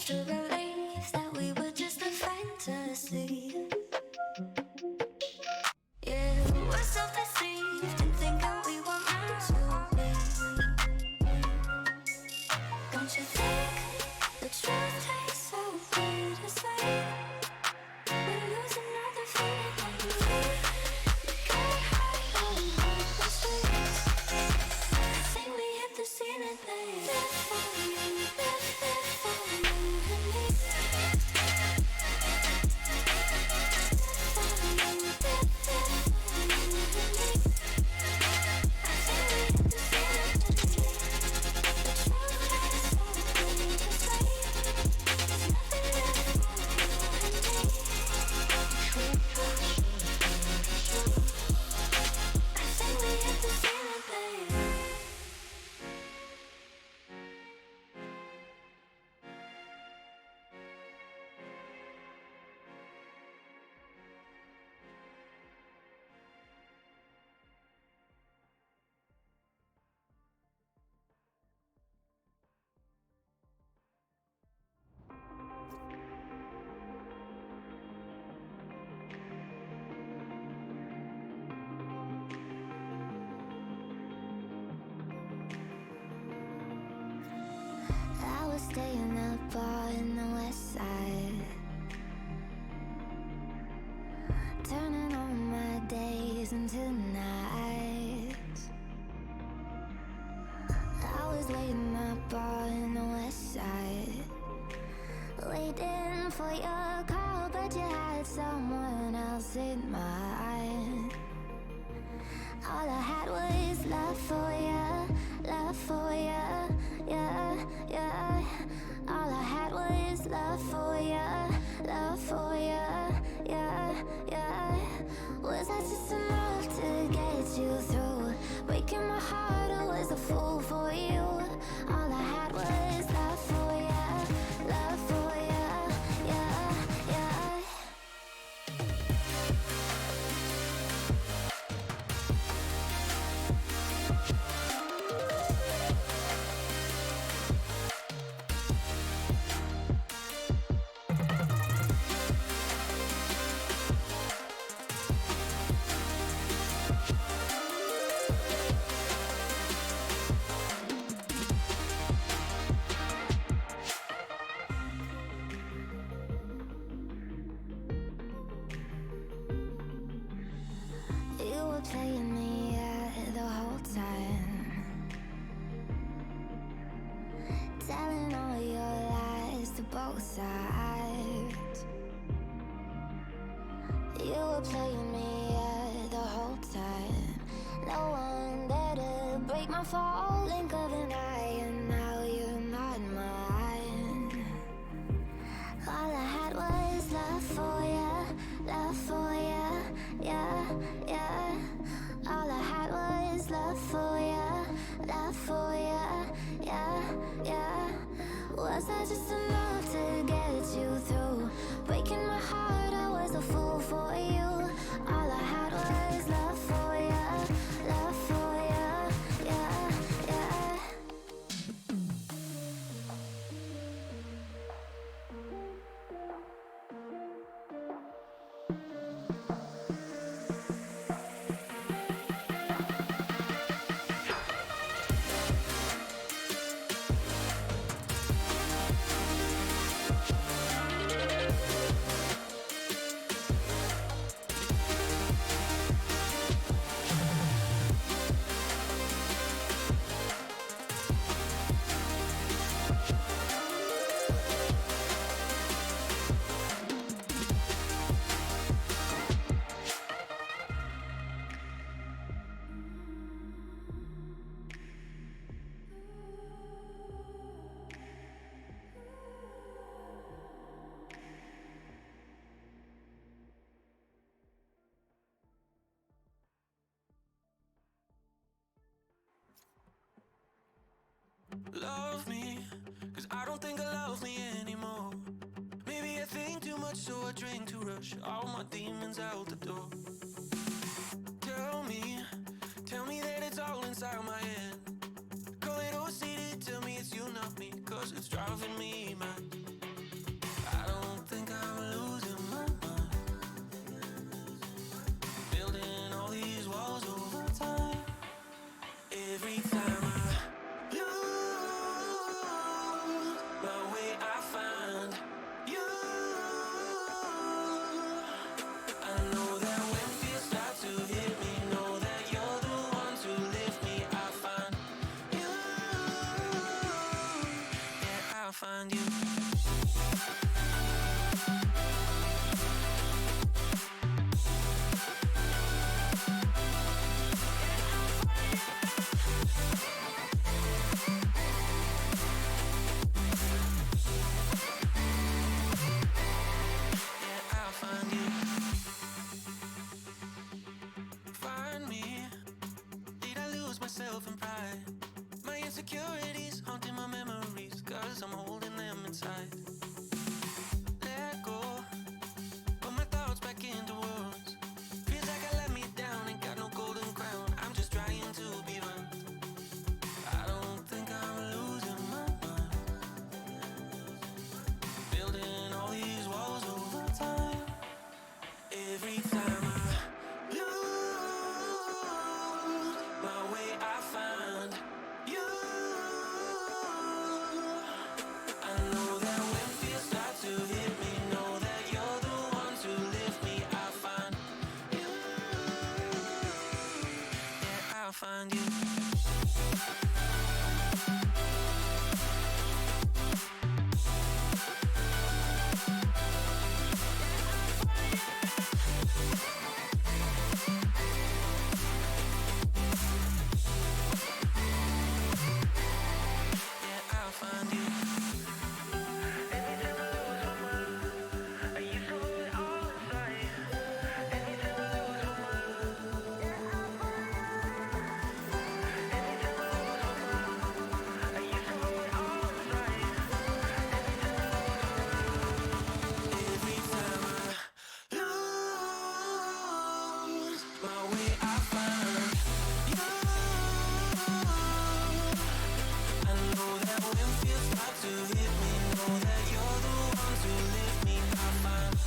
to believe that we were just a fantasy. Yeah, we're self-deceived and thinking we were meant to be. Don't you think the truth tastes so bittersweet? We're losing all the feeling. We can't hide all the streets. I think we hit the ceiling, babe. Live for you, live for you and me. I was staying up all in the west side, turning on my days into nights. I was waiting up all in the west side, waiting for your call, but you had someone else in mind. All I had was love for you, love for you, yeah, yeah. All I had was love for you, love for you, yeah, yeah. Was I just enough to get you through? Breaking my heart, I was a fool for you. All I had was love for you, love for you, yeah, yeah. You were playing me the whole time, telling all your lies to both sides. You were playing me the whole time. No one there to break my fall, blink of an eye, and now you're not mine. All I had was love for you, yeah, yeah. All I had was love for you, yeah, yeah. Was I just enough to get you through? Breaking my heart, I was a fool for you. All I had was love for you, yeah, yeah. Love me, cause I don't think I love me anymore. Maybe I think too much, so I drink to rush all my demons out the door. Tell me that it's all inside my head. Call it OCD, tell me it's you, not me, cause it's driving me mad. insecurities haunting my memories, cause I'm holding them inside. Let go, put my thoughts back into words. Feels like I let me down, ain't got no golden crown. I'm just trying to be right. I don't think I'm losing my mind, building all these walls over time. Every time I lose my way, I find you. I know that when fears start to hit me, know that you're the one to lift me. I find you. Yeah, I'll find you. Yeah, I'll find you. Anytime I lose my mind, I used to hold it all inside. Anytime I lose my mind, anytime I lose my mind, I used to hold it all inside. Anytime I lose my mind, every time I lose my way, I find you. I know that when fears start to hit me, know that you're the one to lift me. I find you.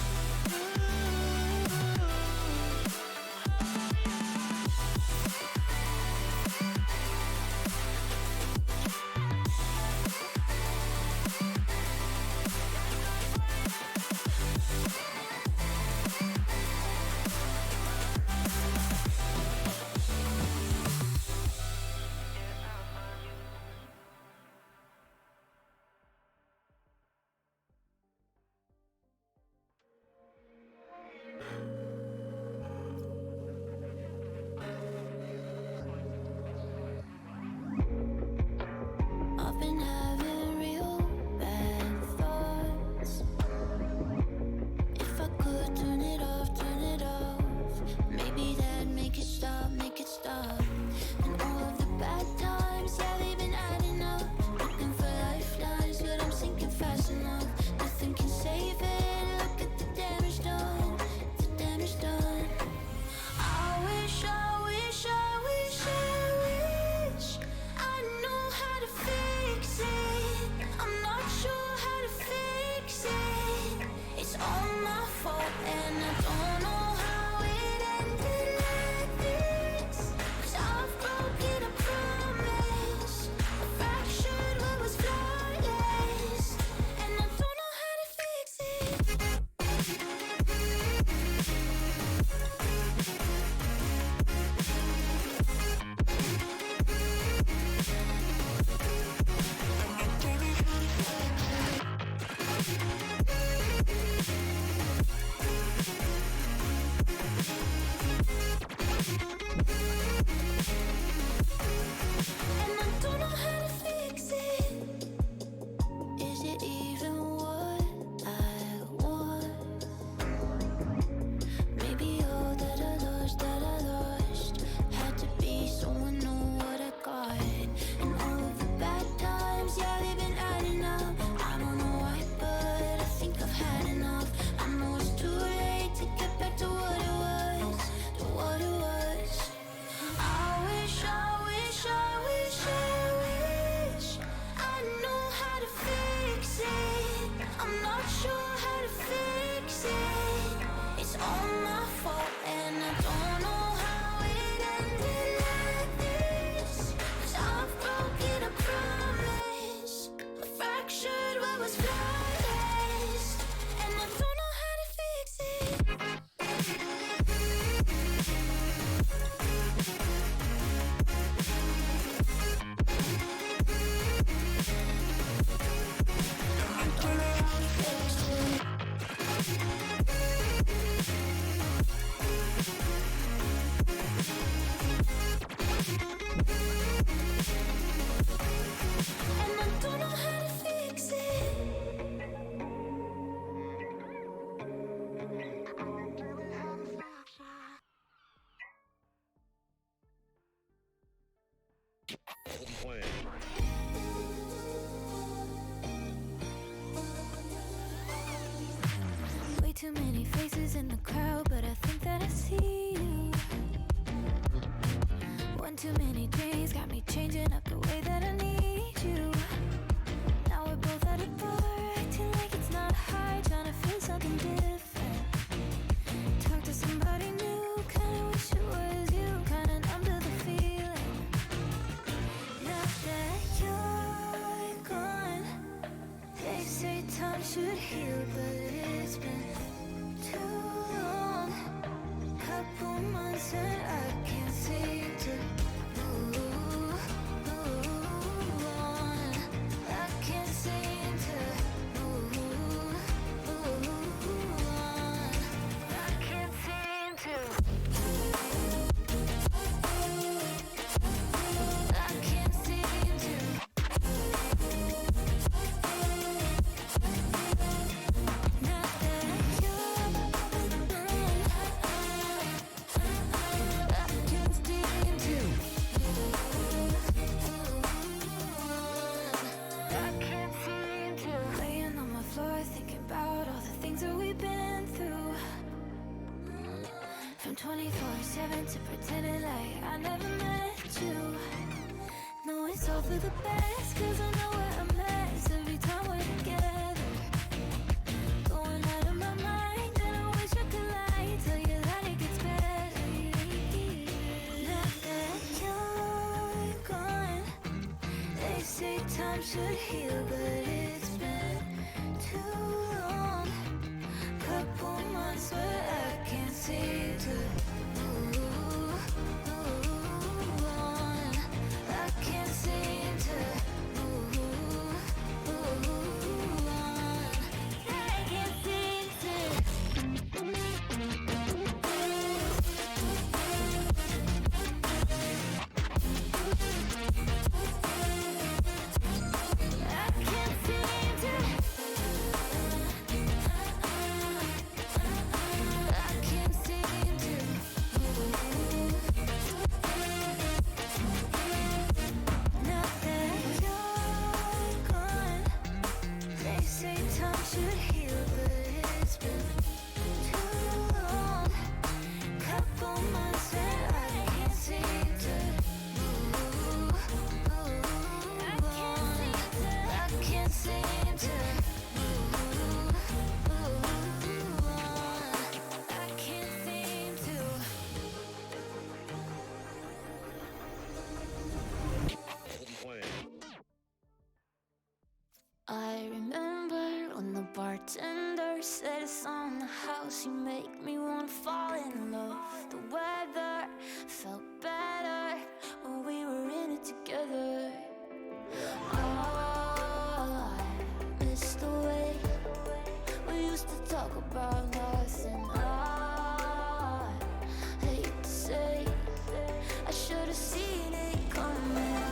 I've been having real bad thoughts. If I could turn it off, maybe that'd make it stop, And all of the bad times, yeah, they've been adding up. Looking for lifelines, but I'm sinking fast enough. Nothing can save it, look at the damage done, I wish I knew how to fix it. I'm not sure how to fix it. It's all my fault and I don't know how it ended like this. 'Cause I've broken a promise, I fractured what was flawless, and I don't know how to fix it. And I don't know how to fix it. Is it even what I want? Maybe all that I lost had to be someone know what I got. And all of the bad times, yeah, they've been adding up. I don't know why, but I think I've had enough. I know it's too late to get back to what it was, I wish I knew how to fix it. I'm not sure how to fix it. It's all my fault and I don't know how it ended like this. 'Cause I've broken a promise, I fractured what was flawless, and I don't know how to fix it. Point. too many faces in the crowd, but I think that I see you. One too many days got me changing up the way that I need you. Now we're both at a bar, acting like it's not hard, trying to feel something different. Talk to somebody new, kinda wish it was you, kinda numb to the feeling. Now that you're gone, they say time should heal, but it's been too long. Couple months and I can't seem to move on. I can't seem to move on. I can't seem to. I can't seem to. Now that you're gone, I can't seem to. I can't seem to. Laying on my floor, thinking about all the things that we've been through. From 24/7 to pretending like I never met you. No, it's all for the best, 'cause I know we're a mess every time we're together. Going out of my mind, and I wish I could lie, tell you that it gets better. Now that you're gone, they say time should heal, but it's been too long. Couple months where I can't seem to move on. I can't seem to move on. I can't seem to. I can't seem to. I can't seem to move. Now that you're gone, they say time should heal, but it's been too long. Couple months and I can't seem to move on. I can't seem to move on. I can't seem to. I remember when the bartender said it's on the house, you make me wanna fall in love. The weather felt better when we were in it together. Oh, I miss the way we used to talk about nothing. I hate to say I should have seen it coming.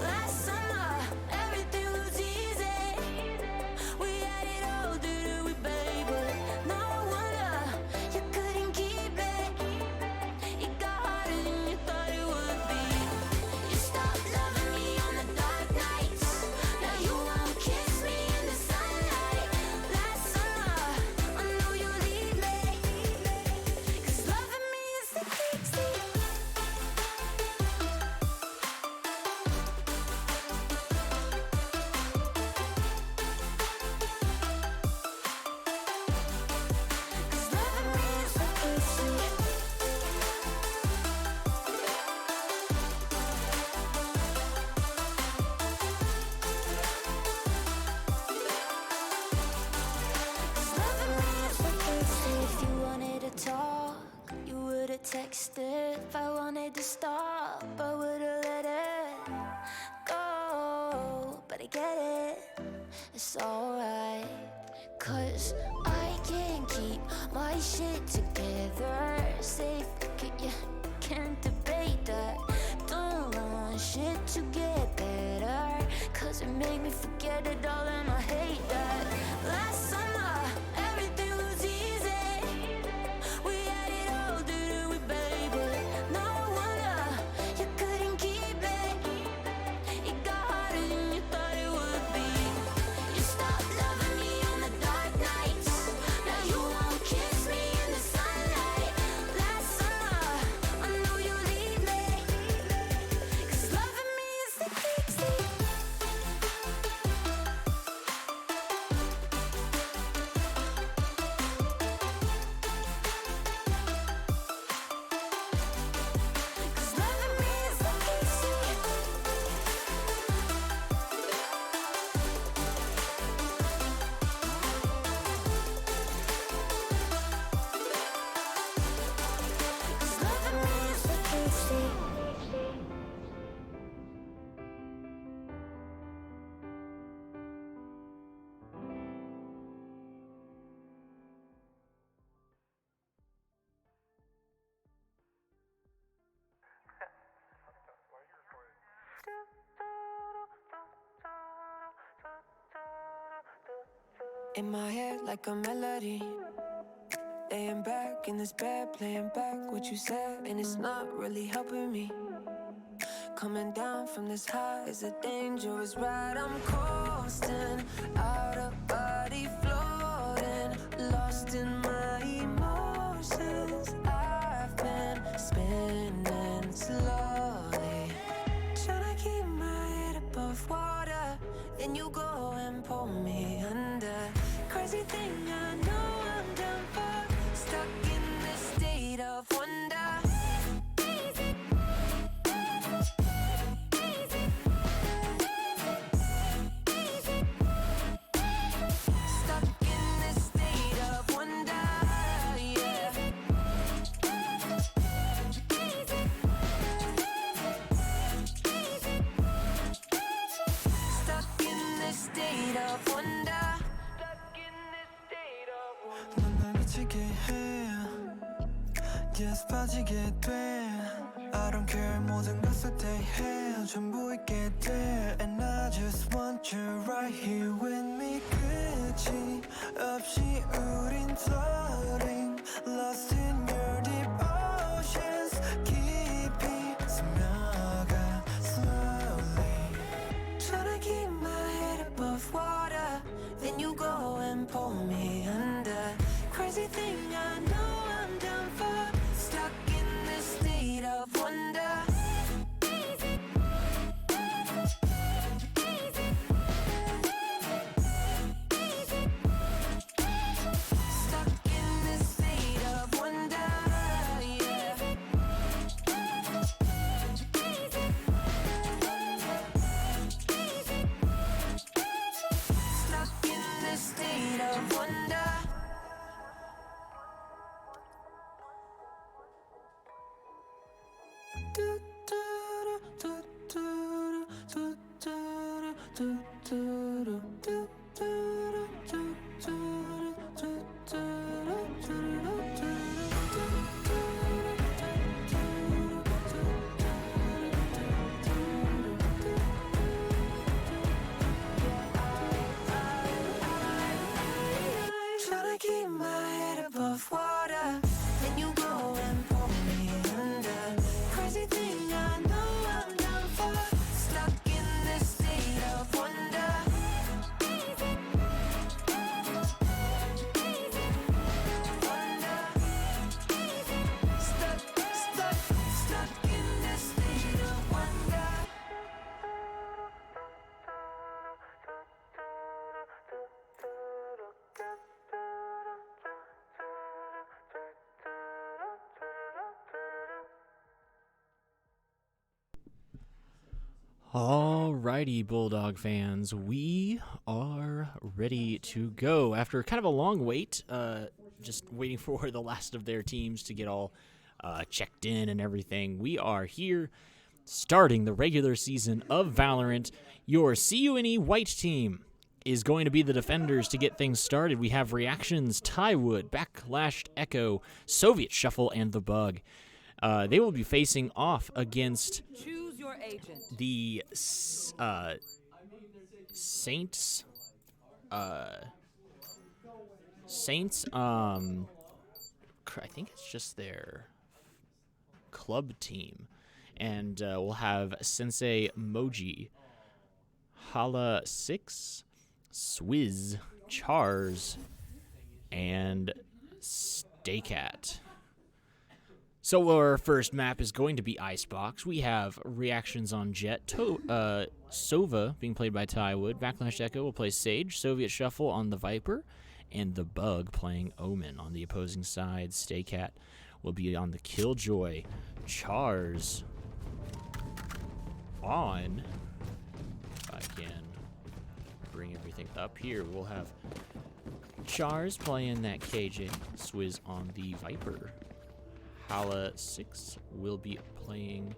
Last summer, everything was easy. We had it all, didn't we, baby? No wonder you couldn't keep it. It got harder than you thought it would be. You stopped loving me on the dark nights. Now you won't kiss me in the sunlight. Last summer, I know you'll leave me. 'Cause loving me is the key. If you wanted to talk, you would've texted. If I wanted to stop, I would've let it go. But I get it, it's alright. 'Cause I can't keep my shit together. Safe, you can't debate that. Don't want shit to get better, 'cause it made me forget it all and I hate that. Last summer, everything was easy. We had it all, didn't we, baby? No wonder you couldn't keep it. It got harder than you thought it would be. You stopped loving me on the dark nights. Now you won't kiss in my head like a melody. Laying back in this bed, playing back what you said, and it's not really helping me. Coming down from this high is a dangerous ride. I'm coasting, out of body floating, lost in my emotions. I've been spinning slowly, trying to keep my head above water. Then you go and pull me under. Crazy thing, I know I'm done for, stuck in this state of wonder. Yes, 빠지게 돼. I don't care, 모든 것을 대해 전부 있게 돼. And I just want you right here with me. 끝이 없이 우린 floating, lost in your deep oceans. 깊이 스며가 slowly, trying to keep my head above water. Then you go and pull me under. Crazy thing, I know I'm done for, stuck in this state of wonder. Stuck in this state of wonder, yeah. Stuck in this state of wonder. Trying to keep my head above water, then you go and pull me under. Crazy thing, I know I'm done for, stuck in this state of wonder. Wonder. Stuck in this state of wonder. Alrighty, Bulldog fans, we are ready to go. After kind of a long wait, just waiting for the last of their teams to get all checked in and everything, we are here starting the regular season of Valorant. Your CUNE white team is going to be the defenders to get things started. We have Reactions, Tywood, Backlashed Echo, Soviet Shuffle, and The Bug. They will be facing off against the Saints. I think it's just their club team, and we'll have Sensei Moji, Hala 6, Swizz, Chars, and Staycat. So our first map is going to be Icebox. We have Reactions on Jet, Sova being played by Tywood, Backlash Echo will play Sage, Soviet Shuffle on the Viper, and The Bug playing Omen on the opposing side. Staycat will be on the Killjoy. Chars on, if I can bring everything up here, we'll have Chars playing that KJ, Swizz on the Viper. Hala 6 will be playing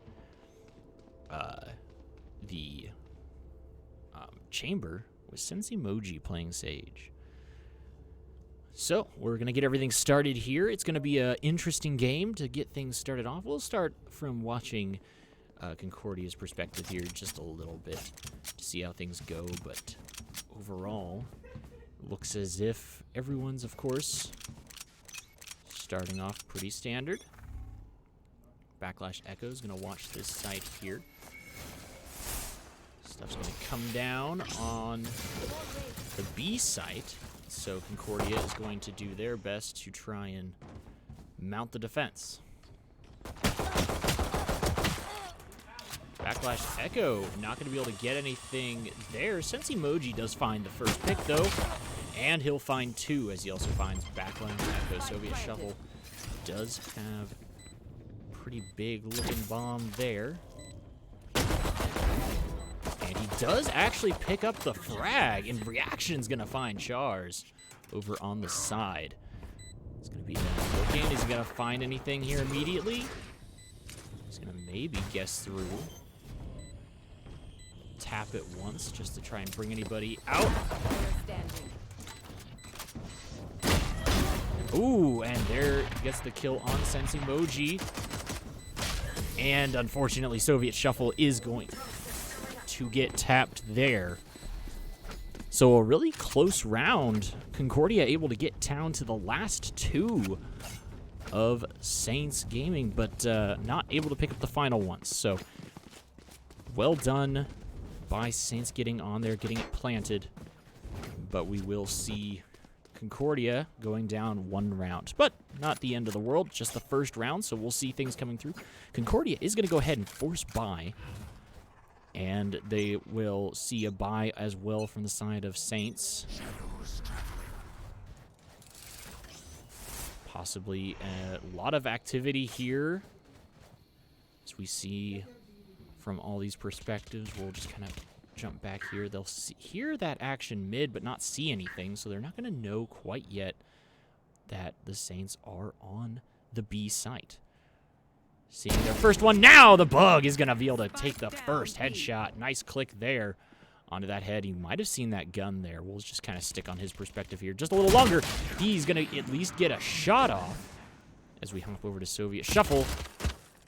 the Chamber with Sensei Moji playing Sage. So we're going to get everything started here. It's going to be an interesting game to get things started off. We'll start from watching Concordia's perspective here just a little bit to see how things go. But overall, Looks as if everyone's, of course, starting off pretty standard. Backlash Echo is going to watch this site here. Stuff's going to come down on the B site. So Concordia is going to do their best to try and mount the defense. Backlash Echo not going to be able to get anything there. Since Emoji does find the first pick, though, and he'll find two as he also finds Backlash Echo. Soviet Shuffle does have a pretty big looking bomb there. And he does actually pick up the frag, and Reaction's going to find Chars over on the side. It's going to be looking. Is he going to find anything here immediately? He's going to maybe guess through. Tap it once just to try and bring anybody out. Ooh, and there gets the kill on Sense Emoji. And unfortunately, Soviet Shuffle is going to get tapped there. So a really close round. Concordia able to get down to the last two of Saints Gaming, but not able to pick up the final one. So well done by Saints getting on there, getting it planted. But we will see Concordia going down one round. But not the end of the world, just the first round, so we'll see things coming through. Concordia is going to go ahead and force buy. And they will see a buy as well from the side of Saints. Possibly a lot of activity here. As we see from all these perspectives, we'll just kind of jump back here. They'll hear that action mid, but not see anything, so they're not going to know quite yet that the Saints are on the B site. Seeing their first one now, the Bug is going to be able to take the first headshot. Nice click there onto that head. You might have seen that gun there. We'll just kind of stick on his perspective here just a little longer. He's going to at least get a shot off as we hop over to Soviet Shuffle.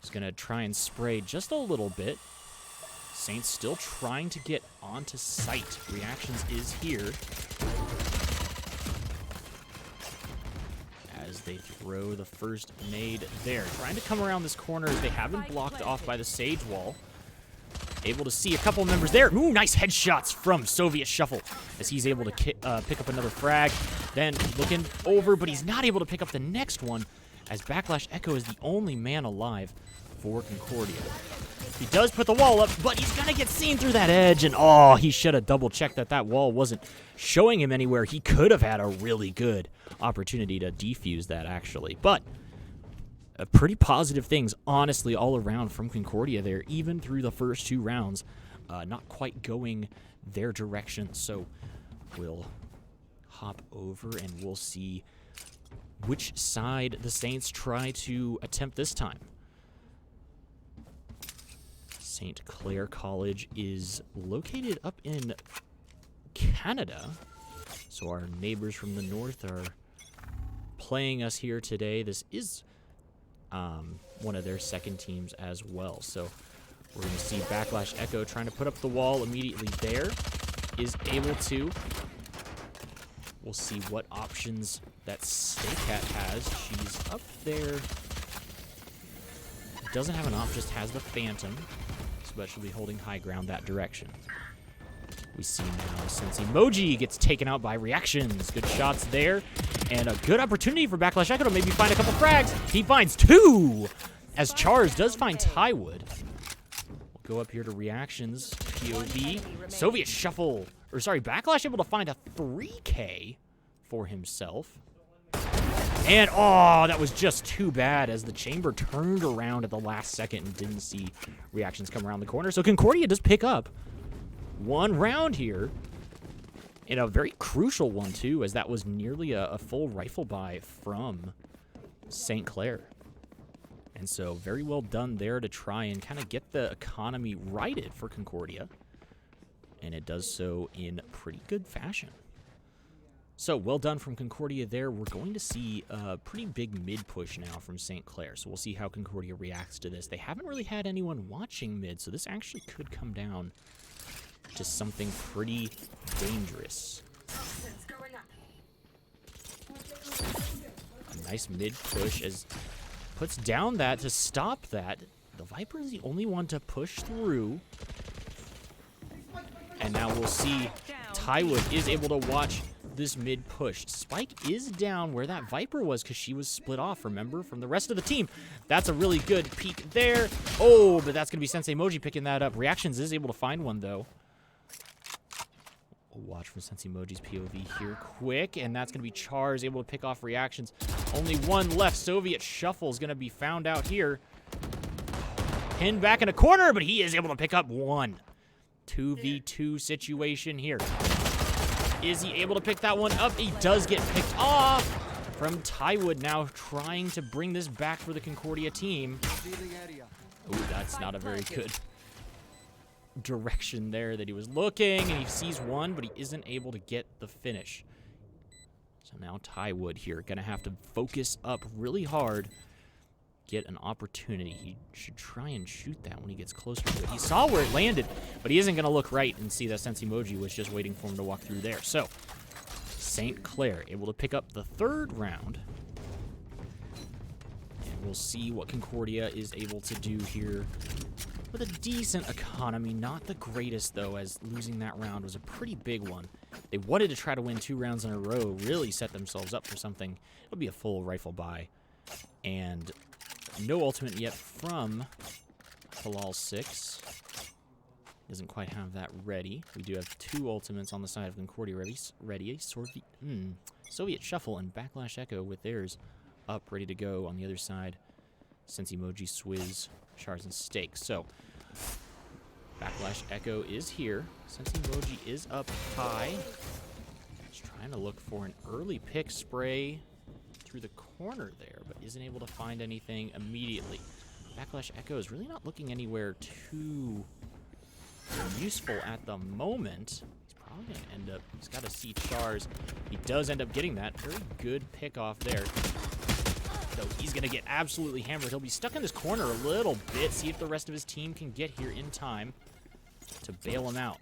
He's going to try and spray just a little bit. Saints still trying to get onto site. Reactions is here. As they throw the first nade there. Trying to come around this corner as they have been blocked off by the Sage Wall. Able to see a couple members there. Ooh, nice headshots from Soviet Shuffle as he's able to pick up another frag. Then looking over, but he's not able to pick up the next one as Backlash Echo is the only man alive for Concordia. He does put the wall up, but he's going to get seen through that edge. And, oh, he should have double-checked that that wall wasn't showing him anywhere. He could have had a really good opportunity to defuse that, actually. But pretty positive things, honestly, all around from Concordia there, even through the first two rounds. Not quite going their direction. So we'll hop over and we'll see which side the Saints try to attempt this time. St. Clair College is located up in Canada, so our neighbors from the north are playing us here today. This is one of their second teams as well, so we're going to see Backlash Echo trying to put up the wall immediately there. Is able to. We'll see what options that Staycat has. She's up there. Doesn't have an op, just has the Phantom. But she'll be holding high ground that direction. We see now since Emoji gets taken out by Reactions. Good shots there. And a good opportunity for Backlash Echo to maybe find a couple frags. He finds two! As Chars does find Tywood. We'll go up here to Reactions. POV. Soviet Shuffle. Or sorry, Backlash able to find a 3K for himself. And, oh, that was just too bad as the chamber turned around at the last second and didn't see Reactions come around the corner. So Concordia does pick up one round here. And a very crucial one, too, as that was nearly a full rifle buy from St. Clair. And so very well done there to try and kind of get the economy righted for Concordia. And it does so in pretty good fashion. So, well done from Concordia there. We're going to see a pretty big mid push now from St. Clair. So we'll see how Concordia reacts to this. They haven't really had anyone watching mid, so this actually could come down to something pretty dangerous. A nice mid push as puts down that to stop that. The Viper is the only one to push through. And now we'll see Tywood is able to watch this mid push. Spike is down where that Viper was because she was split off, remember, from the rest of the team. That's a really good peek there. Oh, but that's going to be Sensei Moji picking that up. Reactions is able to find one, though. We'll watch from Sensei Moji's POV here quick, and that's going to be Char's able to pick off Reactions. Only one left. Soviet Shuffle is going to be found out here. Pinned back in a corner, but he is able to pick up one. 2v2 situation here. Is he able to pick that one up? He does get picked off from Tywood, now trying to bring this back for the Concordia team. Ooh, that's not a very good direction there that he was looking, and he sees one, but he isn't able to get the finish. So now Tywood here gonna have to focus up really hard, get an opportunity. He should try and shoot that when he gets closer to it. He saw where it landed, but he isn't going to look right and see that Sensei Moji was just waiting for him to walk through there. So, St. Clair able to pick up the third round. And we'll see what Concordia is able to do here with a decent economy. Not the greatest, though, as losing that round was a pretty big one. They wanted to try to win 2 rounds in a row, really set themselves up for something. It'll be a full rifle buy. And no ultimate yet from Halal 6. Doesn't quite have that ready. We do have 2 ultimates on the side of Concordia ready. Soviet Shuffle and Backlash Echo with theirs up, ready to go on the other side. Sensei Moji, Swizz, Shards, and Steak. So, Backlash Echo is here. Sensei Moji is up high. Just trying to look for an early pick spray through the corner there, but isn't able to find anything immediately. Backlash Echo is really not looking anywhere too useful at the moment. He's probably going to end up, he's got to see Chars. He does end up getting that. Very good pick off there. Though he's going to get absolutely hammered. He'll be stuck in this corner a little bit. See if the rest of his team can get here in time to bail him out.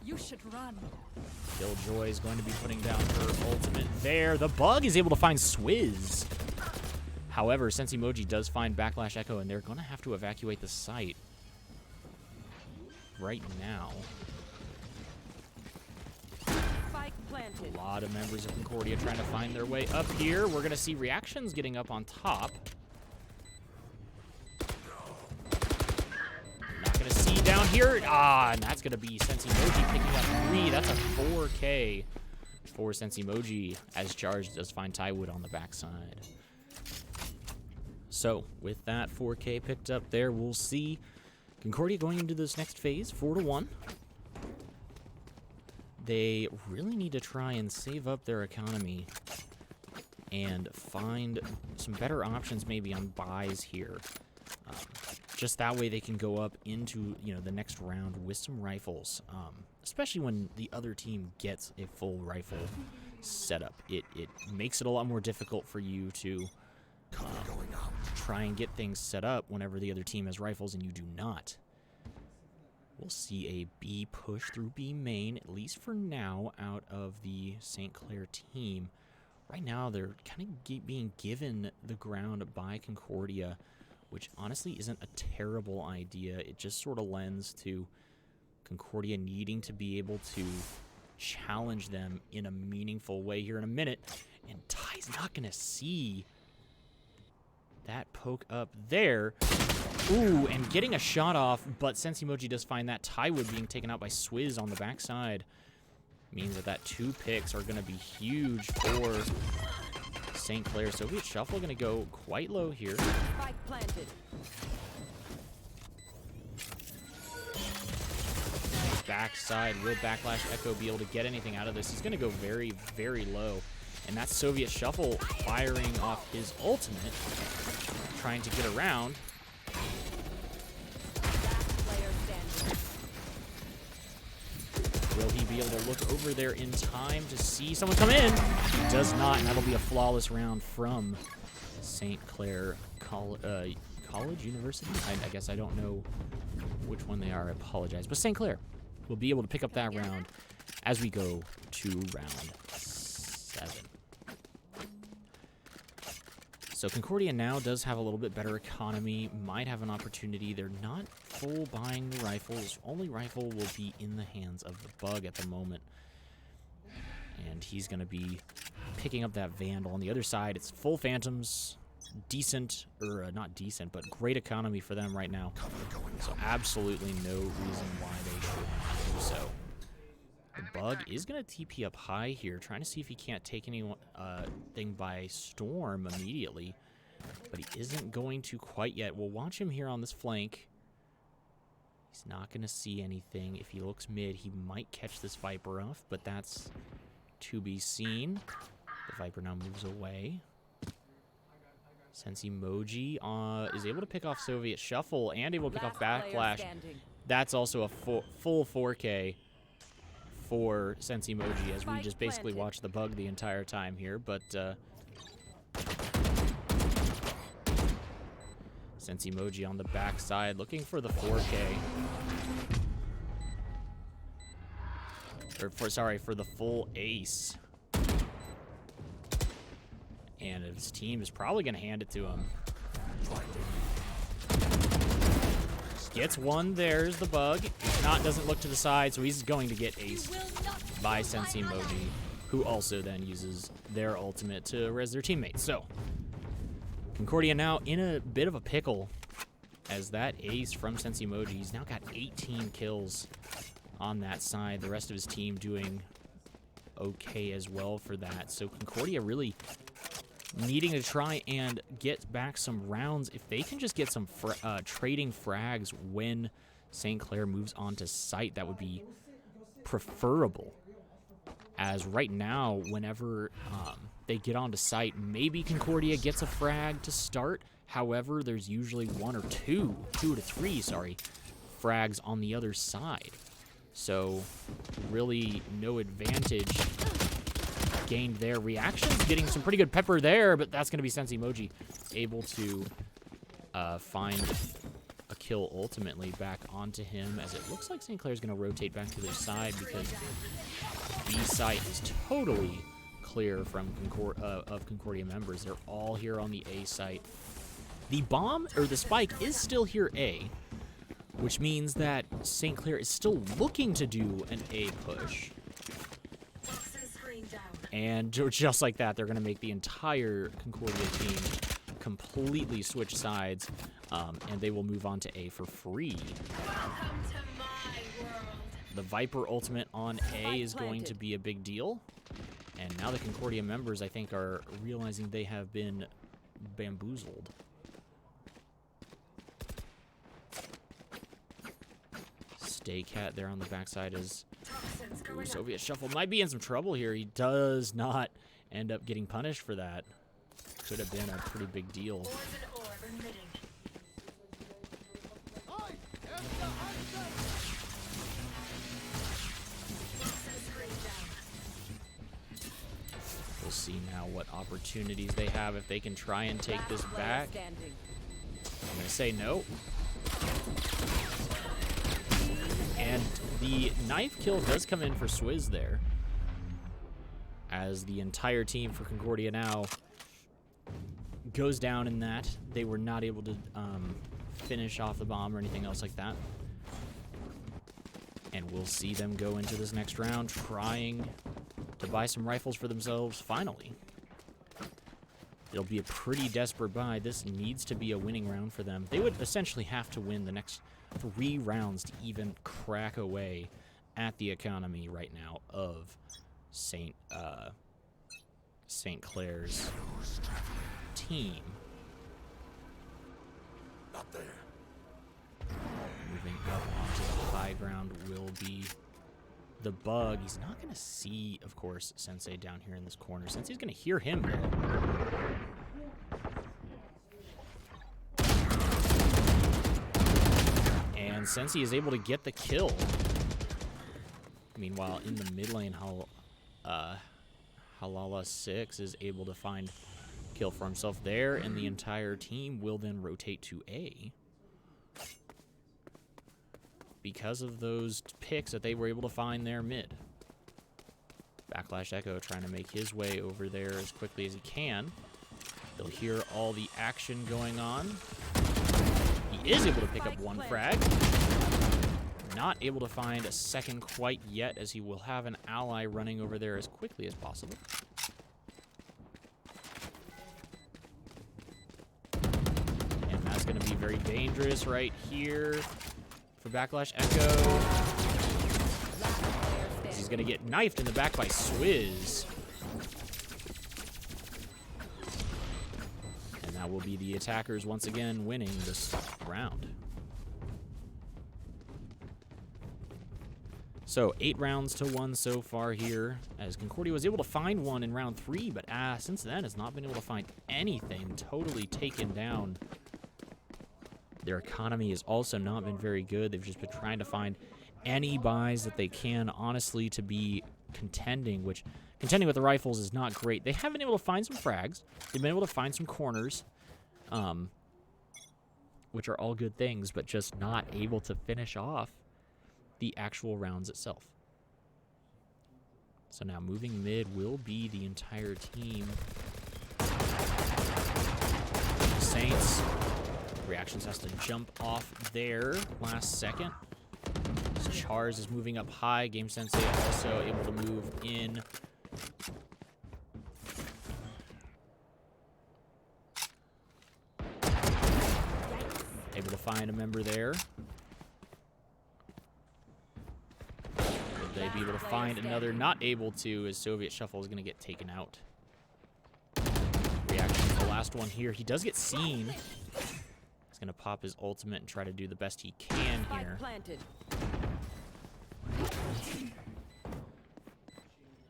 You should run. Killjoy is going to be putting down her ultimate there. The Bug is able to find Swizz. However, Sensei Moji does find Backlash Echo, and they're going to have to evacuate the site right now. Spike planted. A lot of members of Concordia trying to find their way up here. We're going to see Reactions getting up on top. Down here, and that's going to be Sensei Moji picking up 3. That's a 4K for Sensei Moji, as Charge does find Tywood on the backside. So, with that 4K picked up there, we'll see Concordia going into this next phase, 4-1. They really need to try and save up their economy and find some better options maybe on buys here. Just that way they can go up into, the next round with some rifles, especially when the other team gets a full rifle setup. It makes it a lot more difficult for you to try and get things set up whenever the other team has rifles and you do not. We'll see a B push through B main, at least for now, out of the St. Clair team. Right now, they're kind of being given the ground by Concordia, which honestly isn't a terrible idea. It just sort of lends to Concordia needing to be able to challenge them in a meaningful way here in a minute. And Ty's not going to see that poke up there. Ooh, and getting a shot off, but Sensei Moji does find that Tywood being taken out by Swizz on the backside. Means that 2 picks are going to be huge for St. Clair. Soviet Shuffle going to go quite low here. Spike planted. Backside, will Backlash Echo be able to get anything out of this? He's going to go very, very low. And that's Soviet Shuffle firing off his ultimate, trying to get around. Will he be able to look over there in time to see someone come in? He does not, and that'll be a flawless round from St. Clair College, University? I guess I don't know which one they are. I apologize. But St. Clair will be able to pick up that round as we go to round 7. So Concordia now does have a little bit better economy, might have an opportunity. They're not full buying the rifles. Only rifle will be in the hands of the Bug at the moment. And he's going to be picking up that Vandal. On the other side, it's full Phantoms. Decent, or not decent, but great economy for them right now. So absolutely no reason why they should not do so. The Bug is going to TP up high here, trying to see if he can't take anything by storm immediately. But he isn't going to quite yet. We'll watch him here on this flank. He's not going to see anything. If he looks mid, he might catch this Viper off, but that's to be seen. The Viper now moves away. Sensi Moji is able to pick off Soviet Shuffle and able to pick off Backflash. That's also a full 4K for Sensi Moji, as we just basically watch the Bug the entire time here. But Sensi Moji on the backside looking for the 4K. For the full ace. And his team is probably going to hand it to him. Gets one. There's the Bug. If not, doesn't look to the side, so he's going to get aced by Sensi Moji, who also then uses their ultimate to res their teammates. So, Concordia now in a bit of a pickle, as that ace from Sensi Moji, he's now got 18 kills on that side. The rest of his team doing okay as well for that. So, Concordia really needing to try and get back some rounds. If they can just get some trading frags when St. Clair moves on to site, that would be preferable. As right now, whenever they get onto site, maybe Concordia gets a frag to start. However, there's usually two to three frags on the other side. So really no advantage gained there. Reactions getting some pretty good pepper there, but that's going to be Sensi Moji able to find a kill ultimately back onto him, as it looks like St. Clair's going to rotate back to their side because B site is totally clear from Concordia members. They're all here on the A site. The bomb, or the spike, is still here A, which means that St. Clair is still looking to do an A push. And just like that, they're going to make the entire Concordia team completely switch sides, and they will move on to A for free. Welcome to my world. The Viper ultimate on A is going to be a big deal. And now the Concordia members, I think, are realizing they have been bamboozled. Stay Cat there on the backside is... Ooh, Soviet Shuffle might be in some trouble here. He does not end up getting punished for that. Could have been a pretty big deal. We'll see now what opportunities they have if they can try and take this back. I'm going to say no. And the knife kill does come in for Swizz there, as the entire team for Concordia now goes down in that. They were not able to finish off the bomb or anything else like that. And we'll see them go into this next round trying to buy some rifles for themselves, finally. It'll be a pretty desperate buy. This needs to be a winning round for them. They would essentially have to win the next 3 rounds to even crack away at the economy right now of St. Clair's team. Not there. Moving up onto the high ground will be the Bug. He's not going to see, of course, Sensei down here in this corner. Sensei's going to hear him, though. And Sensi is able to get the kill. Meanwhile, in the mid lane, Halala 6 is able to find kill for himself there, and the entire team will then rotate to A. Because of those picks that they were able to find there mid. Backlash Echo trying to make his way over there as quickly as he can. He'll hear all the action going on. He is able to pick up one frag. Not able to find a second quite yet, as he will have an ally running over there as quickly as possible. And that's going to be very dangerous right here for Backlash Echo. He's going to get knifed in the back by Swizz. And that will be the attackers once again winning this round. So 8 rounds to 1 so far here, as Concordia was able to find one in round 3, but since then has not been able to find anything. Totally taken down. Their economy has also not been very good. They've just been trying to find any buys that they can, honestly, to be contending, which contending with the rifles is not great. They have been able to find some frags. They've been able to find some corners, which are all good things, but just not able to finish off the actual rounds itself. So now moving mid will be the entire team. Saints. Reactions has to jump off there last second. Charz is moving up high. Game Sensei also able to move in. Able to find a member there. Will they be able to find another? Not able to, as Soviet Shuffle is going to get taken out. Reaction to the last one here. He does get seen. He's going to pop his ultimate and try to do the best he can here.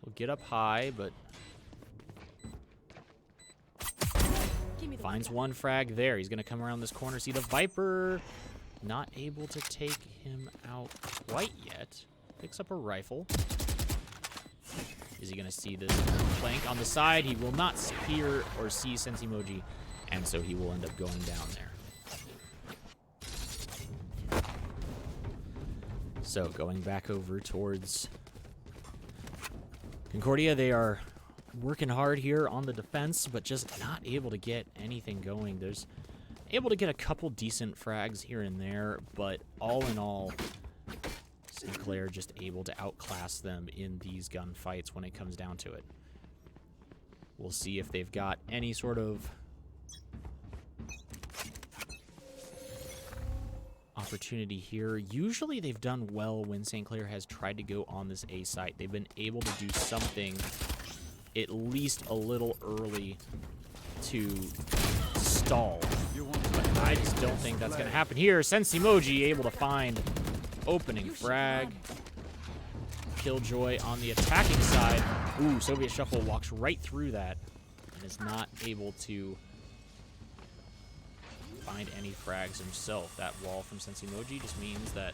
He'll get up high, but finds one frag there. He's going to come around this corner, see the Viper. Not able to take him out quite yet. Picks up a rifle. Is he going to see this flank on the side? He will not hear or see Sensimoji, and so he will end up going down there. So going back over towards Concordia, they are working hard here on the defense, but just not able to get anything going. There's able to get a couple decent frags here and there, but all in all, Sinclair just able to outclass them in these gunfights when it comes down to it. We'll see if they've got any sort of opportunity here. Usually they've done well when St. Clair has tried to go on this A site. They've been able to do something at least a little early to stall. But I just don't think that's going to happen here. Sensimoji able to find opening frag. Killjoy on the attacking side. Ooh, Soviet Shuffle walks right through that and is not able to find any frags himself. That wall from Sensimoji just means that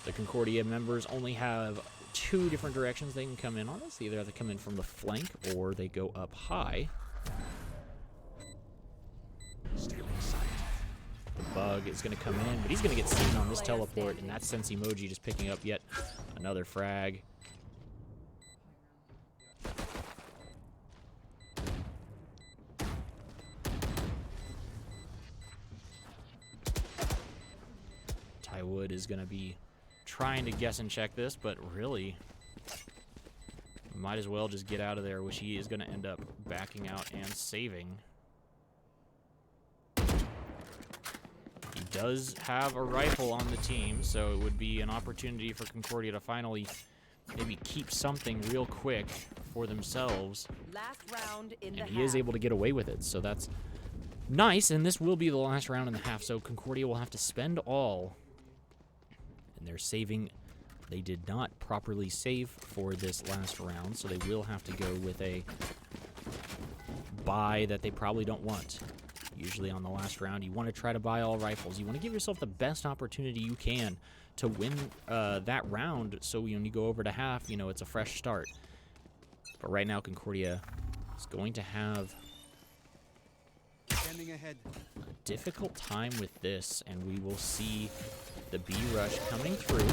the Concordia members only have 2 different directions they can come in on this. They either have to come in from the flank or they go up high. Stealing sight. The bug is going to come in, but he's going to get seen on this teleport, and that's Sensimoji just picking up yet another frag. Wood is going to be trying to guess and check this, but really might as well just get out of there, which he is going to end up backing out and saving. He does have a rifle on the team, so it would be an opportunity for Concordia to finally maybe keep something real quick for themselves. Last round in and he is able to get away with it, so that's nice, and this will be the last round in the half, so Concordia will have to spend all. And they're saving. They did not properly save for this last round, so they will have to go with a buy that they probably don't want. Usually on the last round, you want to try to buy all rifles. You want to give yourself the best opportunity you can to win that round, so when you go over to half, you know, it's a fresh start. But right now, Concordia is going to have a difficult time with this, and we will see the B rush coming through.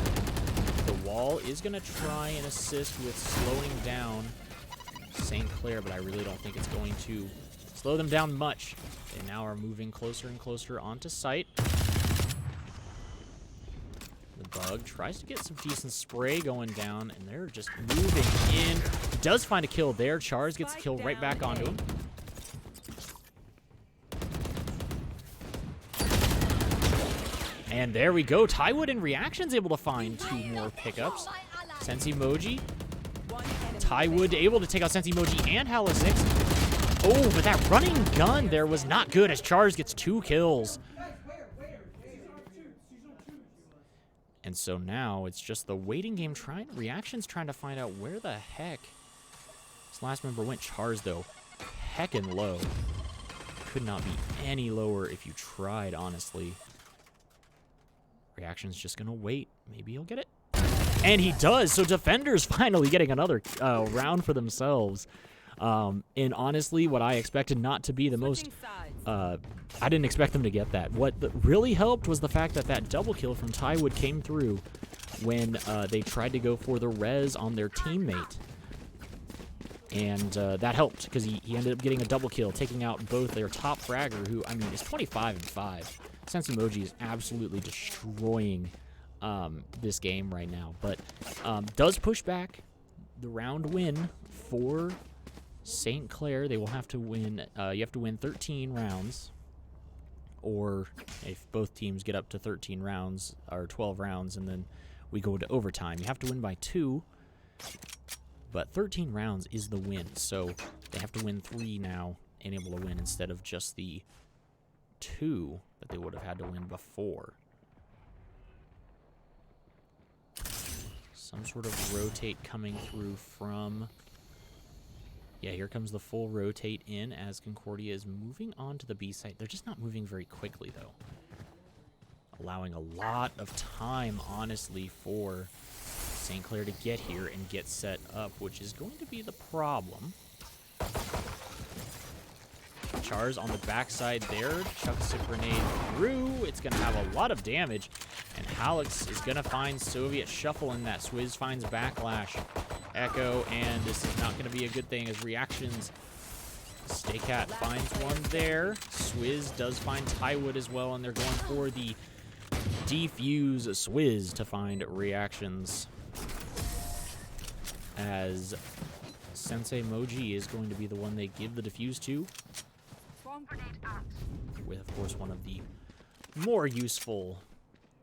The wall is going to try and assist with slowing down St. Clair, but I really don't think it's going to slow them down much. They now are moving closer and closer onto site. The Bug tries to get some decent spray going down, and they're just moving in. Does find a kill there. Charles gets a kill right back onto him. And there we go. Tywood and Reaction's able to find 2 more pickups. Sensi Moji. Tywood able to take out Sensi Moji and Hala 6. Oh, but that running gun there was not good as Charles gets 2 kills. And so now it's just the waiting game. Reaction's trying to find out where the heck this last member went. Charles, though, heckin' low. Could not be any lower if you tried, honestly. Reaction's just going to wait. Maybe he'll get it. And he does. So Defenders finally getting another round for themselves. And honestly, what I expected not to be the most... I didn't expect them to get that. What really helped was the fact that that double kill from Tywood came through when they tried to go for the res on their teammate. And that helped because he ended up getting a double kill, taking out both their top fragger, who, I mean, is 25-5. Sensi Moji is absolutely destroying this game right now, but does push back the round win for St. Clair. They will have to win. You have to win 13 rounds, or if both teams get up to 13 rounds or 12 rounds, and then we go into overtime, you have to win by 2. But 13 rounds is the win, so they have to win 3 now and able to win instead of just the 2 that they would have had to win before. Some sort of rotate coming through from... Yeah, here comes the full rotate in as Concordia is moving on to the B site. They're just not moving very quickly, though. Allowing a lot of time, honestly, for St. Clair to get here and get set up, which is going to be the problem. Char's on the backside there, chucks a grenade through. It's going to have a lot of damage, and Hallex is going to find Soviet Shuffle in that. Swizz finds Backlash, Echo, and this is not going to be a good thing as Reactions. Staycat finds one there. Swizz does find Tywood as well, and they're going for the defuse Swizz to find Reactions, as Sensei Moji is going to be the one they give the defuse to, with, of course, one of the more useful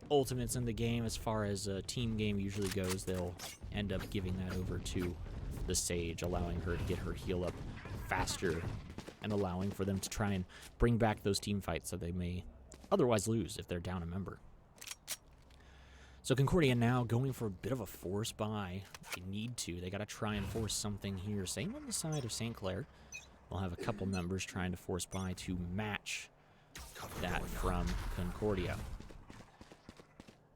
ultimates in the game as far as a team game usually goes. They'll end up giving that over to the Sage, allowing her to get her heal up faster and allowing for them to try and bring back those team fights that they may otherwise lose if they're down a member. So Concordia now going for a bit of a force buy. They need to. They got to try and force something here. Same on the side of St. Clair. We'll have a couple members trying to force buy to match that from Concordia.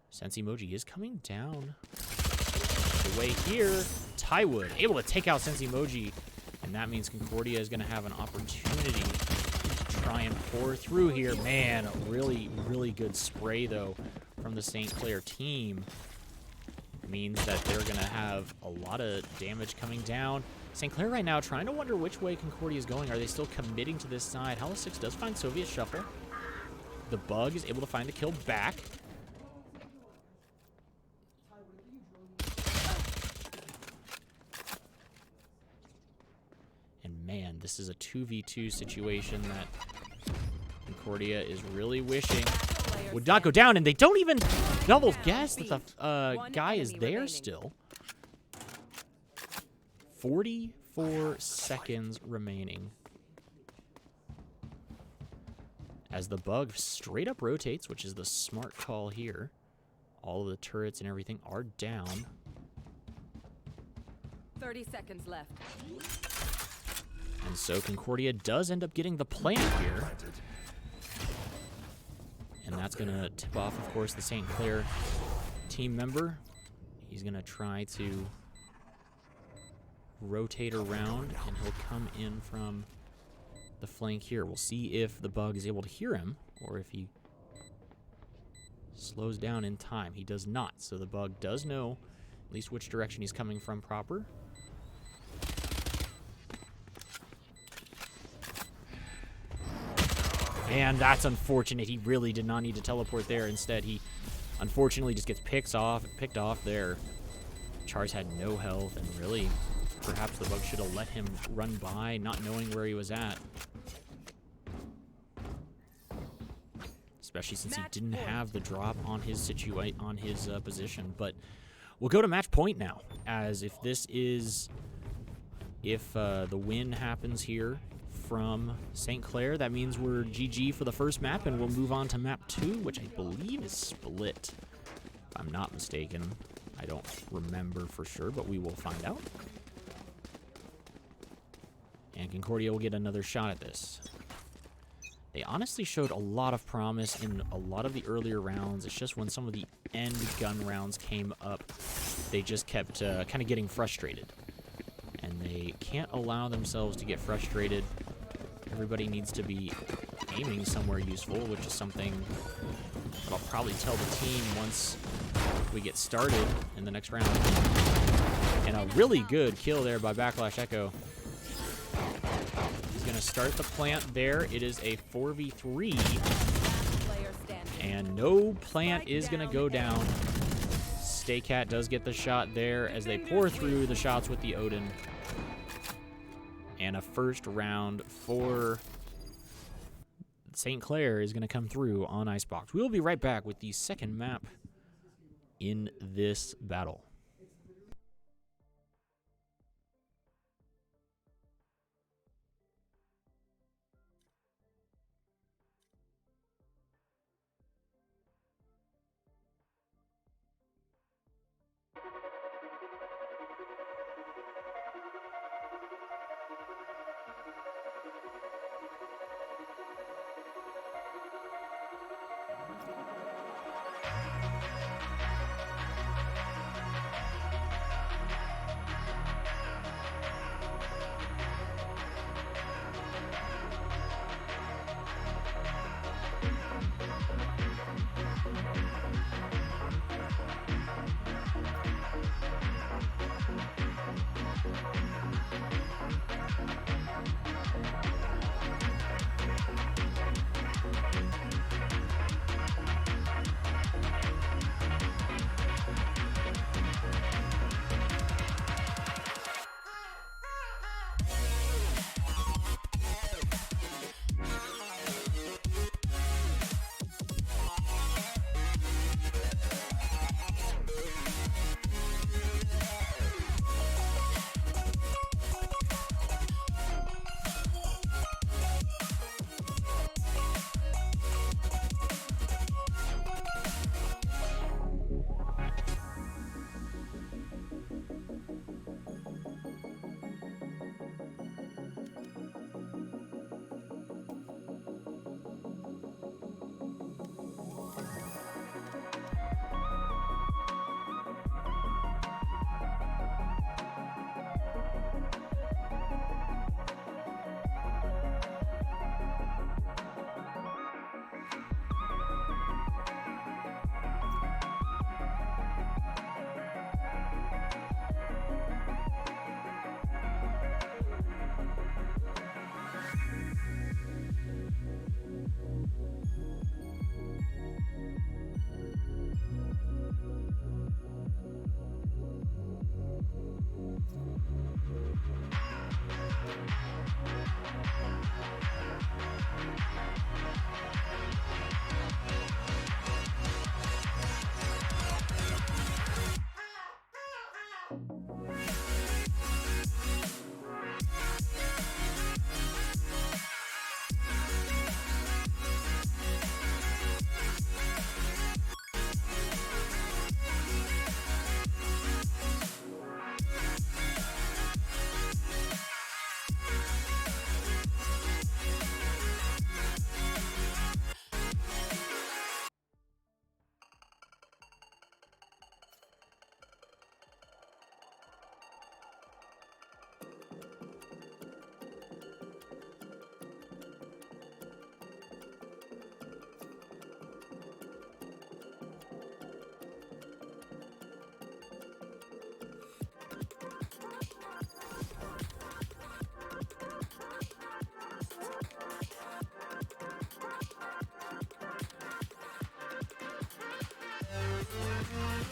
Sensi Moji is coming down the way here. Tywood able to take out Sensi Moji, and that means Concordia is going to have an opportunity to try and pour through here. Man, really, really good spray, though, from the St. Clair team. Means that they're going to have a lot of damage coming down. St. Clair right now trying to wonder which way Concordia is going. Are they still committing to this side? Hala 6 does find Soviet Shuffle. The Bug is able to find the kill back. And man, this is a 2v2 situation that Concordia is really wishing would not go down, and they don't even double guess that the guy is there still. 44 seconds remaining as the Bug straight up rotates, which is the smart call here. All of the turrets and everything are down. 30 seconds left. And so Concordia does end up getting the plant here. And that's going to tip off, of course, the St. Clair team member. He's going to try to rotate around, and he'll come in from the flank here. We'll see if the Bug is able to hear him, or if he slows down in time. He does not, so the Bug does know At least which direction he's coming from proper. And that's unfortunate. He really did not need to teleport there. Instead, he unfortunately just gets picked off there. Char's had no health, and really, perhaps the bug should have let him run by, not knowing where he was at. Especially since he didn't have the drop on his position. But we'll go to match point now, as if the win happens here from St. Clair, that means we're GG for the first map, and we'll move on to map 2, which I believe is split, if I'm not mistaken. I don't remember for sure, but we will find out. And Concordia will get another shot at this. They honestly showed a lot of promise in a lot of the earlier rounds. It's just when some of the end gun rounds came up, they just kept kind of getting frustrated. And they can't allow themselves to get frustrated. Everybody needs to be aiming somewhere useful, which is something that I'll probably tell the team once we get started in the next round. And a really good kill there by Backlash Echo. He's going to start the plant there. It is a 4v3. And no plant is going to go down. Staycat does get the shot there as they pour through the shots with the Odin. And a first round for St. Clair is going to come through on Icebox. We will be right back with the second map in this battle. Select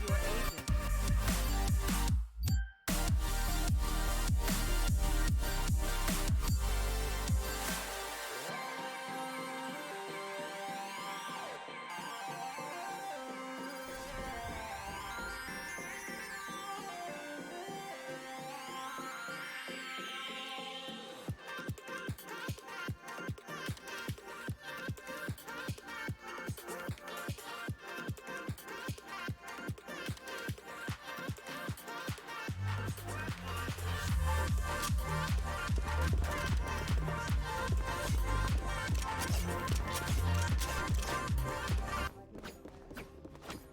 your agent.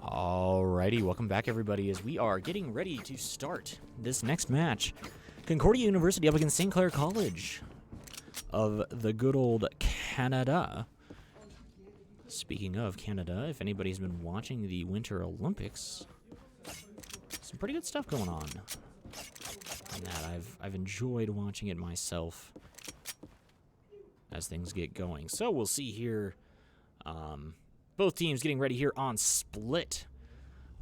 Alrighty, welcome back everybody as we are getting ready to start this next match. Concordia University up against St. Clair College of the good old Canada. Speaking of Canada, if anybody's been watching the Winter Olympics, some pretty good stuff going on. And that I've enjoyed watching it myself as things get going. So we'll see here. Both teams getting ready here on split.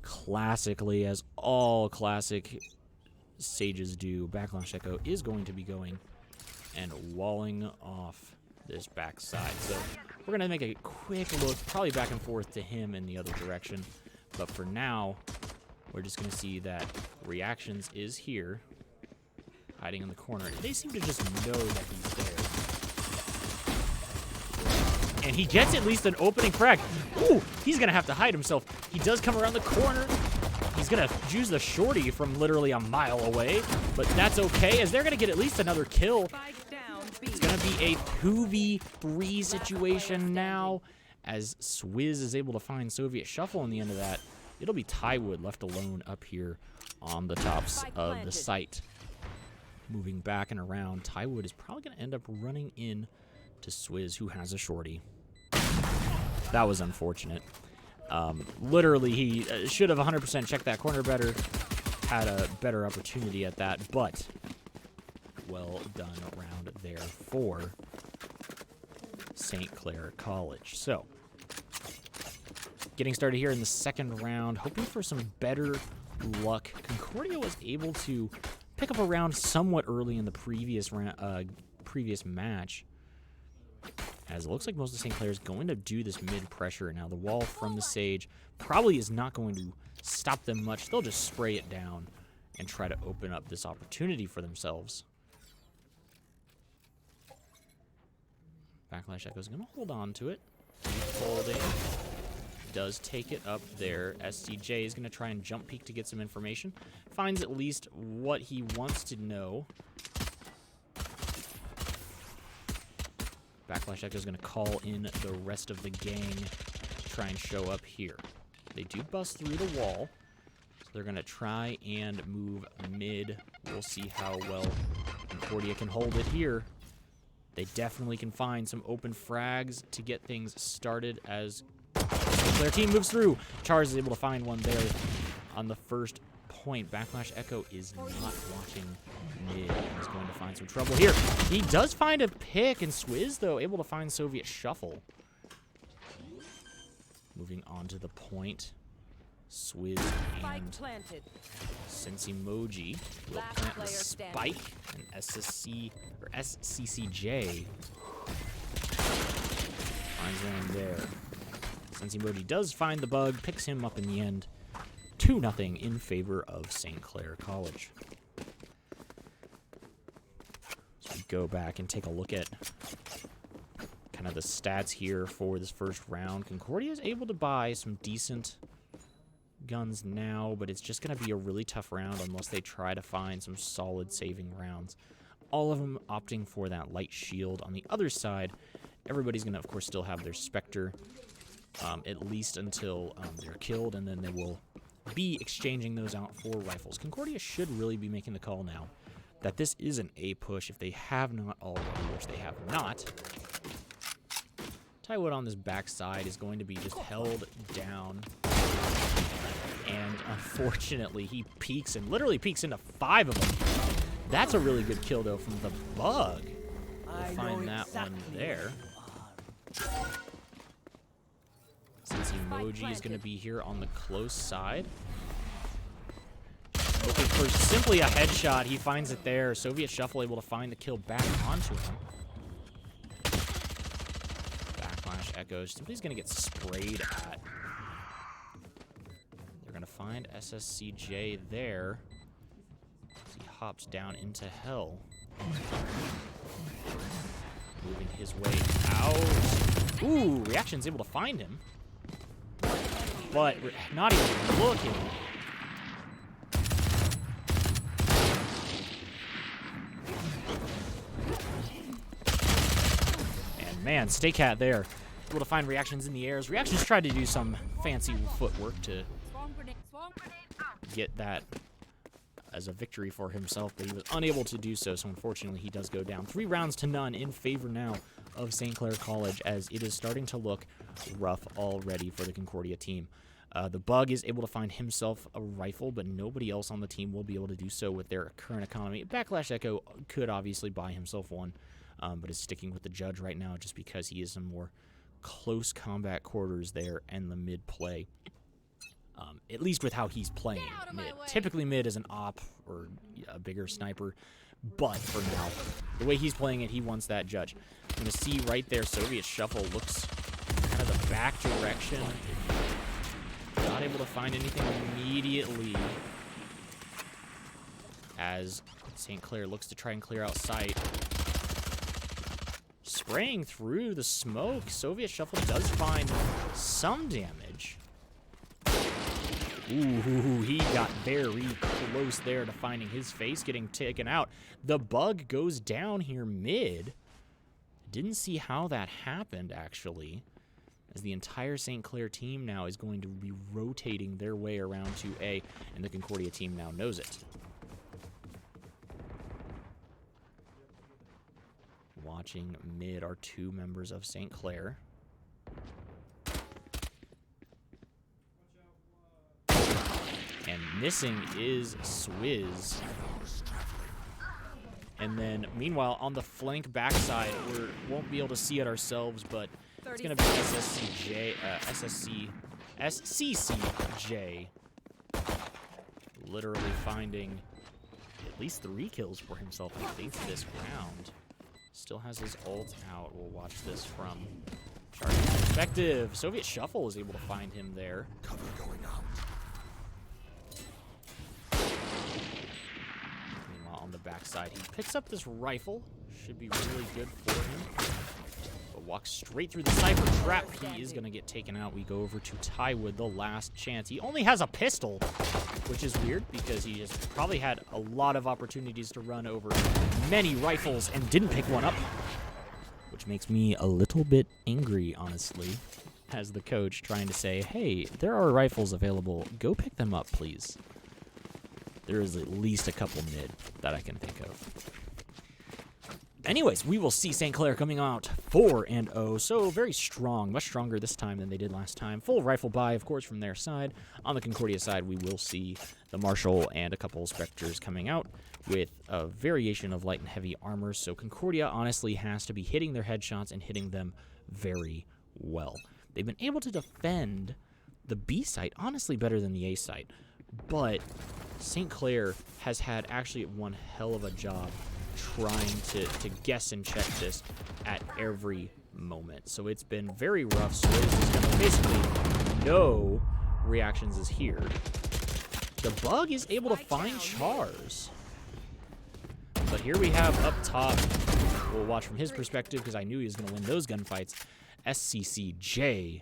Classically, as all classic Sages do, Backlash Echo is going to be going and walling off this backside. So we're going to make a quick look, probably back and forth to him in the other direction. But for now, we're just going to see that Reactions is here, hiding in the corner. They seem to just know that he's there. And he gets at least an opening frag. Ooh, he's going to have to hide himself. He does come around the corner. He's going to use the shorty from literally a mile away. But that's okay, as they're going to get at least another kill. It's going to be a 2v3 situation now, as Swizz is able to find Soviet Shuffle in the end of that. It'll be Tywood left alone up here on the tops of the site. Moving back and around, Tywood is probably going to end up running in to Swizz, who has a shorty. That was unfortunate. Literally, he should have 100% checked that corner better, had a better opportunity at that, but well done around there for St. Clair College. So, getting started here in the second round, hoping for some better luck. Concordia was able to pick up a round somewhat early in the previous match, as it looks like most of St. Clair is going to do this mid-pressure. Now, the wall from the Sage probably is not going to stop them much. They'll just spray it down and try to open up this opportunity for themselves. Backlash Echo is going to hold on to it. Holding. Does take it up there. SCJ is going to try and jump peek to get some information. Finds at least what he wants to know. Backlash Echo is going to call in the rest of the gang to try and show up here. They do bust through the wall, so they're going to try and move mid. We'll see how well Concordia can hold it here. They definitely can find some open frags to get things started as their team moves through. Charles is able to find one there on the first point. Backlash Echo is not watching mid. He's going to find some trouble here. He does find a pick, and Swizz, though, able to find Soviet Shuffle. Moving on to the point. Swizz and Since Emoji will Last plant the player standing. spike, and SSC or SCCJ finds one there. Since Emoji does find the bug, picks him up in the end, 2-0 in favor of St. Clair College. So we go back and take a look at kind of the stats here for this first round. Concordia is able to buy some decent guns now, but it's just going to be a really tough round unless they try to find some solid saving rounds. All of them opting for that light shield. On the other side, everybody's going to, of course, still have their Spectre, at least until they're killed, and then they will be exchanging those out for rifles. Concordia should really be making the call now that this is an A push if they have not already, which they have not. Tywood on this backside is going to be just held down. And unfortunately, he peeks and literally peeks into 5 of them. That's a really good kill, though, from the bug. We'll find that one there. Since Emoji is going to be here on the close side. Looking for simply a headshot. He finds it there. Soviet Shuffle able to find the kill back onto him. Backlash echoes. Somebody's going to get sprayed at. They're going to find SSCJ there. As he hops down into hell. Moving his way out. Ooh, Reaction's able to find him. But not even looking. And man, Stay Cat there. Able to find Reactions in the airs. Reactions tried to do some fancy footwork to get that as a victory for himself, but he was unable to do so, so unfortunately he does go down. 3-0 in favor now of St. Clair College, as it is starting to look rough already for the Concordia team. The bug is able to find himself a rifle, but nobody else on the team will be able to do so with their current economy. Backlash Echo could obviously buy himself one, but is sticking with the Judge right now just because he is in more close combat quarters there and the mid play. At least with how he's playing mid. Typically mid is an op or a bigger sniper, but for now, the way he's playing it, he wants that Judge. I'm going to see right there, Soviet Shuffle looks kind of the back direction. Not able to find anything immediately as St. Clair looks to try and clear out sight. Spraying through the smoke, Soviet Shuffle does find some damage. Ooh, he got very close there to finding his face getting taken out. The bug goes down here mid. Didn't see how that happened, actually, as the entire St. Clair team now is going to be rotating their way around to A, and the Concordia team now knows it. Watching mid are 2 members of St. Clair. And missing is Swizz. And then, meanwhile, on the flank backside, we won't be able to see it ourselves, but it's going to be SCCJ literally finding at least 3 kills for himself, I think, this round. Still has his ult out. We'll watch this from Charging perspective. Soviet Shuffle is able to find him there. Cover going out. Meanwhile, on the backside, he picks up this rifle. Should be really good for him. But walks straight through the sniper trap. He is going to get taken out. We go over to Tywood, the last chance. He only has a pistol, which is weird because he has probably had a lot of opportunities to run over many rifles and didn't pick one up, which makes me a little bit angry, honestly, as the coach trying to say, hey, there are rifles available. Go pick them up, please. There is at least a couple mid that I can think of. Anyways, we will see St. Clair coming out 4-0, so very strong, much stronger this time than they did last time. Full rifle buy, of course, from their side. On the Concordia side, we will see the Marshal and a couple of Spectres coming out with a variation of light and heavy armor, so Concordia honestly has to be hitting their headshots and hitting them very well. They've been able to defend the B site honestly better than the A site, but St. Clair has had actually one hell of a job trying to guess and check this at every moment. So it's been very rough. So is going to basically no reactions is here. The bug is able to find Chars. But here we have up top, we'll watch from his perspective because I knew he was going to win those gunfights. SCCJ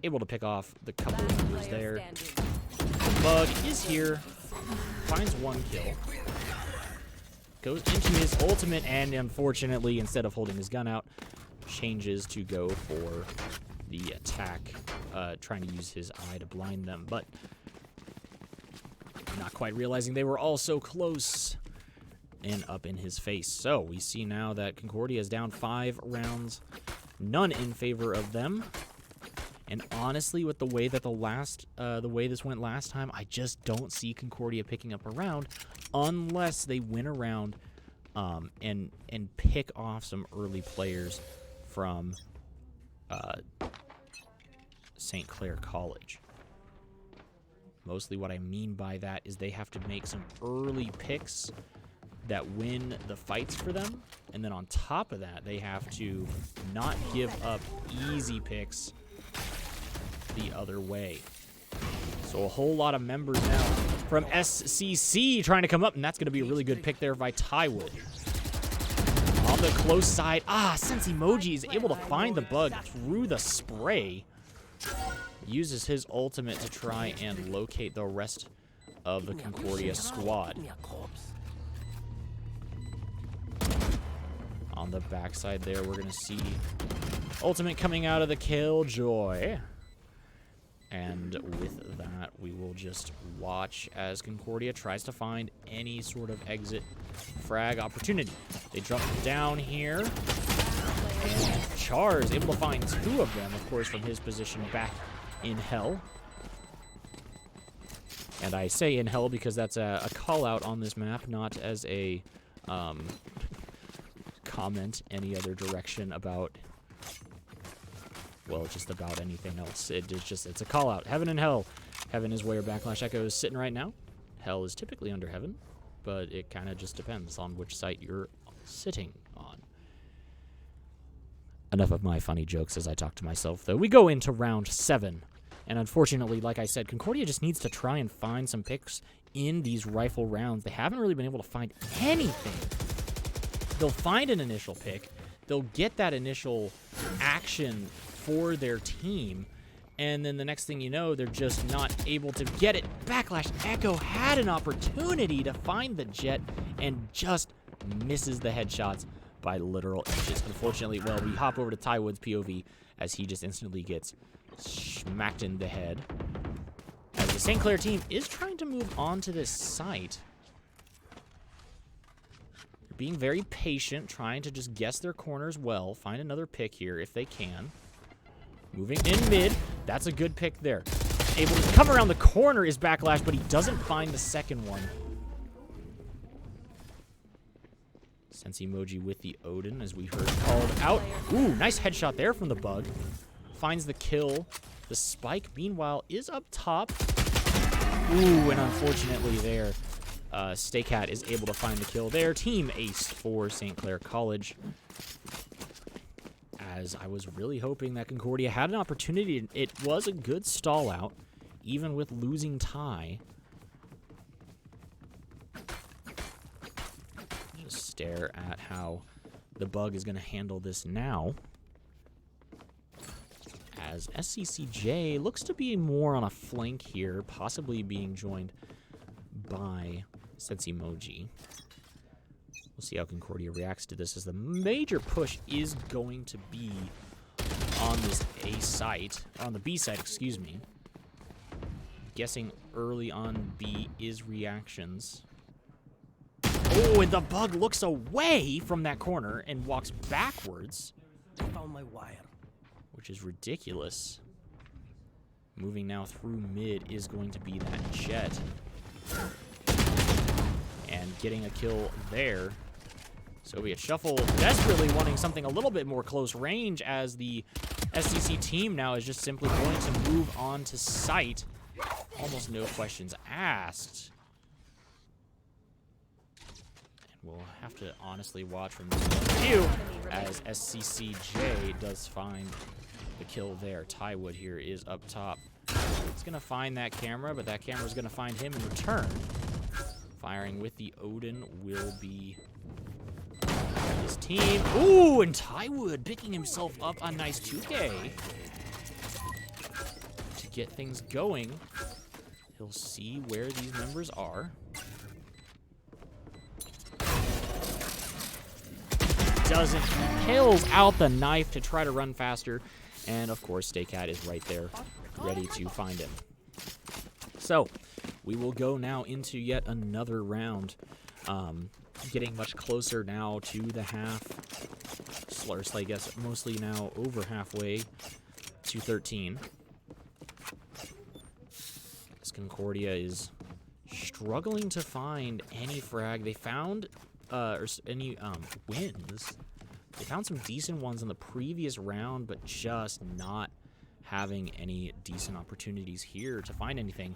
able to pick off the couple of members there. The bug is here, finds one kill, goes into his ultimate, and unfortunately, instead of holding his gun out, changes to go for the attack, trying to use his eye to blind them, but not quite realizing they were all so close and up in his face. So we see now that Concordia is down 5 rounds, none in favor of them. And honestly, with the way that the way this went last time, I just don't see Concordia picking up a round unless they win a round and pick off some early players from St. Clair College. Mostly what I mean by that is they have to make some early picks that win the fights for them, and then on top of that, they have to not give up easy picks the other way. So a whole lot of members now from SCC trying to come up, and that's going to be a really good pick there by Tywood. On the close side, Sensi-Moji is able to find the bug through the spray. Uses his ultimate to try and locate the rest of the Concordia squad. On the backside there, we're going to see ultimate coming out of the Killjoy. And with that, we will just watch as Concordia tries to find any sort of exit frag opportunity. They jump down here, and Char is able to find 2 of them, of course, from his position back in Hell. And I say in Hell because that's a call-out on this map, not as a comment any other direction about, well, just about anything else. It's a call-out. Heaven and Hell. Heaven is where Backlash Echo is sitting right now. Hell is typically under Heaven, but it kind of just depends on which site you're sitting on. Enough of my funny jokes as I talk to myself, though. We go into round 7. And unfortunately, like I said, Concordia just needs to try and find some picks in these rifle rounds. They haven't really been able to find anything. They'll find an initial pick. They'll get that initial action for their team. And then the next thing you know, they're just not able to get it. Backlash Echo had an opportunity to find the jet and just misses the headshots by literal inches. Unfortunately, well, we hop over to Tywood's POV as he just instantly gets smacked in the head. As the St. Clair team is trying to move on to this site. They're being very patient, trying to just guess their corners well, find another pick here if they can. Moving in mid, that's a good pick there. Able to come around the corner is Backlash, but he doesn't find the second one. Sensi-Moji with the Odin, as we heard called out. Ooh, nice headshot there from the bug. Finds the kill. The spike, meanwhile, is up top. Ooh, and unfortunately there, Staycat is able to find the kill there. Team ace for St. Clair College. As I was really hoping that Concordia had an opportunity. It was a good stall out, even with losing tie. Just stare at how the bug is going to handle this now. As SCCJ looks to be more on a flank here, possibly being joined by Sensi-Moji. We'll see how Concordia reacts to this, as the major push is going to be on this A site, or on the B site, excuse me. Guessing early on B is reactions. Oh, and the bug looks away from that corner and walks backwards. I found my wire. Which is ridiculous. Moving now through mid is going to be that jet. And getting a kill there. Soviet Shuffle desperately wanting something a little bit more close range, as the SCC team now is just simply going to move on to site. Almost no questions asked. We'll have to honestly watch from this point of view as SCCJ does find the kill there. Tywood here is up top. He's going to find that camera, but that camera is going to find him in return. Firing with the Odin will be his team. Ooh, and Tywood picking himself up a nice 2K to get things going. He'll see where these members are. Doesn't, pulls out the knife to try to run faster. And of course, Staycat is right there, ready to find him. So, we will go now into yet another round. Getting much closer now to the half. I guess mostly now over halfway to 13. As Concordia is struggling to find any frag. They found or any wins. They found some decent ones in the previous round, but just not having any decent opportunities here to find anything.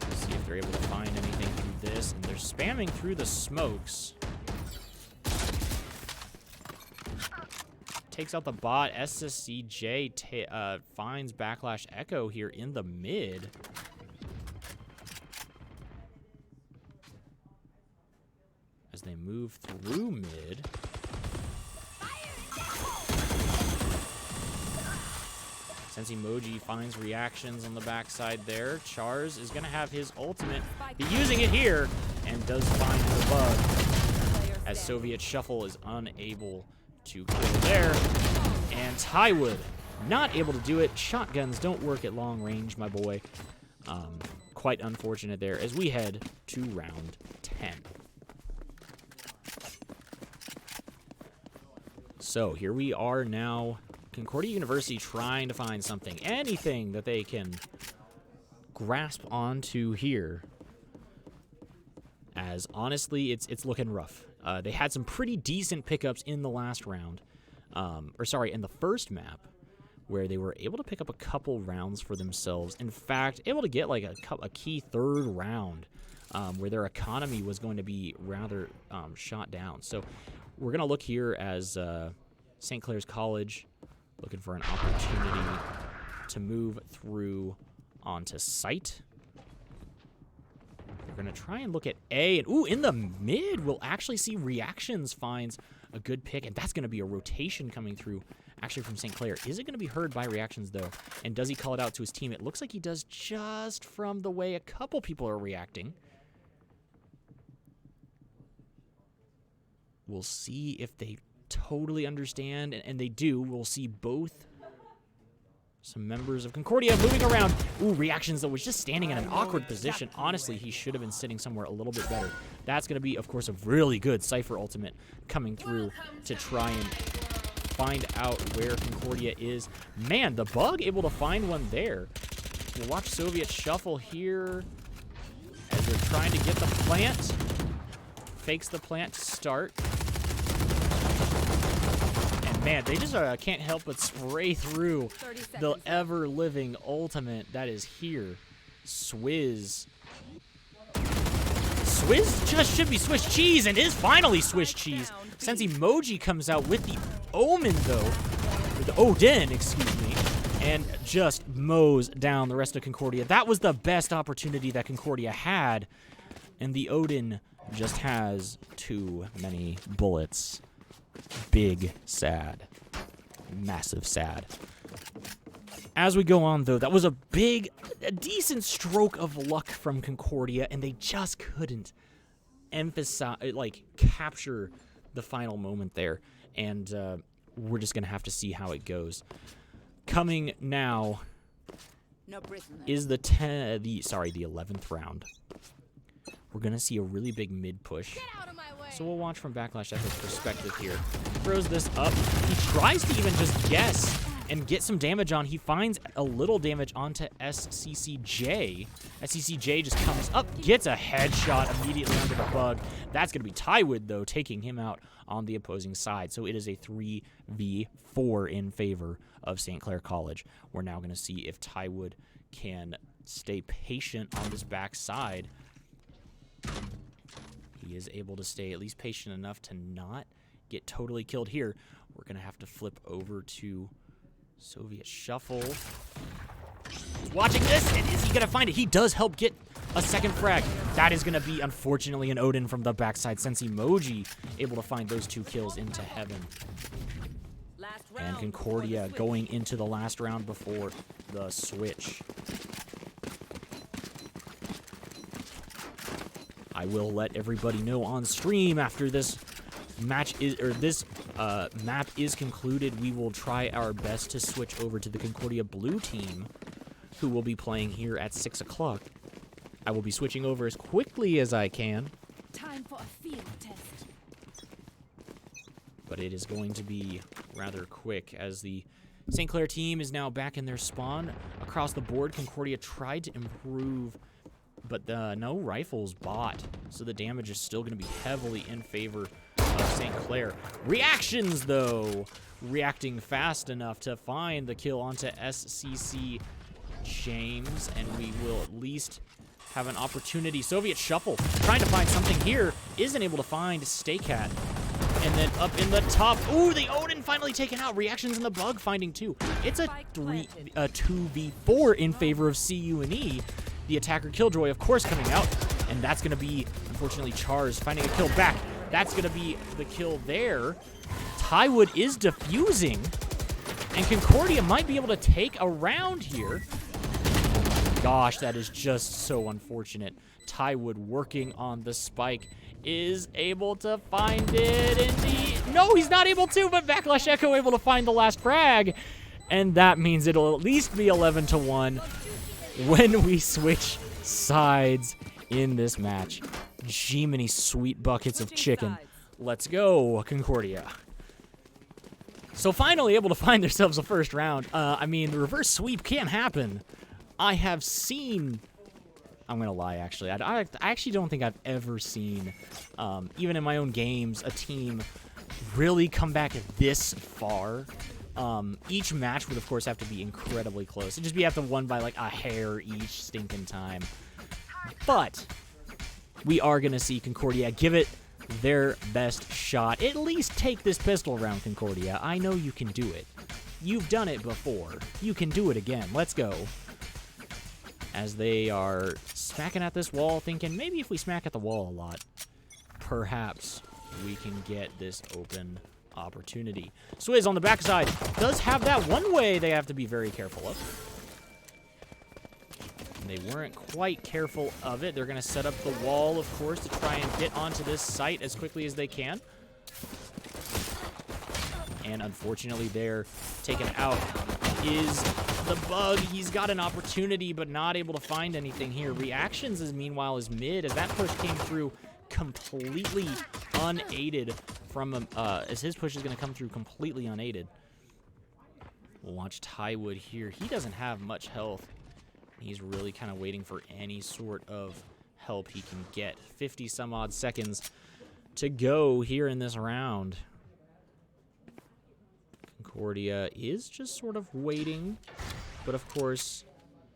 Let's see if they're able to find anything through this, and they're spamming through the smokes. Takes out the bot. SSCJ finds Backlash Echo here in the mid. As they move through mid. Since Emoji finds reactions on the backside there, Char's is going to have his ultimate, be using it here, and does find the bug, as Soviet Shuffle is unable to kill there. And Tywood not able to do it. Shotguns don't work at long range, my boy. Quite unfortunate there, as we head to round 10. So here we are now, Concordia University trying to find something, anything that they can grasp onto here. As honestly, it's looking rough. They had some pretty decent pickups in the last round, in the first map, where they were able to pick up a couple rounds for themselves. In fact, able to get like a key third round, where their economy was going to be rather shot down. So we're gonna look here as St. Clair's College looking for an opportunity to move through onto site. We're going to try and look at A. And, ooh, in the mid, we'll actually see Reactions finds a good pick. And that's going to be a rotation coming through, actually, from St. Clair. Is it going to be heard by Reactions, though? And does he call it out to his team? It looks like he does, just from the way a couple people are reacting. We'll see if they totally understand, and they do. We'll see both some members of Concordia moving around. Ooh, Reactions, though, was just standing in an awkward position. Honestly, he should have been sitting somewhere a little bit better. That's going to be, of course, a really good Cypher ultimate coming through to try and find out where Concordia is. Man, the bug able to find one there. We'll watch Soviet Shuffle here as they're trying to get the plant. Fakes the plant to start. Man, they just can't help but spray through the ever-living ultimate that is here. Swizz. Swizz just should be Swiss cheese, and is finally Swiss cheese. Since Emoji comes out with the Omen, though, or the Odin, excuse me, and just mows down the rest of Concordia. That was the best opportunity that Concordia had, and the Odin just has too many bullets. Big sad. Massive sad. As we go on, though, that was a decent stroke of luck from Concordia, and they just couldn't capture the final moment there. And we're just going to have to see how it goes. Coming now is the 11th round. We're going to see a really big mid push. So we'll watch from Backlash Echo's perspective here. Throws this up. He tries to even just guess and get some damage on. He finds a little damage onto SCCJ. SCCJ just comes up, gets a headshot immediately onto the bug. That's going to be Tywood, though, taking him out on the opposing side. So it is a 3v4 in favor of St. Clair College. We're now going to see if Tywood can stay patient on this backside. he is able to stay at least patient enough to not get totally killed here. We're going to have to flip over to Soviet Shuffle. He's watching this, and is he going to find it? He does help get a second frag. That is going to be, unfortunately, an Odin from the backside. Since Emoji able to find those 2 kills into heaven. And Concordia going into the last round before the switch. I will let everybody know on stream after this match is, or this map is concluded. We will try our best to switch over to the Concordia blue team, who will be playing here at 6 o'clock. I will be switching over as quickly as I can. Time for a field test. But it is going to be rather quick as the St. Clair team is now back in their spawn. Across the board, Concordia tried to improve, but no rifles bought, so the damage is still going to be heavily in favor of St. Clair. Reactions, though, reacting fast enough to find the kill onto SCC James, and we will at least have an opportunity. Soviet Shuffle trying to find something here, isn't able to find Staycat. And then up in the top, ooh, the Odin finally taken out. Reactions in the bug finding 2. It's a 2v4 in favor of CUNE. The attacker Killjoy, of course, coming out, and that's going to be, unfortunately, Chars finding a kill back. That's going to be the kill there. Tywood is defusing, and Concordia might be able to take a round here. Gosh, that is just so unfortunate. Tywood working on the spike is able to find it in the... No, he's not able to, but Backlash Echo able to find the last frag. And that means it'll at least be 11-1 when we switch sides in this match. Gee, many sweet buckets of chicken. Let's go, Concordia. So finally able to find themselves a first round. I mean, the reverse sweep can't happen. I have seen... I'm going to lie, actually. I actually don't think I've ever seen, even in my own games, a team really come back this far. Each match would, of course, have to be incredibly close. It'd just be have to won by, like, a hair each stinking time. But we are going to see Concordia give it their best shot. At least take this pistol round, Concordia. I know you can do it. You've done it before. You can do it again. Let's go. As they are smacking at this wall, thinking maybe if we smack at the wall a lot, perhaps we can get this open opportunity. Swizz on the backside does have that one way they have to be very careful of. And they weren't quite careful of it. They're going to set up the wall, of course, to try and get onto this site as quickly as they can. And unfortunately, they're taken out is the bug. He's got an opportunity, but not able to find anything here. Reactions, is meanwhile, is mid, as that push came through completely unaided from him, as his push is going to come through completely unaided. We'll watch Tywood here. He doesn't have much health. He's really kind of waiting for any sort of help he can get. 50-some-odd seconds to go here in this round. Concordia is just sort of waiting, but of course,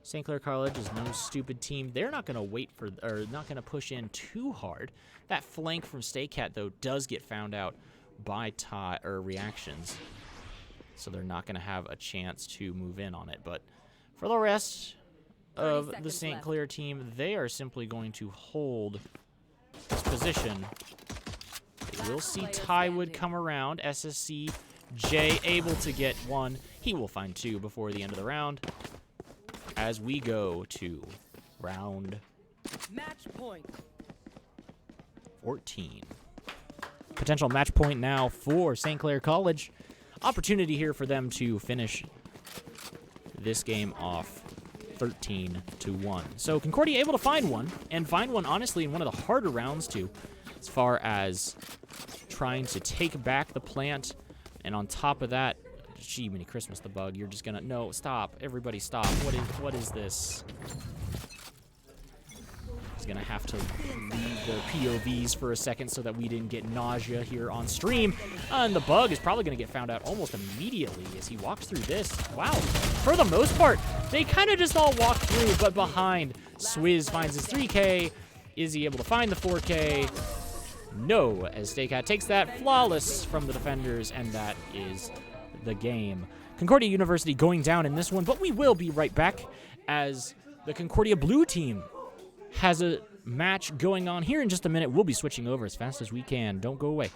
St. Clair College is no stupid team. They're not going to wait for, or not going to push in too hard. That flank from Staycat, though, does get found out by Reactions, so they're not going to have a chance to move in on it. But for the rest of the St. Clair team, they are simply going to hold this position. They will see Tywood come around. SSC J able to get 1. He will find 2 before the end of the round. As we go to round Match point. 14. Potential match point now for St. Clair College. Opportunity here for them to finish this game off 13-1. So Concordia able to find one, and find one, honestly, in one of the harder rounds, too, as far as trying to take back the plant. And on top of that, gee, mini Christmas the bug, you're just gonna, no, stop, everybody stop. What is this? He's gonna have to leave the POVs for a second so that we didn't get nausea here on stream. And the bug is probably gonna get found out almost immediately as he walks through this. Wow, for the most part, they kind of just all walk through, but behind, Swizz finds his 3K. Is he able to find the 4K? No, as Staycat takes that flawless from the defenders, and that is the game. Concordia University going down in this one, but we will be right back as the Concordia Blue team has a match going on here in just a minute. We'll be switching over as fast as we can. Don't go away.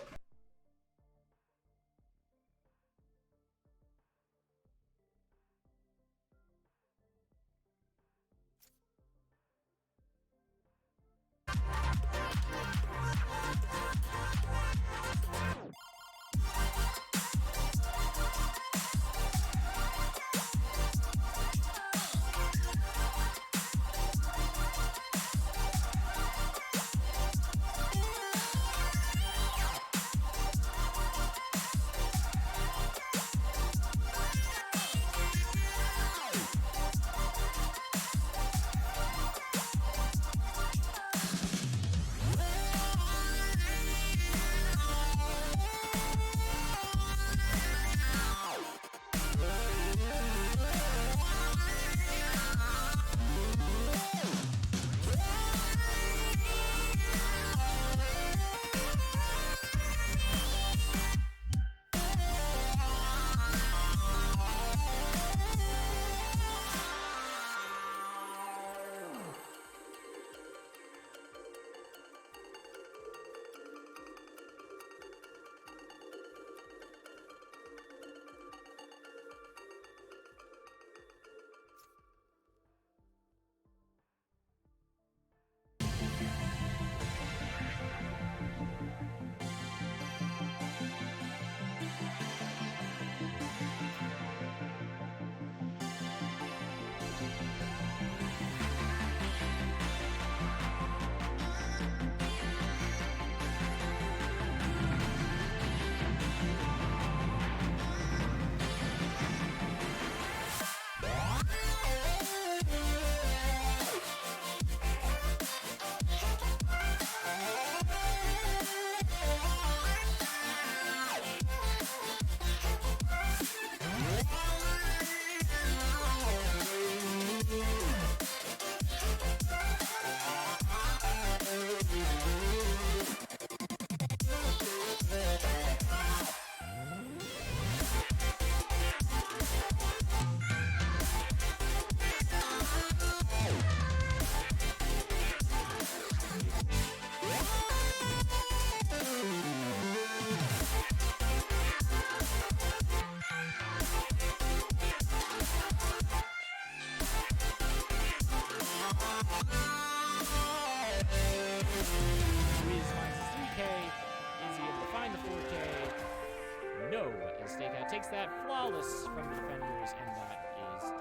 Takes that flawless from the defenders, and that is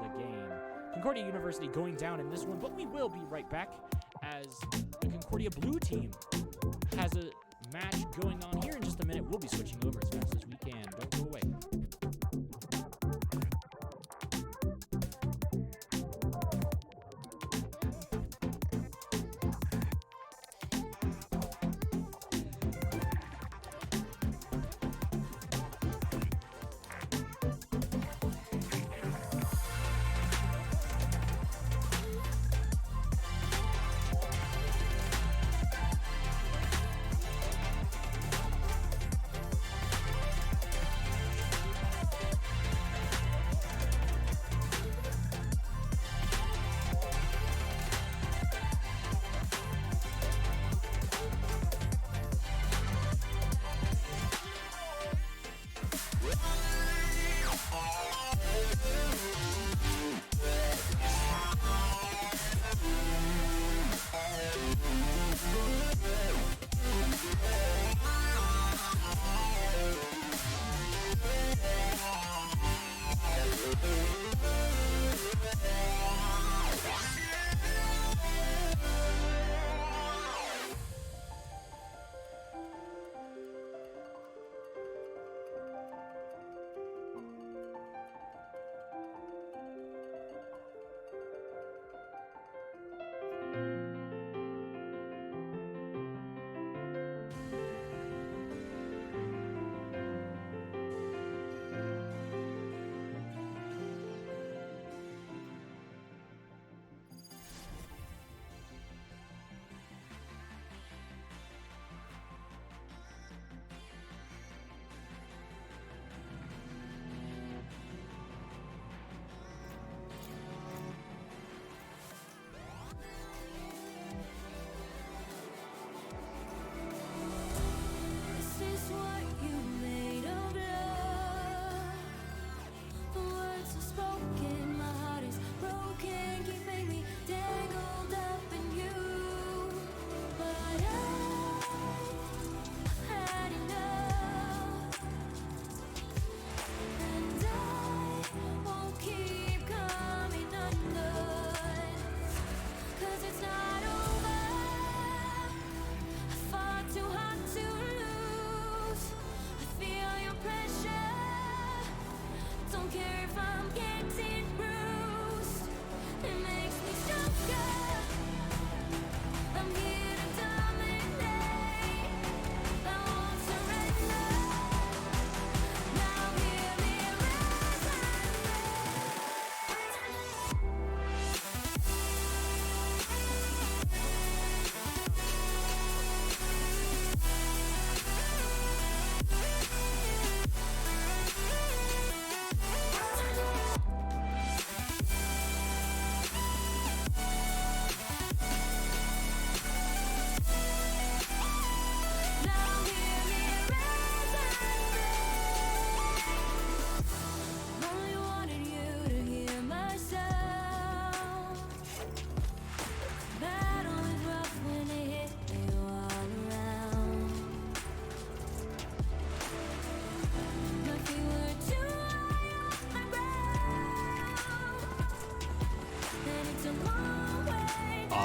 the game. Concordia University going down in this one, but we will be right back as the Concordia Blue team has a match going on here in just a minute. We'll be switching over as fast as we can. Don't go away.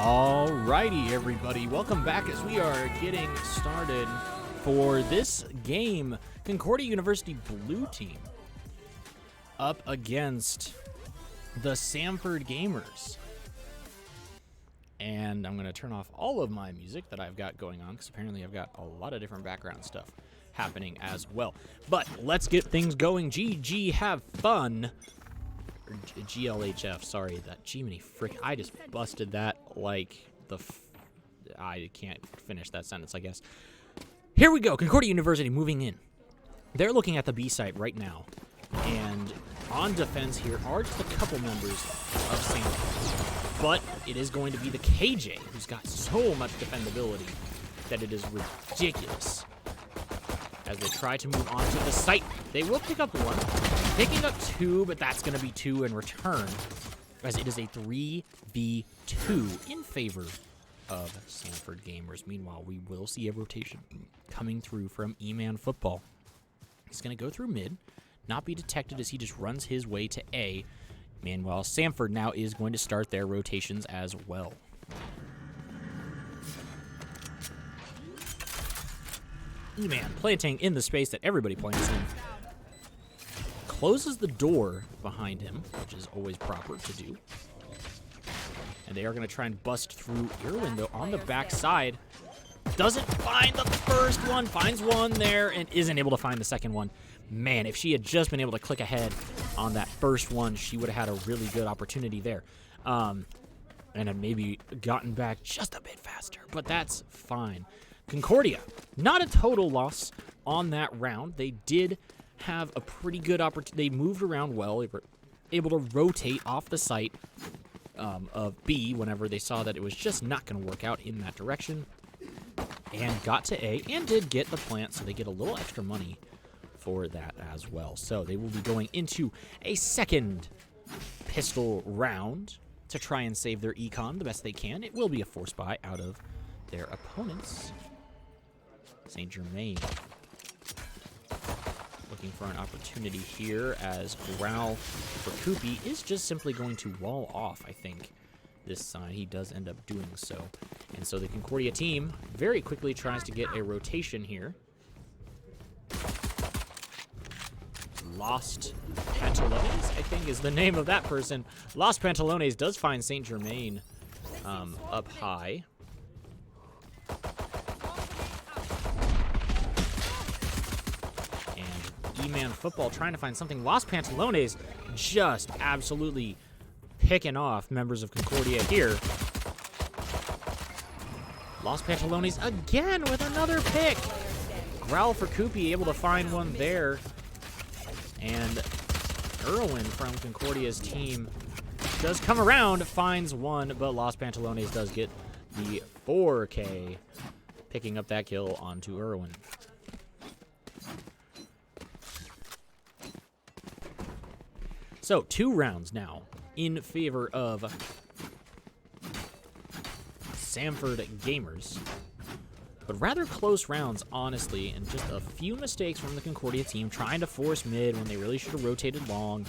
Alrighty, everybody, welcome back as we are getting started for this game. Concordia University blue team up against the Samford Gamers. And I'm going to turn off all of my music that I've got going on because apparently I've got a lot of different background stuff happening as well. But let's get things going. GG, have fun. Or GLHF, sorry, that G-mini frick. I just busted that like the I can't finish that sentence, I guess. Here we go. Concordia University moving in. They're looking at the B site right now. And on defense here are just a couple members of Samford. But it is going to be the KJ, who's got so much defendability that it is ridiculous. As they try to move on to the site, they will pick up one. Picking up two, but that's going to be two in return, as it is a 3v2 in favor of Samford Gamers. Meanwhile, we will see a rotation coming through from E-Man Football. He's going to go through mid, not be detected as he just runs his way to A. Meanwhile, Samford now is going to start their rotations as well. E-Man planting in the space that everybody plants in. Closes the door behind him, which is always proper to do. And they are going to try and bust through Irwin, though, on the backside. Doesn't find the first one, finds one there, and isn't able to find the second one. Man, if she had just been able to click ahead on that first one, she would have had a really good opportunity there. And had maybe gotten back just a bit faster, but that's fine. Concordia, not a total loss on that round. They did have a pretty good opportunity. They moved around well. They were able to rotate off the site of B whenever they saw that it was just not going to work out in that direction. And got to A and did get the plant, so they get a little extra money for that as well. So they will be going into a second pistol round to try and save their econ the best they can. It will be a force buy out of their opponents. St. Germain looking for an opportunity here as Growl for Koopy is just simply going to wall off, I think, this side. He does end up doing so. And so the Concordia team very quickly tries to get a rotation here. Lost Pantalones, I think is the name of that person. Lost Pantalones does find St. Germain up high. E-Man Football trying to find something. Lost Pantalones just absolutely picking off members of Concordia here. Lost Pantalones again with another pick. Growl for Koopy able to find one there. And Irwin from Concordia's team does come around, finds one, but Lost Pantalones does get the 4K, picking up that kill onto Irwin. So, 2 rounds now in favor of Samford Gamers. But rather close rounds, honestly, and just a few mistakes from the Concordia team trying to force mid when they really should have rotated long,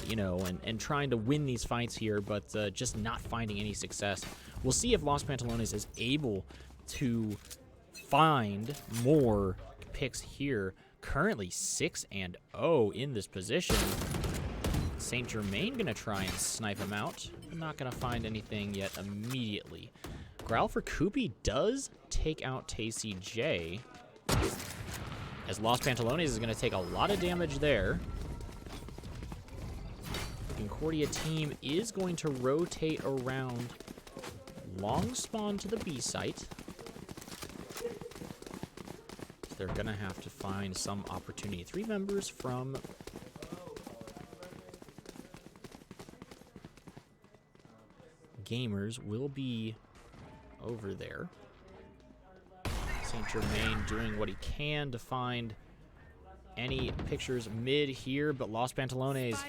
you know, and trying to win these fights here, but just not finding any success. We'll see if Lost Pantalones is able to find more picks here. Currently 6-0 in this position. St. Germain going to try and snipe him out. Not going to find anything yet immediately. Growl for Koopy does take out TCJ, as Lost Pantalones is going to take a lot of damage there. The Concordia team is going to rotate around long spawn to the B site. They're going to have to find some opportunity. 3 members from Gamers will be over there. St. Germain doing what he can to find any pictures mid here, but Lost Pantalones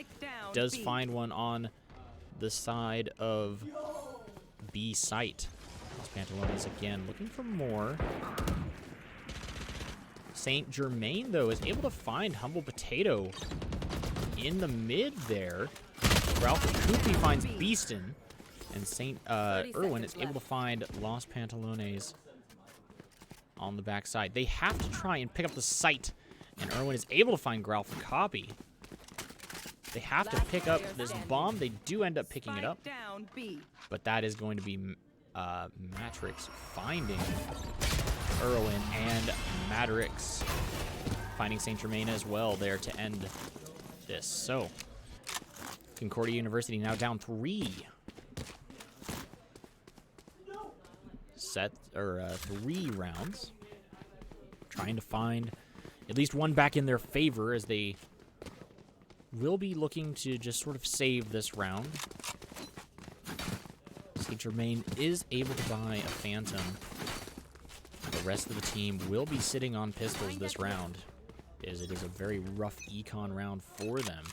does find one on the side of B site. Lost Pantalones again looking for more. St. Germain, though, is able to find Humble Potato in the mid there. Ralph Koopy finds Beastin. And Irwin is able to find Los Pantalones on the backside. They have to try and pick up the site, and Irwin is able to find Growl for copy. They have to pick up this bomb. They do end up picking it up, but that is going to be Matrix finding Irwin, and Matrix finding Saint Germain as well there to end this. So Concordia University now down 3. 3 rounds, trying to find at least one back in their favor, as they will be looking to just sort of save this round. Saint Germain is able to buy a Phantom. The rest of the team will be sitting on pistols this round, as it is a very rough econ round for them.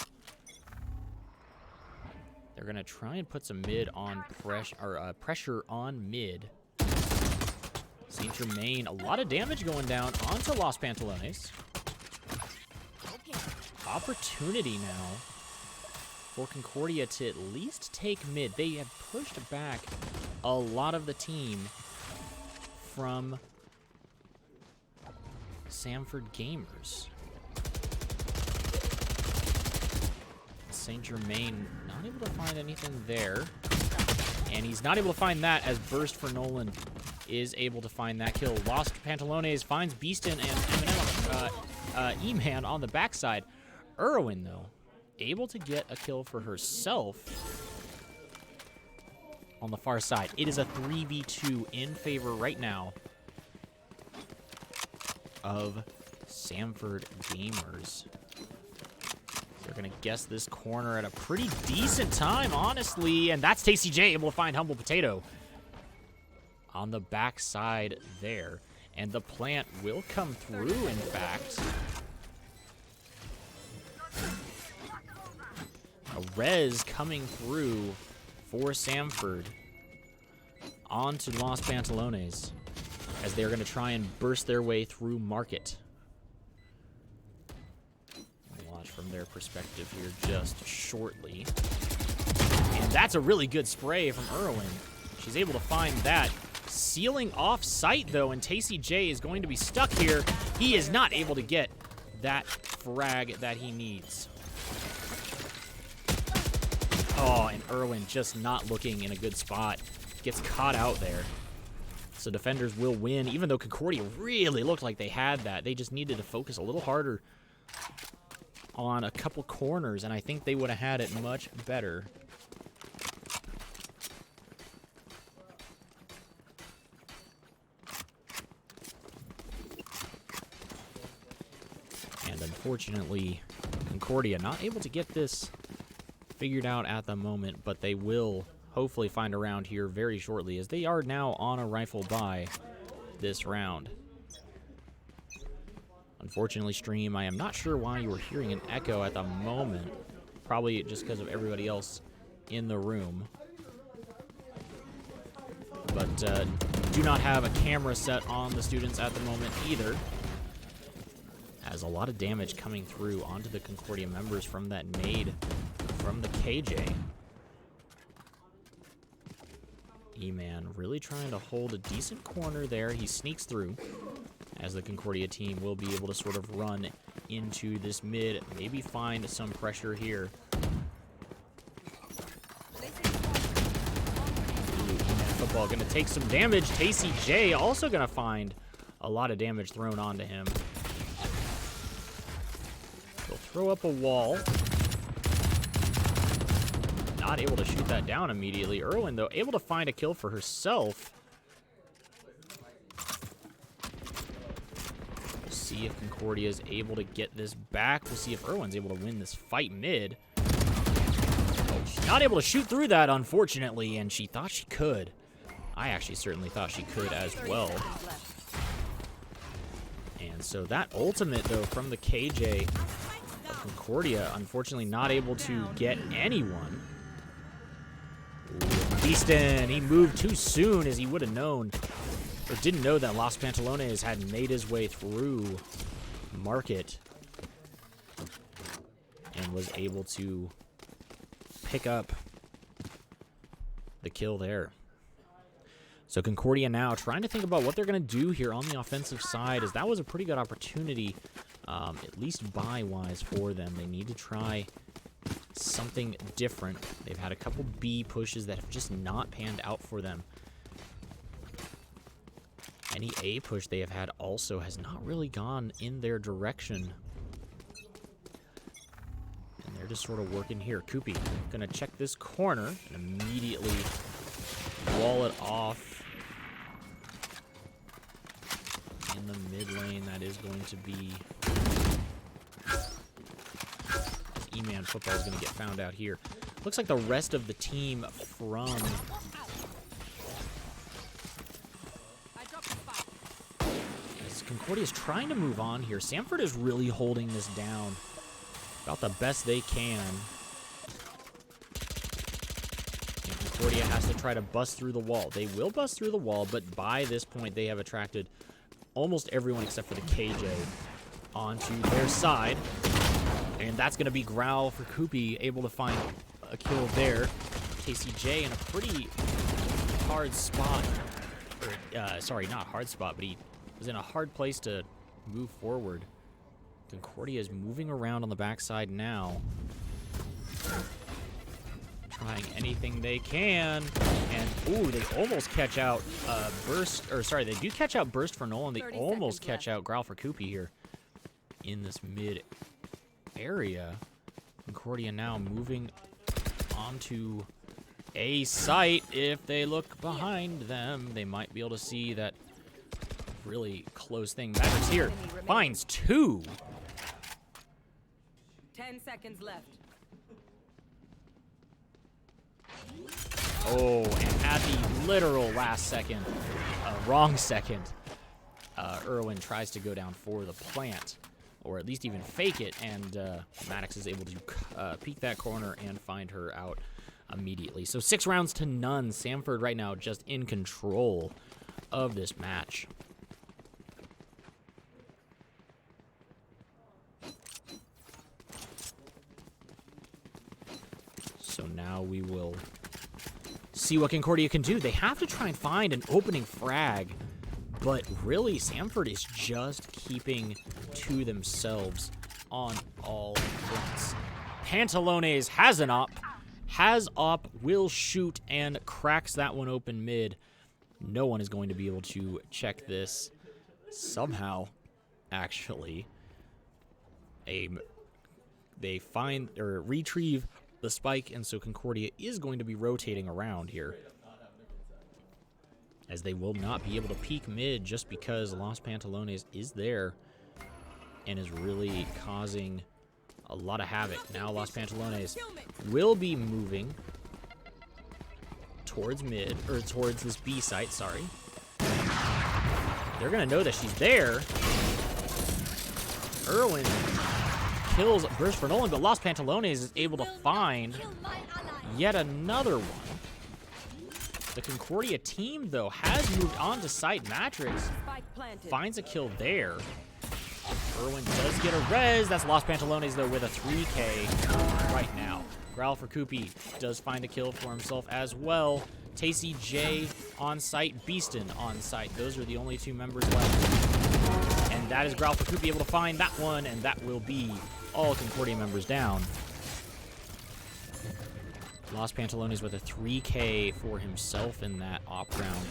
They're gonna try and put some mid on pressure on mid. Saint Germain, a lot of damage going down onto Los Pantalones. Opportunity now for Concordia to at least take mid. They have pushed back a lot of the team from Samford Gamers. Saint Germain not able to find anything there. And he's not able to find that, as Burst for Nolan is able to find that kill. Lost Pantalones finds Beaston and Eminem, E-Man on the backside. Irwin, though, able to get a kill for herself on the far side. It is a 3v2 in favor right now of Samford Gamers. They're going to guess this corner at a pretty decent time, honestly. And that's Tasty J able to find Humble Potato on the backside there. And the plant will come through, in fact. A res coming through for Samford onto Los Pantalones, as they're going to try and burst their way through market. We'll watch from their perspective here just shortly. And that's a really good spray from Irwin. She's able to find that. Sealing off sight, though, and Tasty J is going to be stuck here. He is not able to get that frag that he needs. Oh, and Irwin just not looking in a good spot. Gets caught out there. So defenders will win, even though Concordia really looked like they had that. They just needed to focus a little harder on a couple corners, and I think they would have had it much better. And unfortunately, Concordia not able to get this figured out at the moment, but they will hopefully find a round here very shortly, as they are now on a rifle buy this round. Unfortunately, stream, I am not sure why you were hearing an echo at the moment. Probably just because of everybody else in the room. But do not have a camera set on the students at the moment either, as a lot of damage coming through onto the Concordia members from that nade from the KJ. E-Man really trying to hold a decent corner there. He sneaks through, as the Concordia team will be able to sort of run into this mid, maybe find some pressure here. E-Man football gonna take some damage. Tasty J also gonna find a lot of damage thrown onto him. He'll throw up a wall. Not able to shoot that down immediately. Irwin, though, able to find a kill for herself. We'll see if Concordia is able to get this back. We'll see if Irwin's able to win this fight mid. Oh, she's not able to shoot through that, unfortunately, and she thought she could. I actually certainly thought she could as well. And so that ultimate, though, from the KJ of Concordia, unfortunately not able to get anyone. Beaston, he moved too soon, as he would have known, or didn't know that Los Pantalones had made his way through market and was able to pick up the kill there. So Concordia now trying to think about what they're going to do here on the offensive side, as that was a pretty good opportunity, at least buy-wise for them. They need to try something different. They've had a couple B pushes that have just not panned out for them. Any A push they have had also has not really gone in their direction. And they're just sort of working here. Koopy gonna check this corner and immediately wall it off. In the mid lane, that is going to be... E-Man football is going to get found out here. Looks like the rest of the team from... As Concordia is trying to move on here. Samford is really holding this down about the best they can. And Concordia has to try to bust through the wall. They will bust through the wall, but by this point they have attracted almost everyone except for the KJ onto their side. And that's going to be Growl for Koopy, able to find a kill there. KCJ in a pretty hard spot. Or, sorry, not hard spot, but he was in a hard place to move forward. Concordia is moving around on the backside now. Trying anything they can. And, ooh, they almost catch out Burst. Or, sorry, they do catch out Burst for Nolan. They almost catch out Growl for Koopy here in this mid area. Concordia now moving onto a site. If they look behind them, they might be able to see that really close thing. Matters here. Finds 2. 10 seconds left. Oh, and at the literal last second, wrong second, Irwin tries to go down for the plant, or at least even fake it, and Maddox is able to peek that corner and find her out immediately. So 6 rounds to none. Samford right now just in control of this match. So now we will see what Concordia can do. They have to try and find an opening frag, but really Samford is just keeping to themselves on all fronts. Pantalones has an op, will shoot, and cracks that one open mid. No one is going to be able to check this. Somehow, actually, they find or retrieve the spike, and so Concordia is going to be rotating around here, as they will not be able to peek mid just because Los Pantalones is there and is really causing a lot of havoc. Now Los Pantalones will be moving towards mid, or towards this B site, sorry. They're gonna know that she's there. Irwin kills Burst for Nolan, but Los Pantalones is able to find yet another one. The Concordia team, though, has moved on to site. Matrix finds a kill there. Irwin does get a res. That's Los Pantalones, though, with a 3K right now. Growl for Koopy does find a kill for himself as well. Tacy J on site, Beaston on site. Those are the only 2 members left. And that is Growl for Koopy able to find that one, and that will be all Concordia members down. Los Pantalones with a 3K for himself in that op round.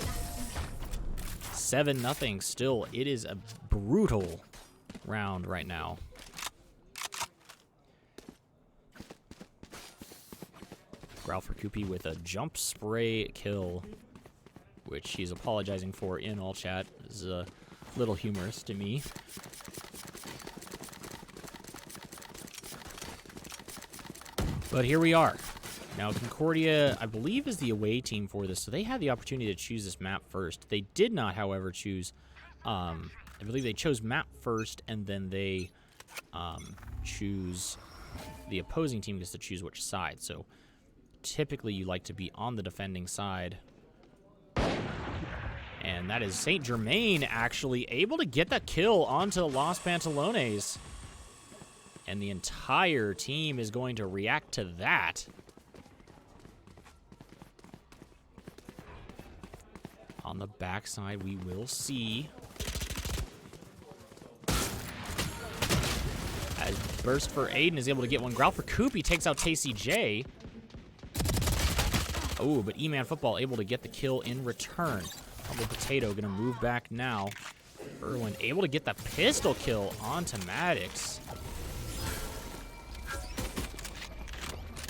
7-0 still. It is a brutal round right now. Growl for Koopy with a jump spray kill, which he's apologizing for in all chat. Is a little humorous to me. But here we are. Now, Concordia, I believe, is the away team for this, so they had the opportunity to choose this map first. They did not, however, choose... I believe they chose map first, and then they choose... The opposing team gets to choose which side, so typically you like to be on the defending side. And that is St. Germain, actually, able to get that kill onto Los Pantalones. And the entire team is going to react to that. On the backside, we will see as burst for Aiden is able to get one. Growl for Koopy takes out TCJ. Oh, but E-Man Football able to get the kill in return. Humble Potato gonna move back now. Erwin able to get the pistol kill onto Maddox.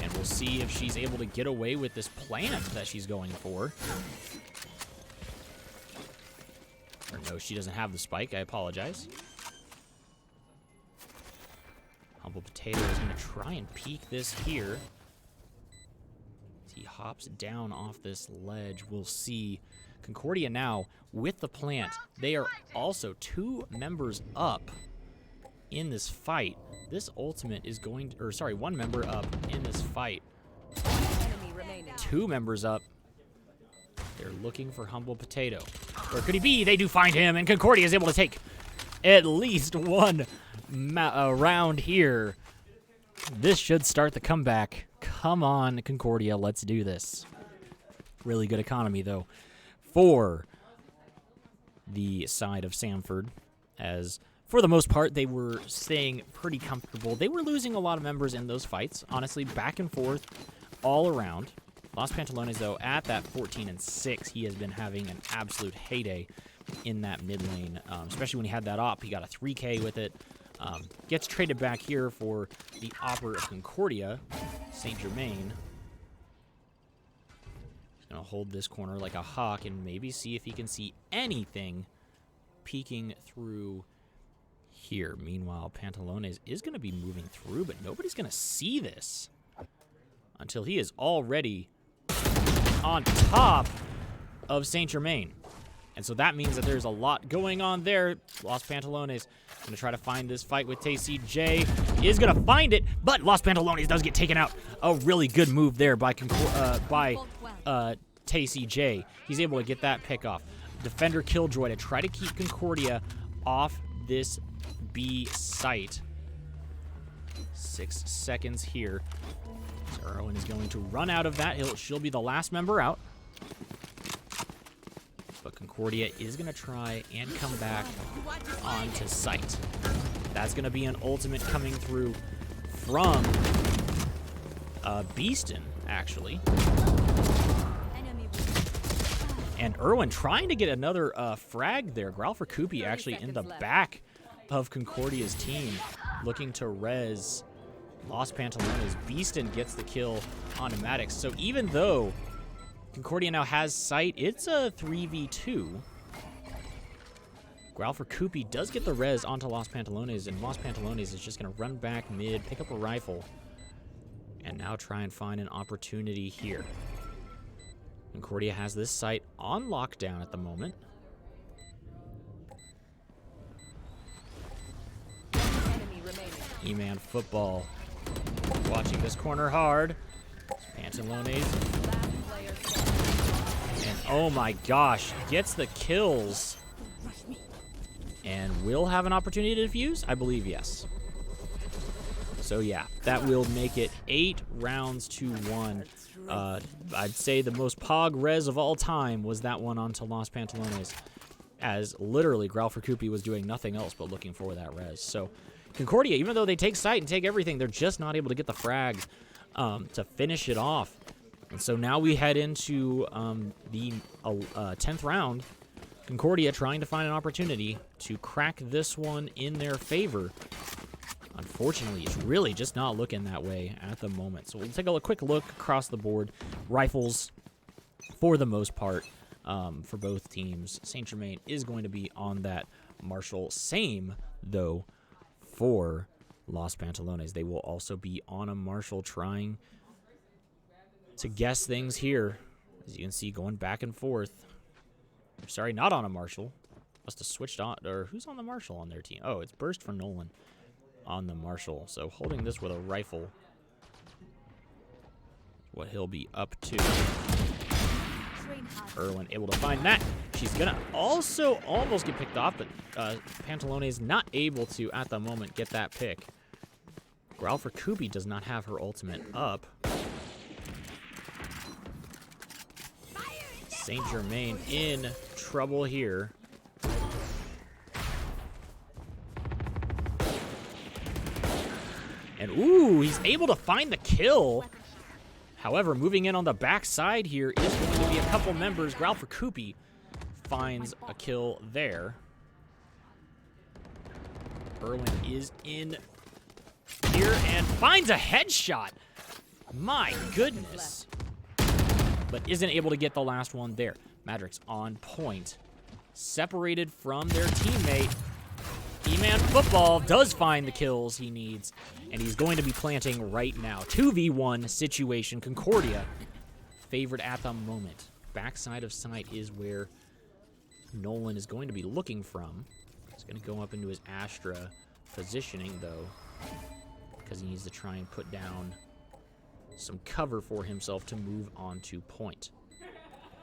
And we'll see if she's able to get away with this plant that she's going for. Or no, she doesn't have the spike. I apologize. Humble Potato is going to try and peek this here. As he hops down off this ledge, we'll see Concordia now with the plant. They are also 2 members up in this fight. This ultimate is going to, or sorry, 1 member up in this fight. 2 members up. They're looking for Humble Potato. Where could he be? They do find him, and Concordia is able to take at least 1 round here. This should start the comeback. Come on, Concordia, let's do this. Really good economy, though, for the side of Samford, as for the most part, they were staying pretty comfortable. They were losing a lot of members in those fights, honestly, back and forth, all around. Los Pantalones, though, at that 14-6, he has been having an absolute heyday in that mid lane, especially when he had that op. He got a 3K with it. Gets traded back here for the Opera of Concordia, Saint Germain. He's going to hold this corner like a hawk and maybe see if he can see anything peeking through here. Meanwhile, Pantalones is going to be moving through, but nobody's going to see this until he is already on top of Saint Germain. And so that means that there's a lot going on there. Los Pantalones going to try to find this fight with TCJ. Is going to find it, but Los Pantalones does get taken out. A really good move there by TCJ. He's able to get that pick off. Defender Killjoy to try to keep Concordia off this B site. 6 seconds here. So Erwin is going to run out of that. She'll be the last member out. But Concordia is going to try and come back onto site. That's going to be an ultimate coming through from Beaston, actually. And Erwin trying to get another frag there. Growl for Koopy actually in the back of Concordia's team, looking to res Los Pantalones. Beaston gets the kill on Maddox. So even though Concordia now has sight, it's a 3v2. Growl for Koopy does get the res onto Los Pantalones, and Los Pantalones is just going to run back mid, pick up a rifle, and now try and find an opportunity here. Concordia has this site on lockdown at the moment. E-Man Football watching this corner hard. Pantalones. And oh my gosh, gets the kills. And will have an opportunity to defuse? I believe yes. So yeah, that will make it 8 rounds to 1. I'd say the most pog res of all time was that one onto Los Pantalones, as literally Growl for Koopy was doing nothing else but looking for that res. So Concordia, even though they take sight and take everything, they're just not able to get the frag to finish it off. And so now we head into the 10th round. Concordia trying to find an opportunity to crack this one in their favor. Unfortunately, it's really just not looking that way at the moment. So we'll take a quick look across the board. Rifles, for the most part, for both teams. Saint Germain is going to be on that Marshall. Same, though, for Los Pantalones. They will also be on a Marshall trying to guess things here. As you can see, going back and forth. Sorry, not on a Marshall. Must have switched on. Or who's on the Marshall on their team? Oh, it's Burst for Nolan on the Marshall. So holding this with a rifle. What he'll be up to. Erwin able to find that. She's going to also almost get picked off, but Pantalones not able to, at the moment, get that pick. Growl for Koopy does not have her ultimate up. Saint Germain in trouble here. And ooh, he's able to find the kill. However, moving in on the backside here is going to be a couple members. Growl for Koopy finds a kill there. Irwin is in here and finds a headshot. My goodness. But isn't able to get the last one there. Madrix on point. Separated from their teammate. E-Man Football does find the kills he needs, and he's going to be planting right now. 2v1 situation. Concordia favored at the moment. Backside of sight is where Nolan is going to be looking from. He's going to go up into his Astra positioning, though, because he needs to try and put down some cover for himself to move on to point.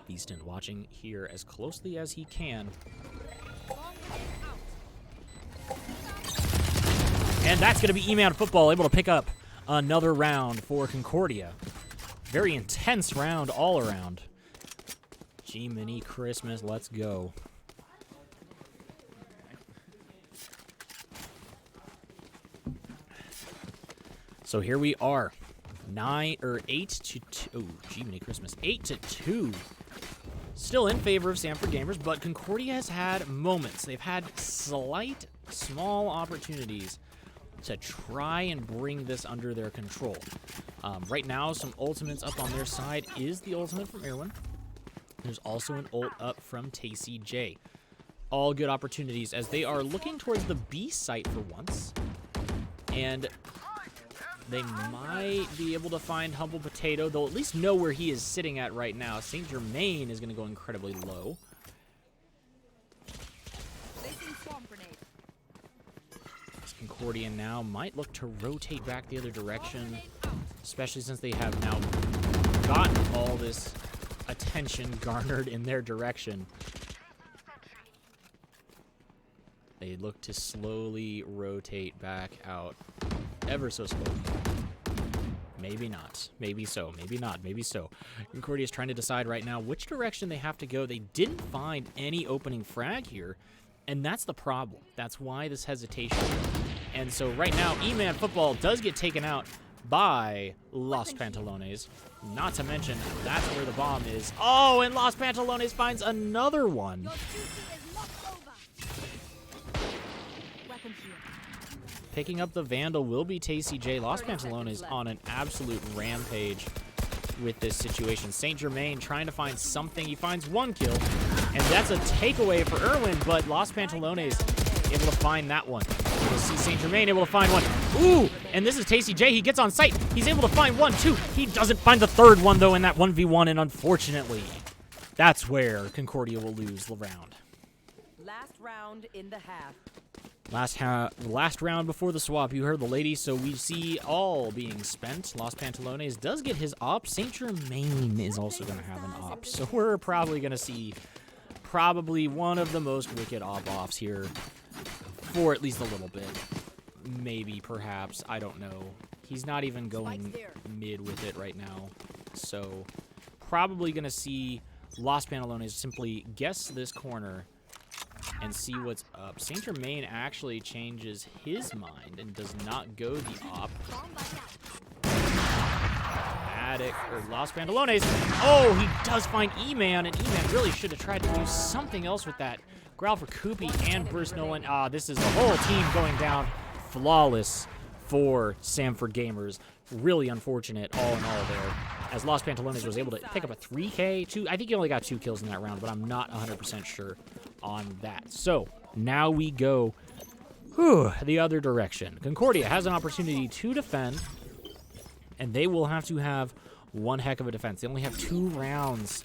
Beaston watching here as closely as he can. And that's going to be E-Man Football able to pick up another round for Concordia. Very intense round all around. G-Mini Christmas, let's go. So here we are. 8 to 2. Oh, G-Mini Christmas. 8 to 2. Still in favor of Sanford Gamers, but Concordia has had moments. They've had slight, small opportunities to try and bring this under their control. Right now, some ultimates up on their side is the ultimate from Irwin. There's also an ult up from TCJ. All good opportunities as they are looking towards the B site for once. And they might be able to find Humble Potato. They'll at least know where he is sitting at right now. St. Germain is going to go incredibly low. Concordia now might look to rotate back the other direction, especially since they have now gotten all this attention garnered in their direction. They look to slowly rotate back out, ever so slowly. Maybe not. Maybe so. Maybe not. Maybe so. Concordia is trying to decide right now which direction they have to go. They didn't find any opening frag here, and that's the problem. That's why this hesitation. And so right now, E-Man Football does get taken out by Los Pantalones. Not to mention, that's where the bomb is. Oh, and Los Pantalones finds another one. Picking up the Vandal will be TCJ. Los Pantalones on an absolute rampage with this situation. St. Germain trying to find something. He finds one kill, and that's a takeaway for Irwin, but Los Pantalones able to find that one. We'll see St. Germain able to find one. Ooh, and this is TCJ. He gets on site. He's able to find one, too. He doesn't find the third one, though, in that 1v1, and unfortunately, that's where Concordia will lose the round. Last round in the half. Last round before the swap, you heard the lady, so we see all being spent. Los Pantalones does get his op. St. Germain is also going to have an op, so we're probably going to see one of the most wicked op-offs here for at least a little bit. Maybe, perhaps, I don't know. He's not even going mid with it right now, so probably going to see Los Pantalones simply guess this corner and see what's up. St. Germain actually changes his mind and does not go the op. Los Pantalones. Oh, he does find E-Man, and E-Man really should have tried to do something else with that. Growl for Koopy and Bruce Nolan. This is the whole team going down. Flawless for Sanford Gamers. Really unfortunate all in all there, as Los Pantalones was able to pick up a 3K. I think he only got 2 kills in that round, but I'm not 100% sure on that. So now we go the other direction. Concordia has an opportunity to defend, and they will have to have one heck of a defense. They only have 2 rounds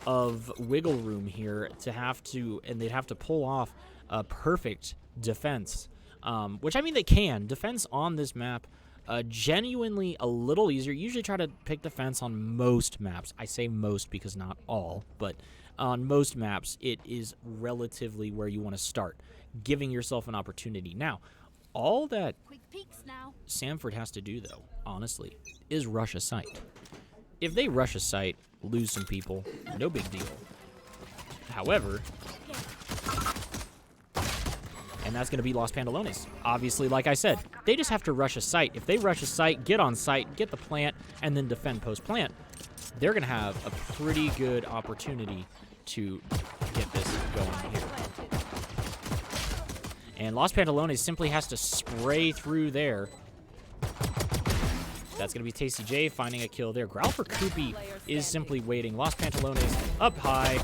of wiggle room here and they'd have to pull off a perfect defense, which I mean they can. Defense on this map, genuinely a little easier. Usually try to pick defense on most maps. I say most because not all, but on most maps, it is relatively where you want to start, giving yourself an opportunity. Now, all that Sanford has to do, though, honestly, is rush a site. If they rush a site, lose some people, no big deal. however. And that's going to be Los Pantalones. Obviously, like I said, they just have to rush a site. If they rush a site, get on site, get the plant, and then defend post-plant, they're going to have a pretty good opportunity to get this going here. And Los Pantalones simply has to spray through there. That's going to be Tasty J finding a kill there. Growl for Koopy is simply waiting. Los Pantalones up high,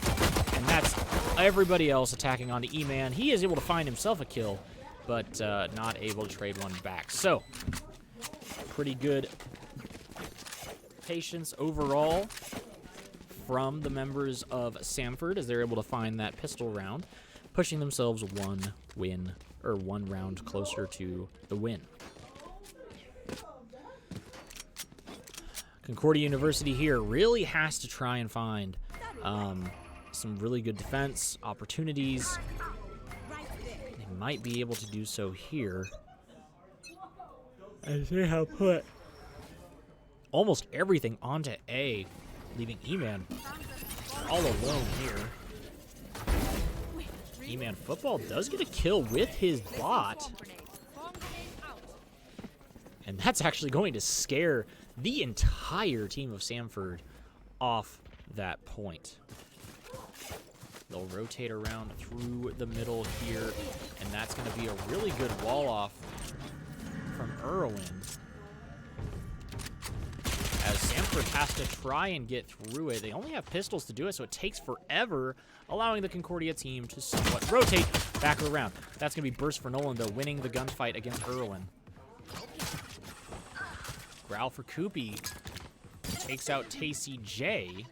and that's everybody else attacking onto E-Man. He is able to find himself a kill, but not able to trade one back. So, pretty good patience overall from the members of Samford as they're able to find that pistol round, pushing themselves one round closer to the win. Concordia University here really has to try and find some really good defense opportunities. They might be able to do so here, as they have put almost everything onto A, leaving E-Man all alone here. E-Man Football does get a kill with his bot, and that's actually going to scare the entire team of Samford off that point. They'll rotate around through the middle here, and that's going to be a really good wall off from Irwin, as Samford has to try and get through it. They only have pistols to do it, so it takes forever, allowing the Concordia team to somewhat rotate back around. That's going to be Burst for Nolan, though, winning the gunfight against Irwin. Growl for Koopy takes out Tasty J.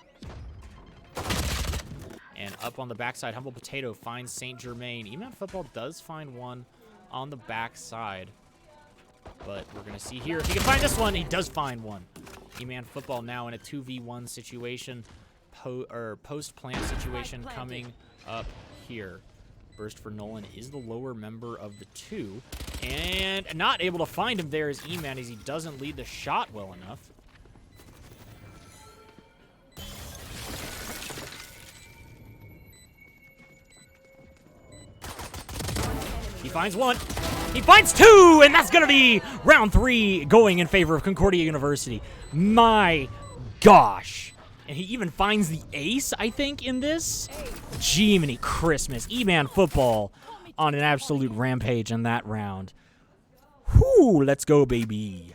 And up on the backside, Humble Potato finds St. Germain. E-Man Football does find one on the backside. But we're going to see here if he can find this one. He does find one. E-Man Football now in a 2v1 situation. Post-plant situation coming up here. Burst for Nolan is the lower member of the two. And not able to find him there is E-Man, as he doesn't lead the shot well enough. He finds one. He finds two, and that's going to be round 3 going in favor of Concordia University. My gosh. And he even finds the ace, I think, in this. Jiminy Christmas. E-Man Football on an absolute rampage in that round. Whoo, let's go, baby.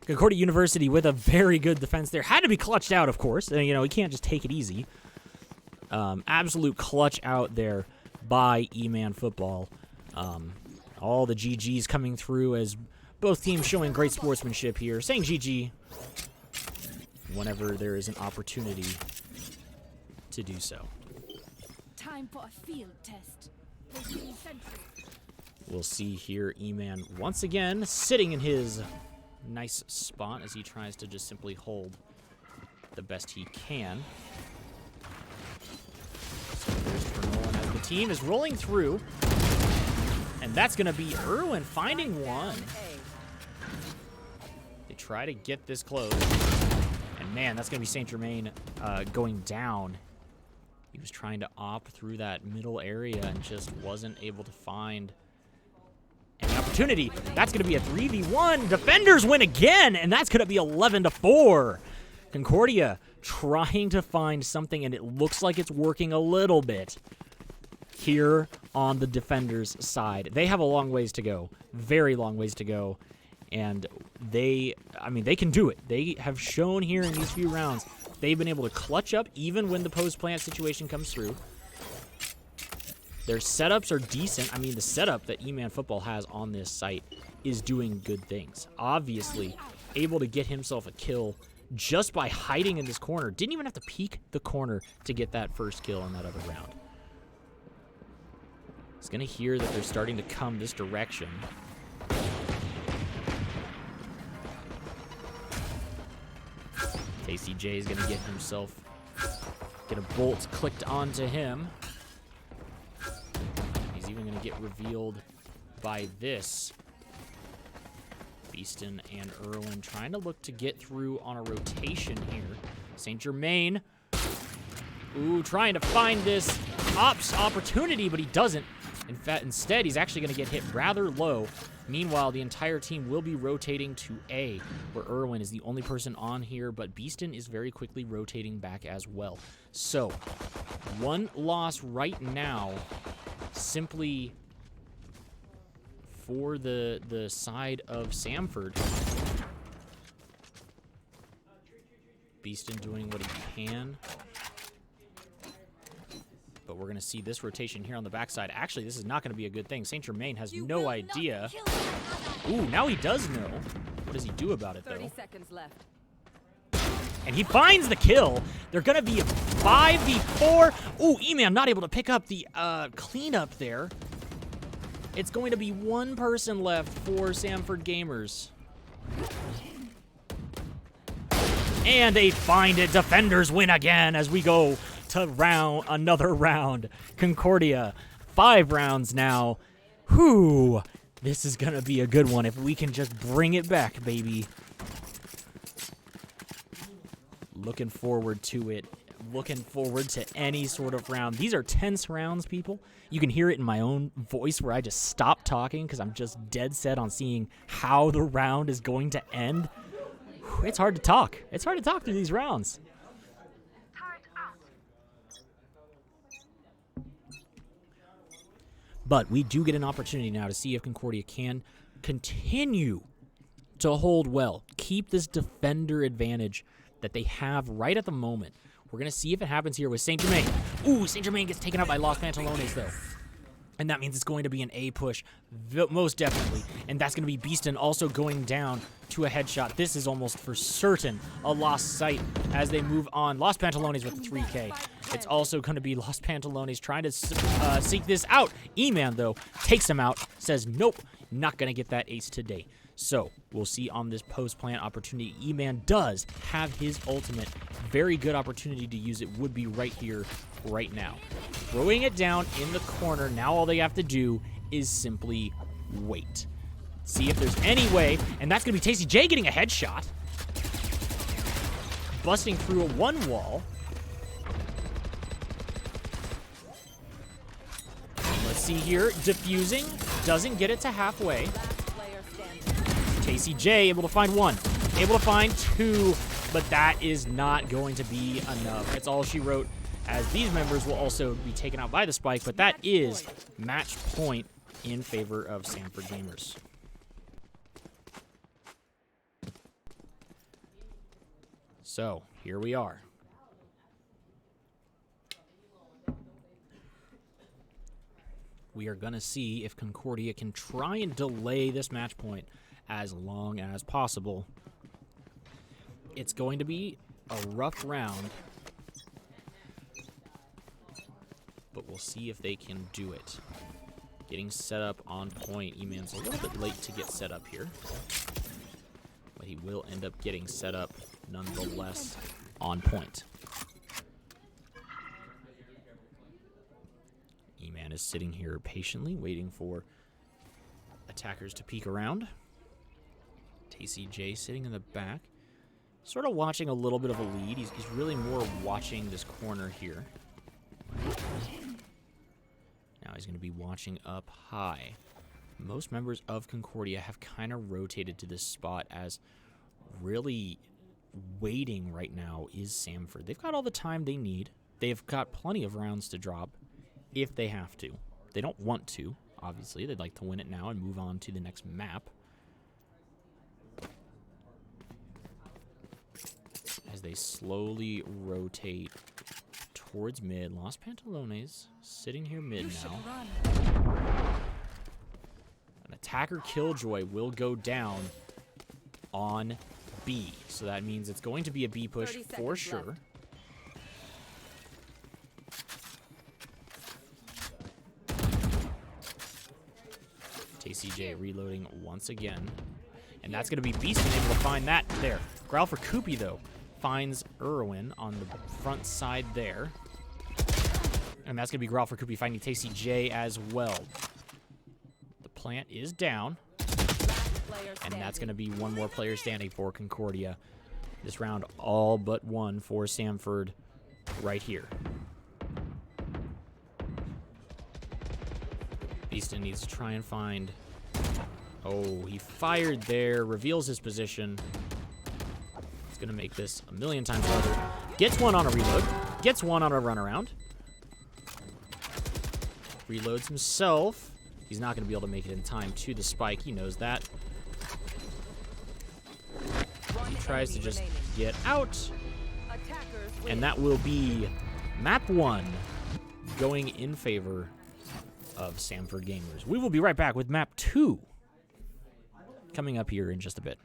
Concordia University with a very good defense there. Had to be clutched out, of course. You know, he can't just take it easy. Absolute clutch out there by E-Man Football. All the GGs coming through as both teams showing great sportsmanship here. Saying GG whenever there is an opportunity to do so. Time for a field test. We'll see here E-Man once again sitting in his nice spot as he tries to just simply hold the best he can. So there's for Nolan as the team is rolling through. And that's going to be Irwin finding one. They try to get this close. And man, that's going to be St. Germain going down. He was trying to op through that middle area and just wasn't able to find any opportunity. That's going to be a 3v1. Defenders win again, and that's going to be 11-4. Concordia trying to find something, and it looks like it's working a little bit here on the defenders' side. They have a long ways to go, very long ways to go, and they can do it. They have shown here in these few rounds they've been able to clutch up even when the post-plant situation comes through. Their setups are decent. I mean, the setup that E-Man Football has on this site is doing good things. Obviously, able to get himself a kill just by hiding in this corner. Didn't even have to peek the corner to get that first kill in that other round. He's going to hear that they're starting to come this direction. Tasty J is going to get a bolt clicked onto him. He's even going to get revealed by this. Beeston and Irwin trying to look to get through on a rotation here. St. Germain Ooh, trying to find this opportunity, but he doesn't. In fact, instead, he's actually going to get hit rather low. Meanwhile, the entire team will be rotating to A, where Irwin is the only person on here, but Beaston is very quickly rotating back as well. So, one loss right now, simply for the side of Samford. Beaston doing what he can. But we're going to see this rotation here on the backside. Actually, this is not going to be a good thing. St. Germain has no idea. Ooh, now he does know. What does he do about it, though? 30 seconds left. And he finds the kill. They're going to be a 5v4. Ooh, E-Man not able to pick up the cleanup there. It's going to be one person left for Samford Gamers. And they find it. Defenders win again as we go to another round. Concordia, 5 rounds now. Whew. This is going to be a good one if we can just bring it back, baby. Looking forward to it. Looking forward to any sort of round. These are tense rounds, people. You can hear it in my own voice where I just stop talking because I'm just dead set on seeing how the round is going to end. It's hard to talk. It's hard to talk through these rounds. But we do get an opportunity now to see if Concordia can continue to hold well. Keep this defender advantage that they have right at the moment. We're going to see if it happens here with St. Germain. Ooh, St. Germain gets taken out by Los Pantalones, though. And that means it's going to be an A push, most definitely. And that's going to be Beaston also going down to a headshot. This is almost for certain a lost sight as they move on. Los Pantalones with the 3K. It's also going to be Los Pantalones trying to seek this out. E-Man, though, takes him out, says, nope, not going to get that ace today. So we'll see on this post-plant opportunity. E-Man does have his ultimate. Very good opportunity to use it would be right here, right now. Throwing it down in the corner. Now all they have to do is simply wait. See if there's any way. And that's going to be Tasty J getting a headshot. Busting through a 1 wall. Let's see here. Diffusing. Doesn't get it to halfway. Casey J able to find 1. Able to find 2. But that is not going to be enough. That's all she wrote, as these members will also be taken out by the spike. But that is match point in favor of Samford Gamers. So, here we are. We are going to see if Concordia can try and delay this match point as long as possible. It's going to be a rough round, but we'll see if they can do it. Getting set up on point. E-Man's a little bit late to get set up here, but he will end up getting set up nonetheless on point. E-Man is sitting here patiently waiting for attackers to peek around. TCJ sitting in the back, sort of watching a little bit of a lead. He's really more watching this corner here. Now he's going to be watching up high. Most members of Concordia have kind of rotated to this spot, as really waiting right now is Samford. They've got all the time they need. They've got plenty of rounds to drop if they have to. They don't want to, obviously. They'd like to win it now and move on to the next map. As they slowly rotate towards mid. Los Pantalones sitting here mid now. An attacker Killjoy will go down on B. So that means it's going to be a B push for sure. TCJ reloading once again. And that's going to be Beaston able to find that there. Growl for Koopy, though, finds Irwin on the front side there. And that's going to be Growl for Koopy finding TCJ as well. The plant is down. And that's going to be one more player standing for Concordia. This round all but one for Samford. right here. Beaston needs to try and find... Oh, he fired there, reveals his position. He's going to make this a million times harder. Gets one on a reload. Gets one on a runaround. Reloads himself. He's not going to be able to make it in time to the spike. He knows that. He tries to just get out. And that will be map 1 going in favor of Samford Gamers. We will be right back with map 2 coming up here in just a bit.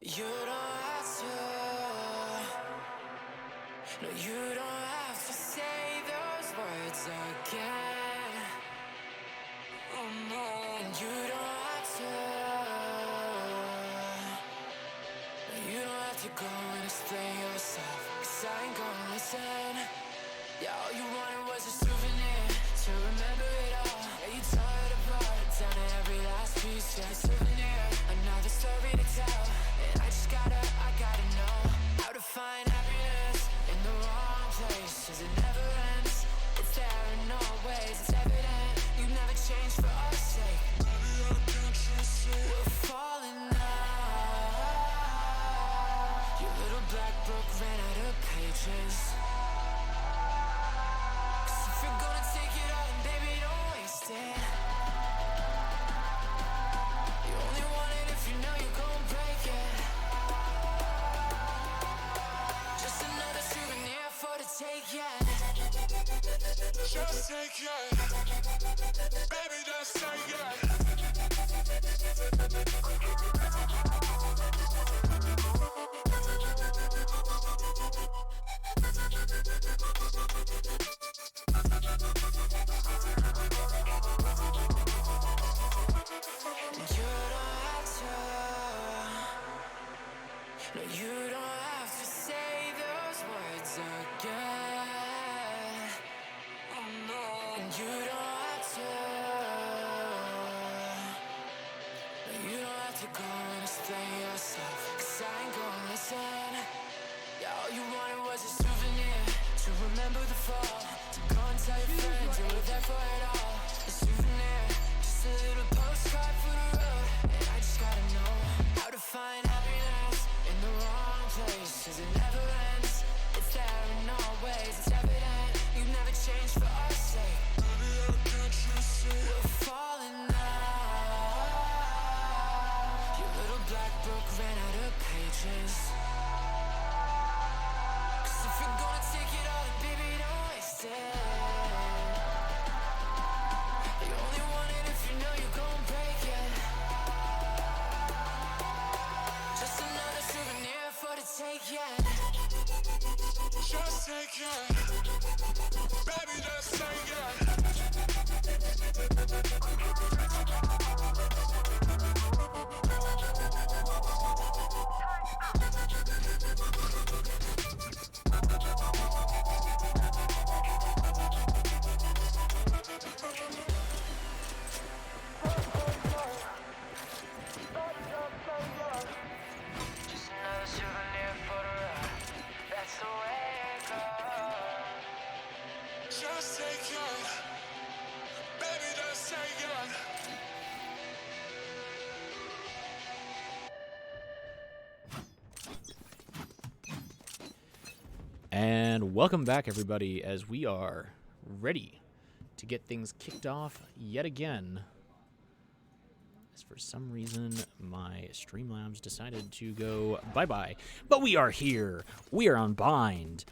You don't have to. No, you don't have to say those words again. Oh no. And you don't have to. No, you don't have to go and explain yourself, 'cause I ain't gonna listen. Yeah, all you wanted was a souvenir to remember it all. Yeah, you tore it apart down to every last piece. Yeah, a souvenir, another story to tell. And I gotta know how to find happiness in the wrong place. 'Cause it never ends, it's there in all ways. It's evident you never change for our sake. Maybe I can't trust it. We're falling now. Your little black book ran out of pages. 'Cause if you're gonna take it all, then baby, don't waste it. You only want it if you know you're gonna break it. Just another souvenir for the take, yeah. Just take it. Baby, just take it. You don't have to. No, you don't have to say those words again. Oh no. And you don't have to. No, you don't have to go and explain yourself, 'cause I ain't gonna listen. Yeah, all you wanted was a souvenir to remember the fall. To go and tell your friends you were there for it all. A souvenir, just a little postcard for the road. And I just gotta know how to find happiness in the wrong place. 'Cause it never ends, it's there in all ways. It's evident you never change for our sake. Maybe I can't trust it. We're falling now. Your little black book ran out of pages. 'Cause if you're gonna take it all, then baby, don't waste Just take it, baby, just take it. And welcome back, everybody, as we are ready to get things kicked off yet again. As for some reason, my Streamlabs decided to go bye-bye. But we are here. We are on Bind.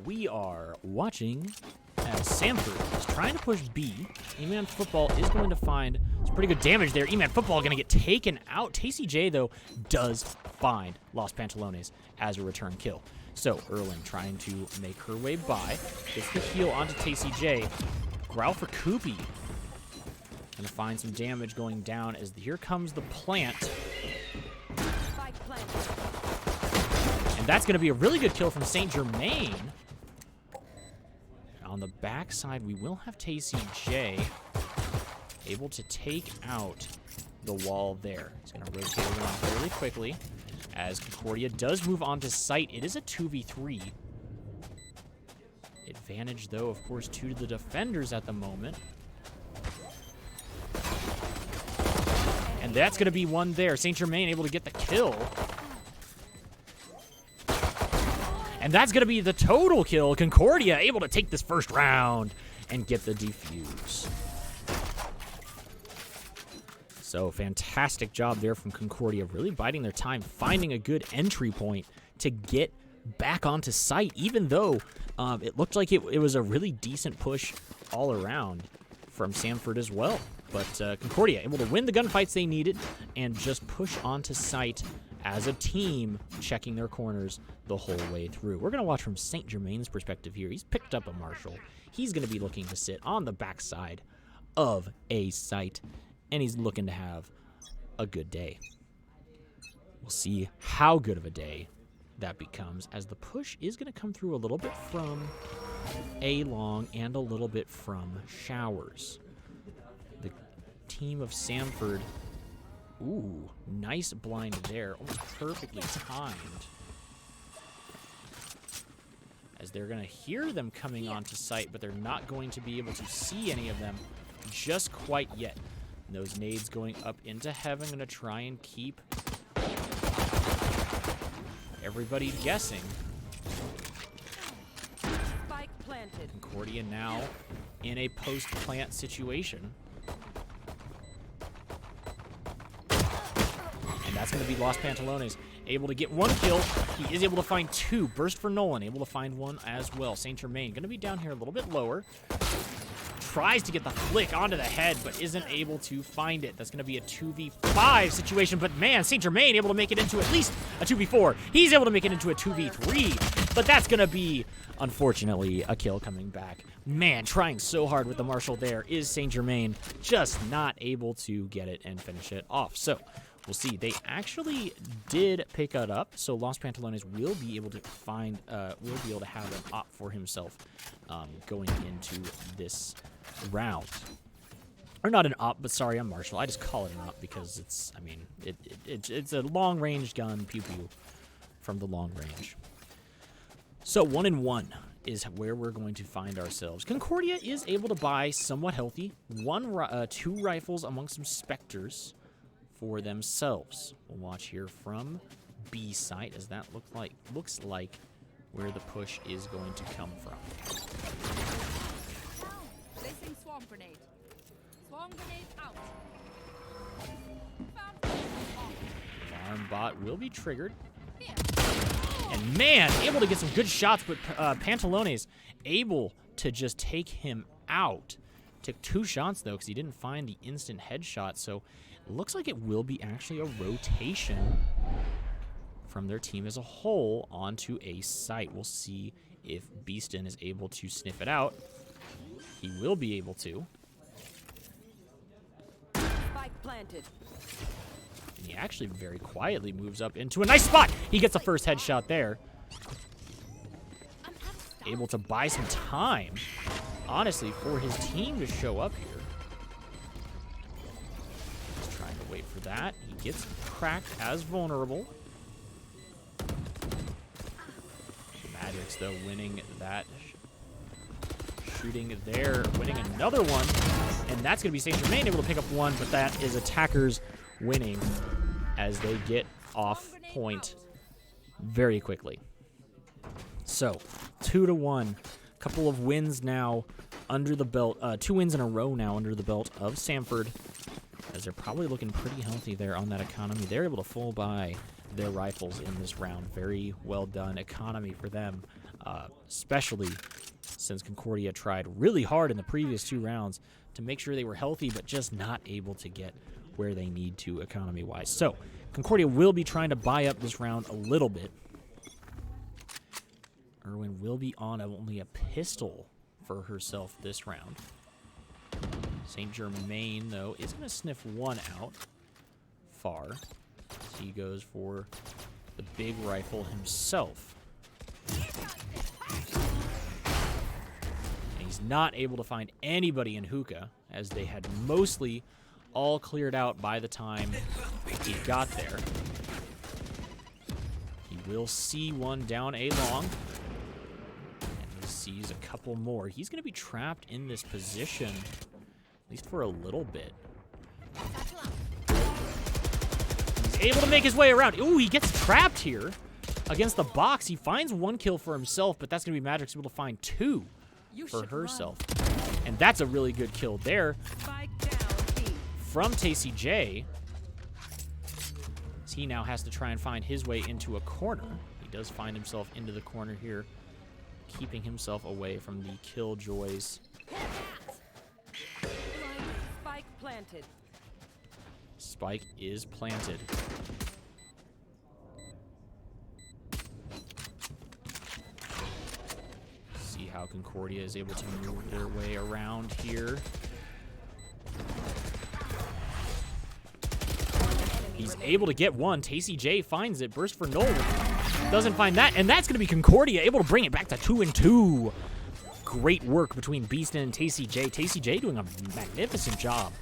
We are watching as Samford is trying to push B. E-Man Football is going to find some pretty good damage there. E-Man Football going to get taken out. TCJ, though, does find Los Pantalones as a return kill. So, Erlin trying to make her way by. Gets the heal onto TCJ. Growl for Koopy. Gonna find some damage going down as here comes the plant. And that's gonna be a really good kill from St. Germain. On the backside, we will have TCJ able to take out the wall there. He's gonna rotate around fairly quickly. As Concordia does move on to site, it is a 2v3. Advantage, though, of course, to the defenders at the moment. And that's going to be one there. St. Germain able to get the kill. And that's going to be the total kill. Concordia able to take this first round and get the defuse. So, fantastic job there from Concordia, really biding their time, finding a good entry point to get back onto site, even though it looked like it was a really decent push all around from Samford as well. But Concordia able to win the gunfights they needed and just push onto site as a team, checking their corners the whole way through. We're going to watch from St. Germain's perspective here. He's picked up a Marshall. He's going to be looking to sit on the backside of a site, and he's looking to have a good day. We'll see how good of a day that becomes, as the push is going to come through a little bit from A-Long and a little bit from Showers. The team of Samford, ooh, nice blind there, almost perfectly timed. As they're going to hear them coming onto site, but they're not going to be able to see any of them just quite yet. And those nades going up into heaven, going to try and keep everybody guessing. Spike planted. Concordia now in a post-plant situation. And that's going to be Los Pantalones. Able to get one kill. He is able to find two. Burst for Nolan. Able to find one as well. St. Germain going to be down here a little bit lower. Tries to get the flick onto the head, but isn't able to find it. That's going to be a 2v5 situation, but man, St. Germain able to make it into at least a 2v4. He's able to make it into a 2v3, but that's going to be, unfortunately, a kill coming back. Man, trying so hard with the Marshall there is St. Germain, just not able to get it and finish it off. So, we'll see. They actually did pick it up, so Los Pantalones will be able to find, will be able to have an op for himself going into this round. Or not an op, but sorry, I'm Marshall. I just call it an op because it's, I mean, it's a long-range gun, pew-pew, from the long range. So 1-1 is where we're going to find ourselves. Concordia is able to buy somewhat healthy. Two rifles amongst some Spectres for themselves. We'll watch here from B site as that looks like where the push is going to come from. Placing swarm grenade. Swarm grenade out. Farm bot will be triggered. And man, able to get some good shots, but Pantalones able to just take him out. Took 2 shots though, because he didn't find the instant headshot. So it looks like it will be actually a rotation from their team as a whole onto a site. We'll see if Beeston is able to sniff it out. He will be able to. Spike planted. And he actually very quietly moves up into a nice spot. He gets the first headshot there. Able to buy some time, honestly, for his team to show up here. He's trying to wait for that. He gets cracked as vulnerable. Magics, though, winning that shooting there, winning another one. And that's going to be Saint Germain able to pick up one, but that is attackers winning as they get off point very quickly. So, 2-1. Couple of wins now under the belt. 2 wins in a row now under the belt of Samford, as they're probably looking pretty healthy there on that economy. They're able to full buy their rifles in this round. Very well done economy for them, especially since Concordia tried really hard in the previous 2 rounds to make sure they were healthy, but just not able to get where they need to economy-wise. So, Concordia will be trying to buy up this round a little bit. Irwin will be on only a pistol for herself this round. Saint Germain, though, is going to sniff one out far. He goes for the big rifle himself. And he's not able to find anybody in hookah, as they had mostly all cleared out by the time he got there. He will see one down A long. Sees a couple more. He's going to be trapped in this position, at least for a little bit. He's able to make his way around. Ooh, he gets trapped here against the box. He finds 1 kill for himself, but that's going to be Magic's able to find 2 for herself. And that's a really good kill there from TCJ. He now has to try and find his way into a corner. He does find himself into the corner here, keeping himself away from the killjoys. Spike planted. Spike is planted. See how Concordia is able to move their way around here. He's able to get one. TCJ finds it. Burst for Nolan. Doesn't find that, and that's going to be Concordia able to bring it back to 2-2. Great work between Beaston and TCJ. TCJ doing a magnificent job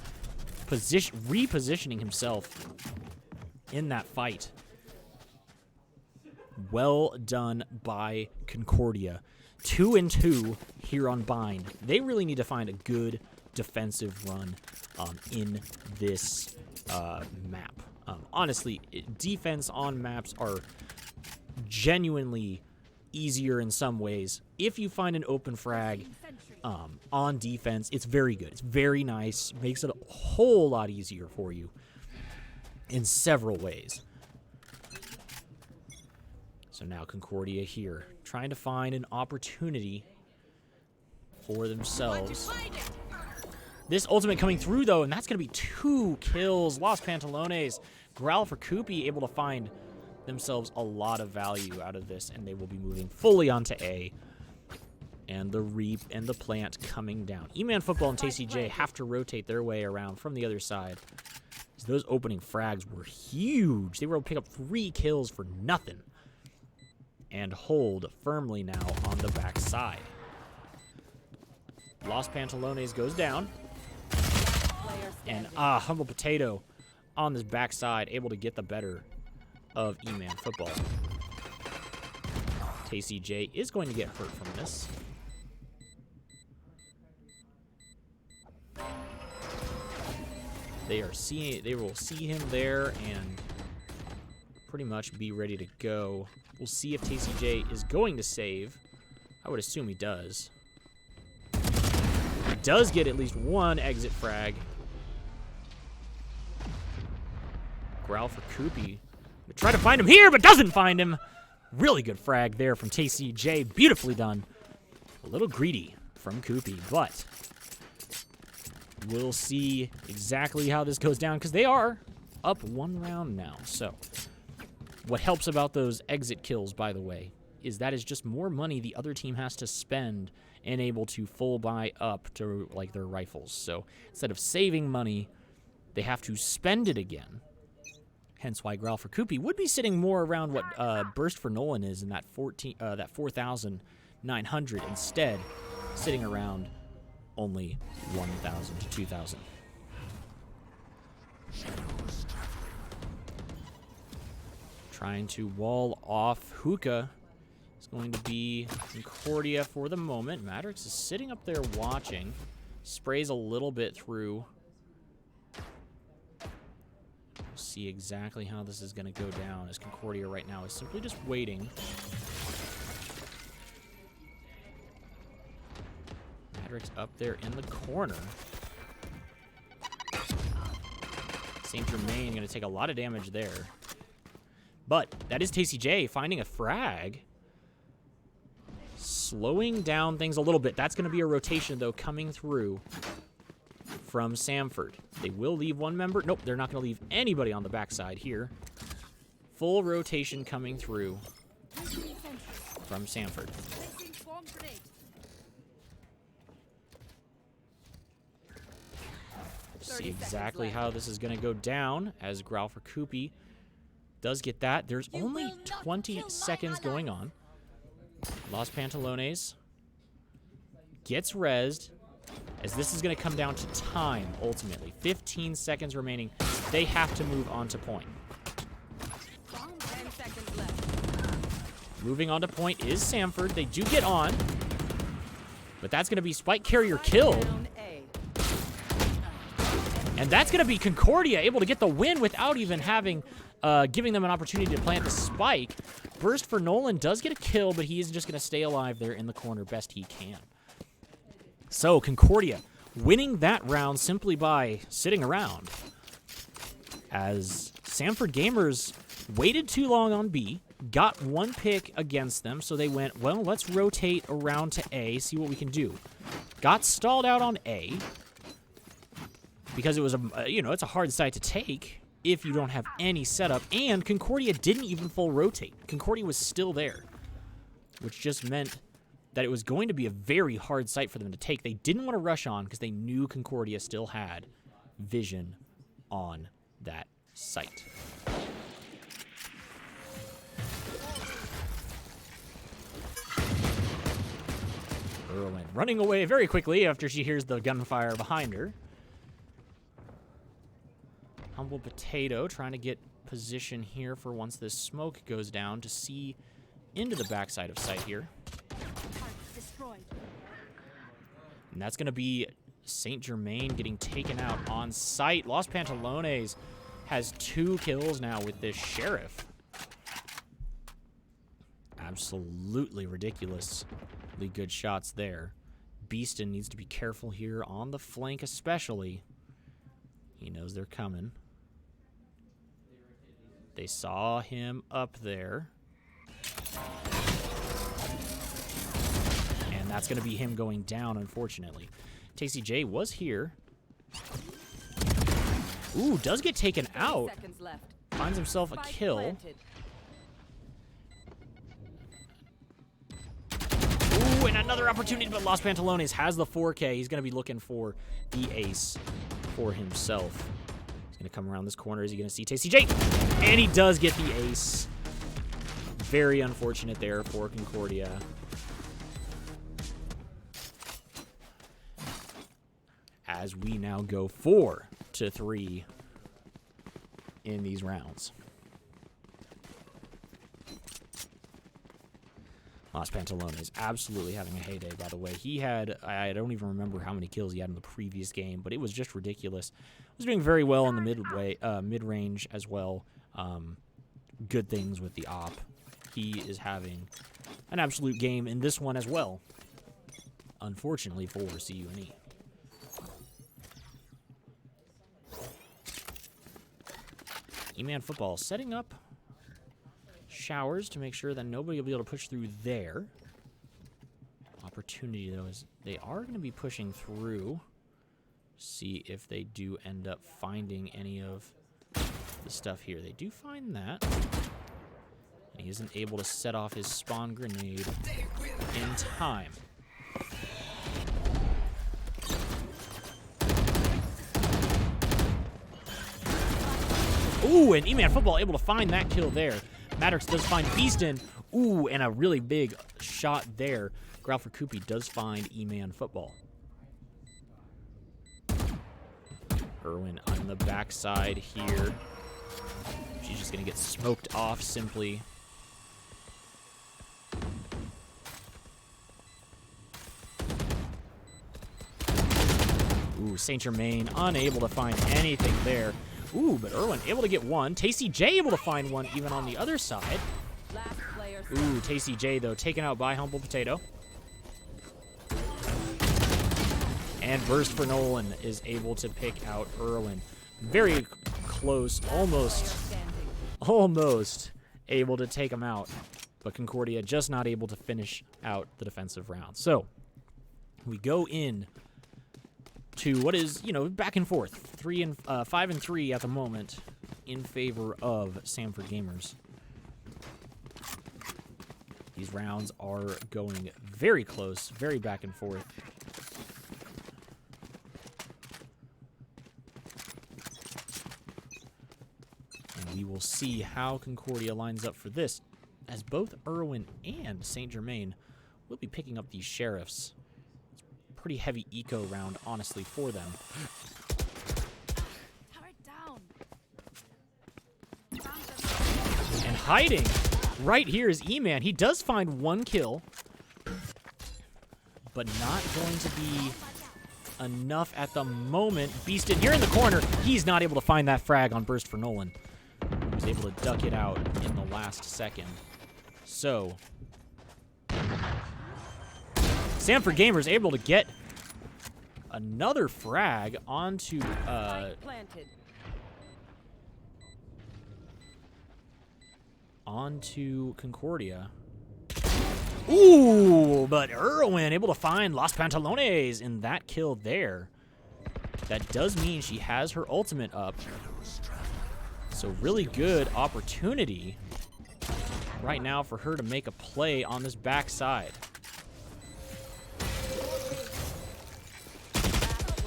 repositioning himself in that fight. Well done by Concordia. 2-2 here on Bind. They really need to find a good defensive run in this map. Honestly, defense on maps are genuinely easier in some ways. If you find an open frag on defense, it's very good. It's very nice. Makes it a whole lot easier for you in several ways. So now Concordia here, trying to find an opportunity for themselves. This ultimate coming through, though, and that's going to be 2 kills. Los Pantalones, Growl for Koopy, able to find themselves a lot of value out of this, and they will be moving fully onto A. And the Reap and the Plant coming down. E-Man Football and TCJ have to rotate their way around from the other side. So those opening frags were huge. They were able to pick up 3 kills for nothing. And hold firmly now on the back side. Los Pantalones goes down. And Humble Potato on this backside, able to get the better of E-Man Football. TCJ is going to get hurt from this. They will see him there and pretty much be ready to go. We'll see if TCJ is going to save. I would assume he does. He does get at least 1 exit frag. Growl for Koopy. Try to find him here, but doesn't find him. Really good frag there from TCJ. Beautifully done. A little greedy from Koopy, but we'll see exactly how this goes down, because they are up 1 round now. So what helps about those exit kills, by the way, is that is just more money the other team has to spend and able to full buy up to like their rifles. So instead of saving money, they have to spend it again. Hence why Growl for Koopy would be sitting more around what Burst for Nolan is in that 4,900, instead sitting around only 1,000 to 2,000. Trying to wall off Hookah. He's Going to be Concordia for the moment. Madrix is sitting up there watching. Sprays a little bit through. We'll see exactly how this is going to go down, as Concordia right now is simply just waiting. Madrix up there in the corner. St. Germain going to take a lot of damage there. But that is TCJ finding a frag. Slowing down things a little bit. That's going to be a rotation, though, coming through from Samford. They will leave one member. Nope, they're not going to leave anybody on the backside here. Full rotation coming through from Samford. See exactly how this is going to go down, as Growl for Koopy does get that. There's only 20 seconds going on. Los Pantalones gets rezzed, as this is going to come down to time, ultimately. 15 seconds remaining. They have to move on to point. 10 seconds left. Moving on to point is Samford. They do get on, but that's going to be Spike Carrier killed. And that's going to be Concordia able to get the win without even having, giving them an opportunity to plant the spike. Burst for Nolan does get a kill, but he is just going to stay alive there in the corner best he can. So Concordia winning that round simply by sitting around, as Samford Gamers waited too long on B, got one pick against them, so they went, well, let's rotate around to A, see what we can do. Got stalled out on A, because it was it's a hard site to take if you don't have any setup, and Concordia didn't even full rotate. Concordia was still there, which just meant that it was going to be a very hard site for them to take. They didn't want to rush on because they knew Concordia still had vision on that site. Irwin running away very quickly after she hears the gunfire behind her. Humble Potato trying to get position here for once this smoke goes down to see into the backside of sight here. And that's going to be St. Germain getting taken out on sight. Los Pantalones has 2 kills now with this Sheriff. Absolutely ridiculously good shots there. Beeston needs to be careful here on the flank especially. He knows they're coming. They saw him up there. And that's going to be him going down, unfortunately. TCJ was here. Ooh, does get taken out. Finds himself a kill. Ooh, and another opportunity, but Los Pantalones has the 4K. He's going to be looking for the ace for himself. He's going to come around this corner. Is he going to see TCJ? And he does get the ace. Very unfortunate there for Concordia. As we now go 4-3 in these rounds. Los Pantalones absolutely having a heyday, by the way. He had, I don't even remember how many kills he had in the previous game, but it was just ridiculous. Was doing very well in the mid-range as well. Good things with the op. He is having an absolute game in this one as well. Unfortunately for CUNE. E-Man Football setting up showers to make sure that nobody will be able to push through there. Opportunity, though, is they are going to be pushing through. See if they do end up finding any of the stuff here. They do find that. He isn't able to set off his spawn grenade in time. Ooh, and E-Man Football able to find that kill there. Maddox does find Beeston. Ooh, and a really big shot there. Growl for Koopy does find E-Man Football. Irwin on the backside here. She's just going to get smoked off simply. Ooh, Saint Germain unable to find anything there. Ooh, but Irwin able to get one. Tasty J able to find one even on the other side. Last player Ooh, Tasty J, though, taken out by Humble Potato. And Burst for Nolan is able to pick out Irwin. Very close, almost able to take him out. But Concordia just not able to finish out the defensive round. So, we go in to what is, back and forth. 5 and 3 at the moment in favor of Samford Gamers. These rounds are going very close, very back and forth. And we will see how Concordia lines up for this, as both Irwin and Saint Germain will be picking up these sheriffs. It's a pretty heavy eco round, honestly, for them. down. And hiding right here is E-Man. He does find one kill, but not going to be enough at the moment. Beastin here in the corner. He's not able to find that frag on Burst for Nolan. He was able to duck it out in the last second. So, Samford Gamers able to get another frag onto Concordia. Ooh, but Irwin able to find Los Pantalones in that kill there. That does mean she has her ultimate up. So really good opportunity right now for her to make a play on this backside.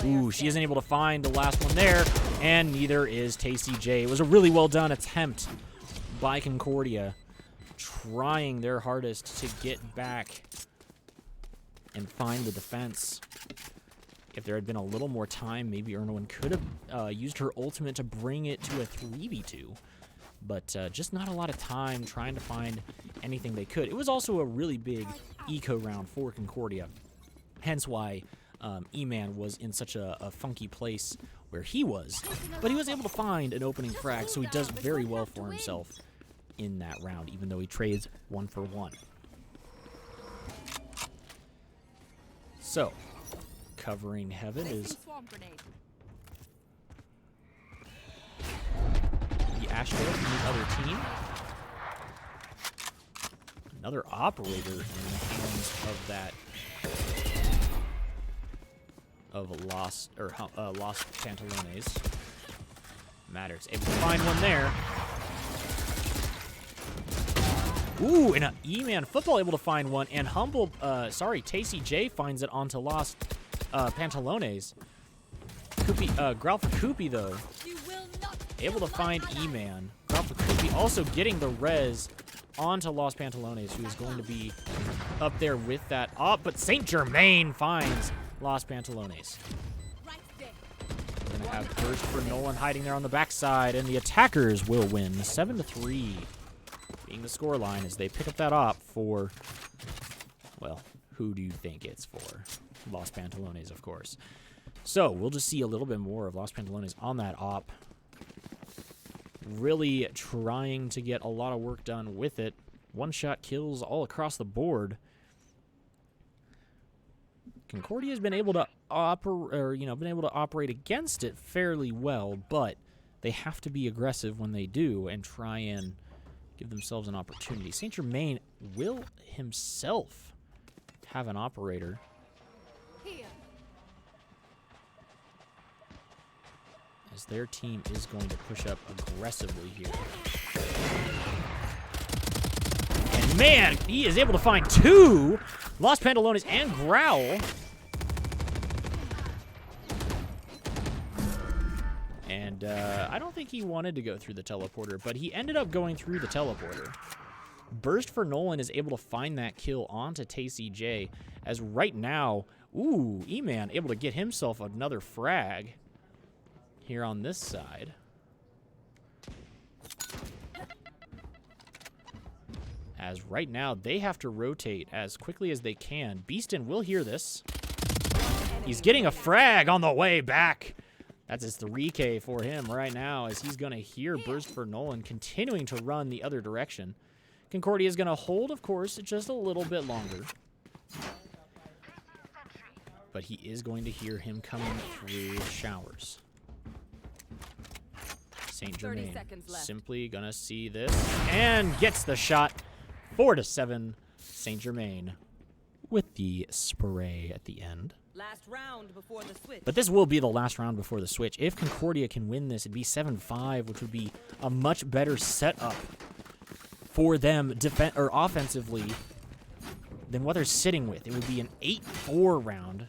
Ooh, she isn't able to find the last one there, and neither is Tasty J. It was a really well done attempt by Concordia, trying their hardest to get back and find the defense. If there had been a little more time, maybe Irwin could have used her ultimate to bring it to a 3v2. But just not a lot of time trying to find anything they could. It was also a really big eco round for Concordia. Hence why E-Man was in such a funky place where he was. But he was able to find an opening frag, so he does very well for himself in that round, even though he trades 1 for 1. So, covering heaven is the Asheville from the other team. Another operator in the hands of that Lost Pantalones. Matters able to find one there. Ooh, and an E-Man football able to find one, and Tasty J finds it onto Lost Pantalones. Growl for Koopy, though, able to find E-Man. Growl for Koopy also getting the res onto Lost Pantalones, who is going to be up there with that op, but Saint Germain finds Lost Pantalones. We're going to have Burst for Nolan hiding there on the backside, and the attackers will win 7-3. Being the scoreline as they pick up that op for, well, who do you think it's for? Lost Pantalones, of course. So, we'll just see a little bit more of Lost Pantalones on that op. Really trying to get a lot of work done with it. One-shot kills all across the board. Concordia has been able to operate against it fairly well, but they have to be aggressive when they do and try and give themselves an opportunity. Saint Germain will himself have an operator. As their team is going to push up aggressively here. And man, he is able to find 2 Lost Pantalones and Growl. And I don't think he wanted to go through the teleporter, but he ended up going through the teleporter. Burst for Nolan is able to find that kill onto Tasty J, as right now, ooh, E-Man able to get himself another frag here on this side. As right now, they have to rotate as quickly as they can. Beastin will hear this. He's getting a frag on the way back. That's his 3K for him right now as he's going to hear Burst for Nolan continuing to run the other direction. Concordia is going to hold, of course, just a little bit longer. But he is going to hear him coming through showers. St. Germain simply going to see this and gets the shot. 4-7, St. Germain with the spray at the end. Last round before the switch. But this will be the last round before the switch. If Concordia can win this, it'd be 7-5, which would be a much better setup for them offensively than what they're sitting with. It would be an 8-4 round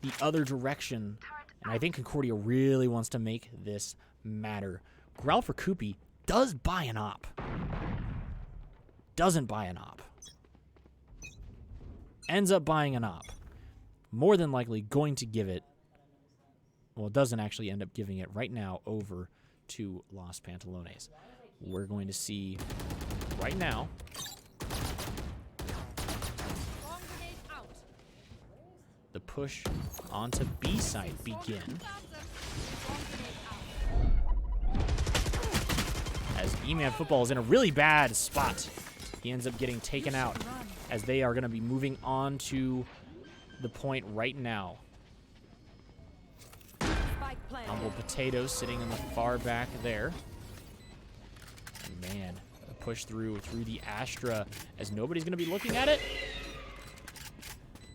the other direction. And I think Concordia really wants to make this matter. Growl for Koopy does buy an op. Doesn't buy an op. Ends up buying an op. More than likely going to give it, well, it doesn't actually end up giving it right now over to Los Pantalones. We're going to see right now. The push onto B site begin. As E-Man Football is in a really bad spot. He ends up getting taken out as they are going to be moving on to the point right now. Humble Potato sitting in the far back there. And man, a push through the Astra as nobody's going to be looking at it.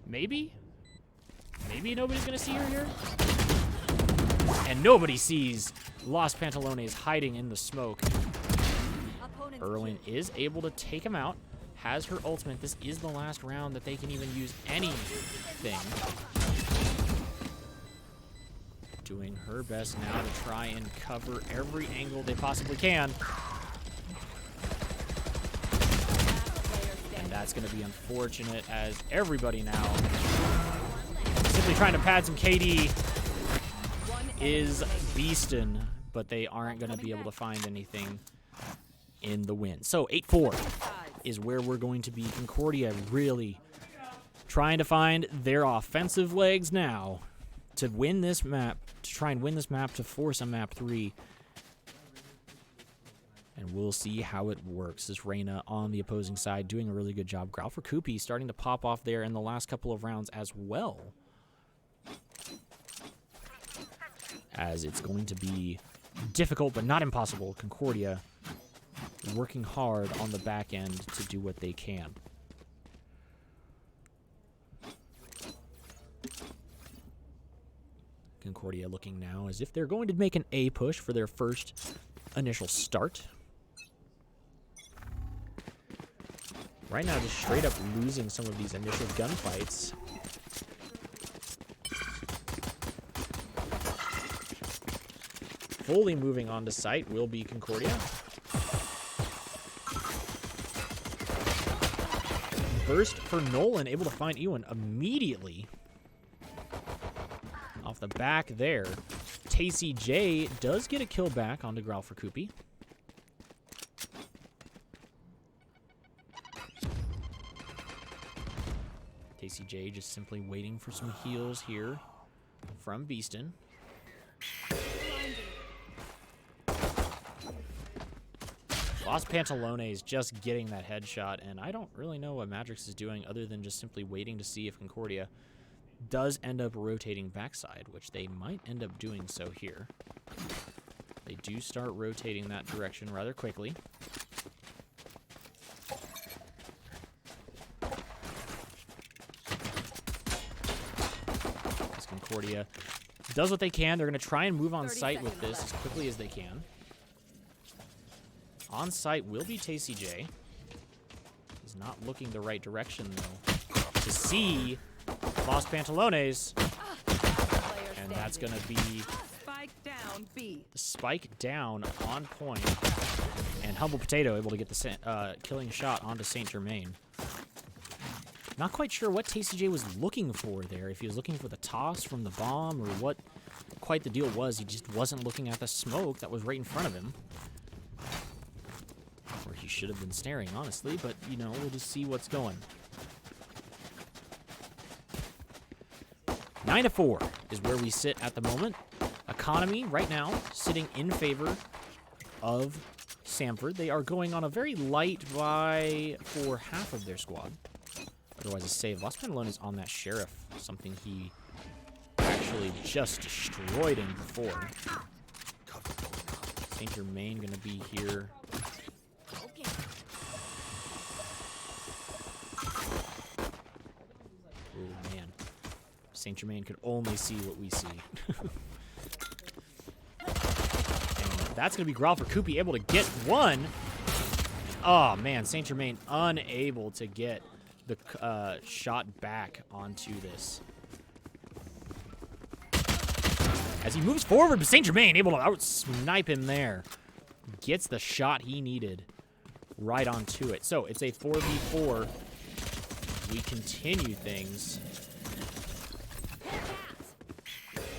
Maybe nobody's going to see her here. And nobody sees Los Pantalones hiding in the smoke. Erwin is able to take him out. Has her ultimate. This is the last round that they can even use anything. Doing her best now to try and cover every angle they possibly can. And that's going to be unfortunate as everybody now simply trying to pad some KD is beastin', but they aren't going to be able to find anything in the win. So 8-4 is where we're going to be. Concordia really trying to find their offensive legs now to win this map, to try and win this map, to force a map 3. And we'll see how it works. This Reyna on the opposing side doing a really good job. Growl for Koopy starting to pop off there in the last couple of rounds as well. As it's going to be difficult but not impossible. Concordia working hard on the back end to do what they can. Concordia looking now as if they're going to make an A push for their first initial start. Right now, just straight up losing some of these initial gunfights. Fully moving on to site will be Concordia. Burst for Nolan, able to find Ewan immediately. Off the back there. Tacy J does get a kill back onto Growl for Koopy. Tacy J just simply waiting for some heals here from Beaston. Los Pantalones just getting that headshot, and I don't really know what Madrix is doing other than just simply waiting to see if Concordia does end up rotating backside, which they might end up doing so here. They do start rotating that direction rather quickly. As Concordia does what they can, they're going to try and move on site with this as quickly as they can. On site will be Tacy J. He's not looking the right direction, though, to see Los Pantalones. And that's going to be the spike down on point. And Humble Potato able to get the killing shot onto St. Germain. Not quite sure what Tacy J was looking for there. If he was looking for the toss from the bomb or what quite the deal was. He just wasn't looking at the smoke that was right in front of him. Or he should have been staring, honestly, but, you know, we'll just see what's going. 9-4 is where we sit at the moment. Economy right now sitting in favor of Samford. They are going on a very light buy for half of their squad. Otherwise a save. Lost Pantalone is on that Sheriff, something he actually just destroyed him before. Saint Germain gonna be here. Oh man, Saint Germain could only see what we see. And that's gonna be Growl for Koopy, able to get one. Oh man, Saint Germain unable to get the shot back onto this. As he moves forward, but Saint Germain able to out-snipe him there. Gets the shot he needed right onto it. So it's a 4v4. We continue things.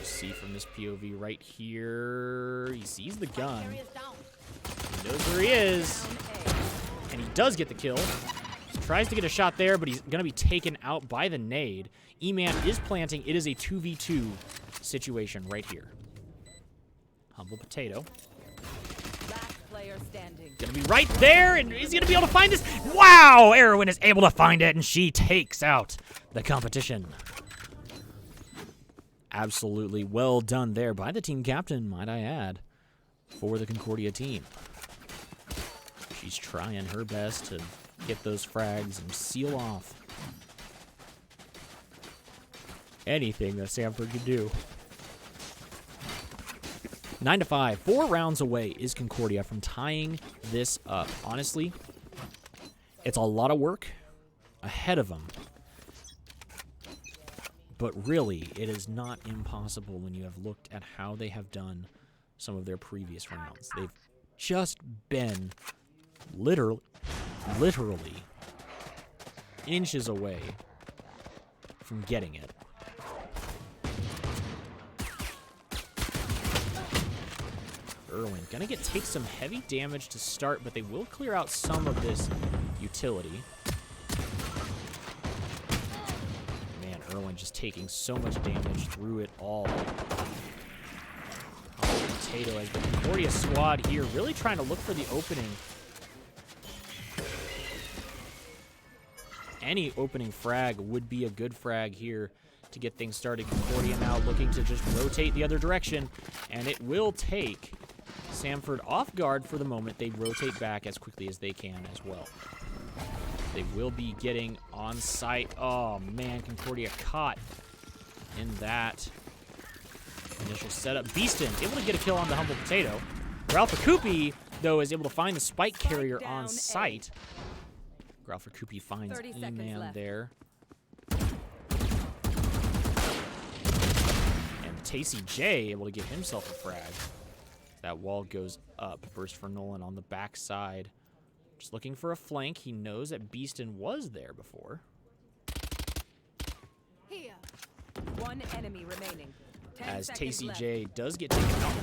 See from this POV right here. He sees the gun. He knows where he is. And he does get the kill. Tries to get a shot there, but he's going to be taken out by the nade. E-Man is planting. It is a 2v2 situation right here. Humble Potato. Last player standing. Gonna be right there, and is he gonna be able to find this? Wow! Erwin is able to find it, and she takes out the competition. Absolutely well done there by the team captain, might I add, for the Concordia team. She's trying her best to get those frags and seal off anything that Samford could do. 9-5, 4 rounds away is Concordia from tying this up. Honestly, it's a lot of work ahead of them. But really, it is not impossible when you have looked at how they have done some of their previous rounds. They've just been literally inches away from getting it. Irwin gonna take some heavy damage to start, but they will clear out some of this utility. Man, Irwin just taking so much damage through it all. Potato as the Concordia squad here really trying to look for the opening. Any opening frag would be a good frag here to get things started. Concordia now looking to just rotate the other direction, and it will take Samford off guard for the moment. They rotate back as quickly as they can as well. They will be getting on site. Oh man, Concordia caught in that initial setup. Beaston able to get a kill on the Humble Potato. Growl for Koopy, though, is able to find the spike carrier on site. Growl for Koopy finds E-Man there. And Tacy J able to get himself a frag. That wall goes up. Burst for Nolan on the backside. Just looking for a flank. He knows that Beaston was there before. Here. One enemy remaining. As Tacy J does get taken out.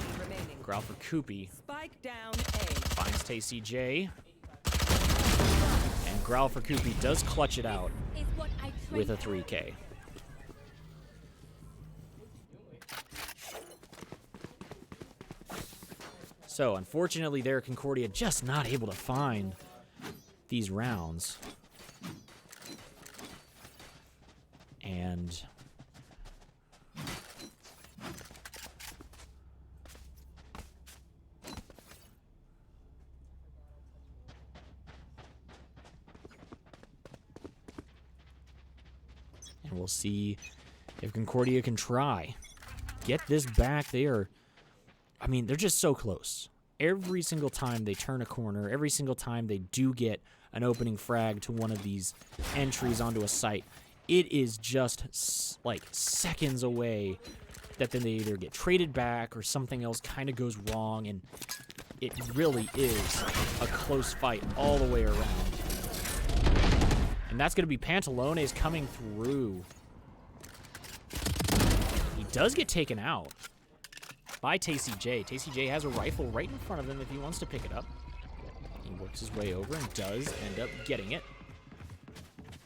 Growl for Koopy. Spike down A. Finds Tacy J. And Growl for Koopy does clutch it out with a 3K. So, unfortunately, there, Concordia just not able to find these rounds. And we'll see if Concordia can try. Get this back. They are, I mean, they're just so close. Every single time they turn a corner, every single time they do get an opening frag to one of these entries onto a site, it is just like seconds away that then they either get traded back or something else kind of goes wrong, and it really is a close fight all the way around. And that's going to be Pantalones coming through. He does get taken out by Tacy J. Tacy J has a rifle right in front of him if he wants to pick it up. He works his way over and does end up getting it.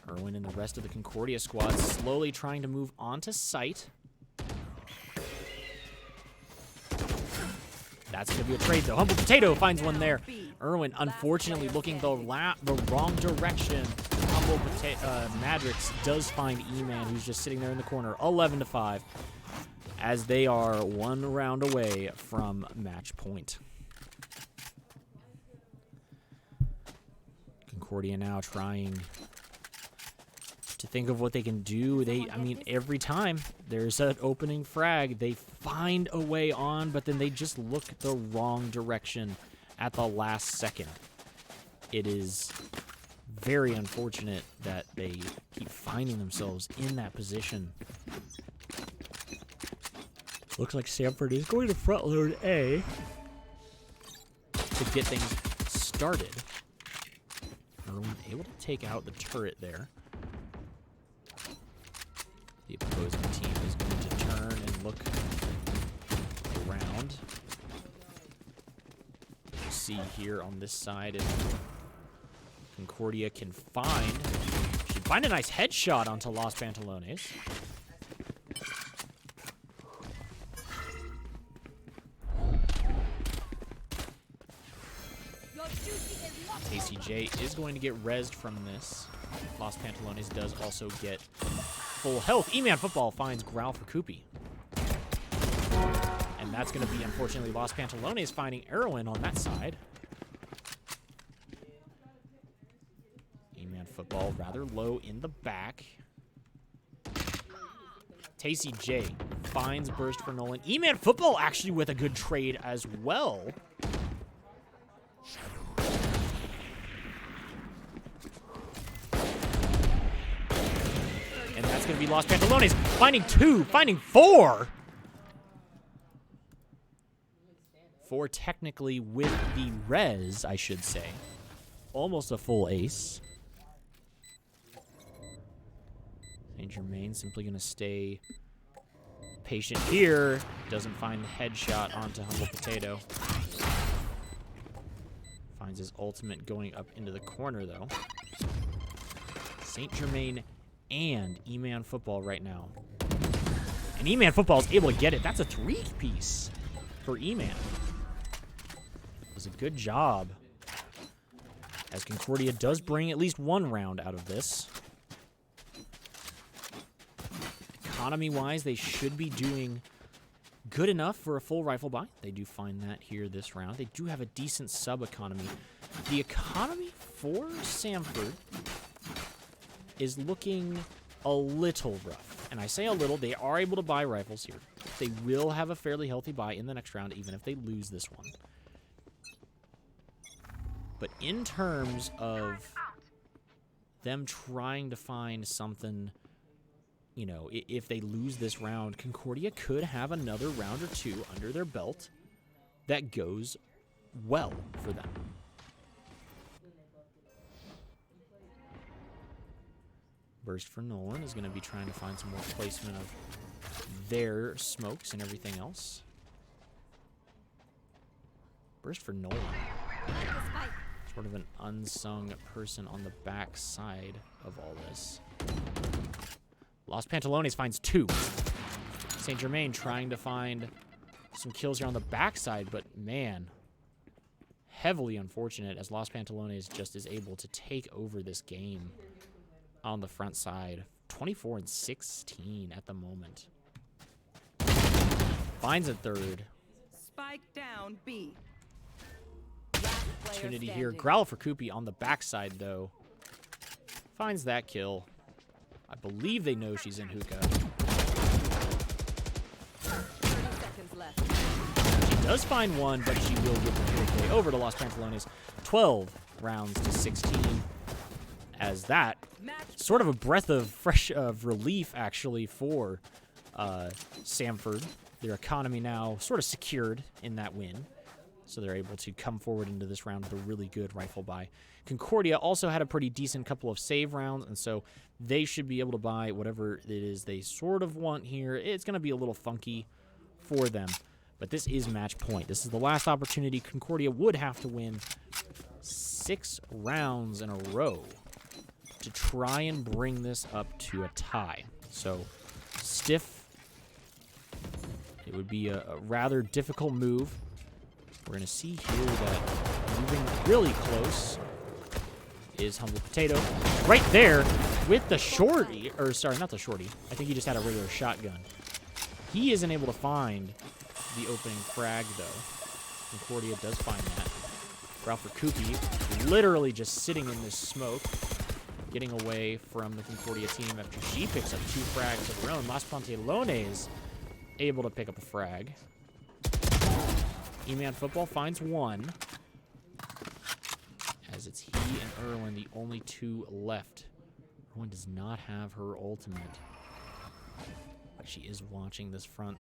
Irwin and the rest of the Concordia squad slowly trying to move onto site. That's going to be a trade, though. Humble Potato finds one there. Irwin, unfortunately, looking the wrong direction. Humble Potato Madrix does find E-Man, who's just sitting there in the corner. 11-5, as they are 1 round away from match point. Concordia now trying to think of what they can do. I mean, every time there's an opening frag, they find a way on, but then they just look the wrong direction at the last second. It is very unfortunate that they keep finding themselves in that position. Looks like Samford is going to front load A to get things started. Irwin able to take out the turret there. The opposing team is going to turn and look around. You see here on this side if Concordia can find a nice headshot onto Los Pantalones. TCJ is going to get rezzed from this. Los Pantalones does also get full health. E-Man Football finds Growl for Koopy. And that's going to be, unfortunately, Los Pantalones finding Erwin on that side. E-Man Football rather low in the back. TCJ finds Burst for Nolan. E-Man Football actually with a good trade as well. And that's going to be Los Pantalones finding 2, finding 4. 4 technically with the res, I should say. Almost a full ace. Saint Germain simply going to stay patient here. Doesn't find the headshot onto Humble Potato. Finds his ultimate going up into the corner, though. Saint Germain and E-Man Football right now. And E-Man Football is able to get it. That's a 3-piece for E-Man. It was a good job, as Concordia does bring at least 1 round out of this. Economy-wise, they should be doing good enough for a full rifle buy. They do find that here this round. They do have a decent sub-economy. The economy for Samford is looking a little rough. And I say a little, they are able to buy rifles here. They will have a fairly healthy buy in the next round, even if they lose this one. But in terms of them trying to find something, you know, if they lose this round, Concordia could have another round or 2 under their belt that goes well for them. Burst for Nolan is going to be trying to find some more placement of their smokes and everything else. Burst for Nolan. Sort of an unsung person on the back side of all this. Los Pantalones finds 2. Saint Germain trying to find some kills here on the backside, but man, heavily unfortunate as Los Pantalones just is able to take over this game on the front side. 24-16 at the moment. Finds a 3rd. Spike down B. Opportunity here. Growl for Koopy on the backside, though. Finds that kill. I believe they know she's in hookah. 30 seconds left. She does find 1, but she will get the kill over to Los Pantalones. 12 rounds to 16. As that, sort of a breath of fresh relief, actually, for Samford. Their economy now sort of secured in that win. So they're able to come forward into this round with a really good rifle buy. Concordia also had a pretty decent couple of save rounds, and so they should be able to buy whatever it is they sort of want here. It's going to be a little funky for them, but this is match point. This is the last opportunity. Concordia would have to win 6 rounds in a row to try and bring this up to a tie. So stiff. It would be a rather difficult move We're going to see here that moving really close is Humble Potato. Right there with the shorty. Or, sorry, not the shorty. I think he just had a regular shotgun. He isn't able to find the opening frag, though. Concordia does find that. Ralph for Kuki, literally just sitting in this smoke, getting away from the Concordia team after she picks up 2 frags of her own. Las Pantelones able to pick up a frag. E-Man Football finds 1. As it's he and Erwin, the only 2 left. Erwin does not have her ultimate. But she is watching this front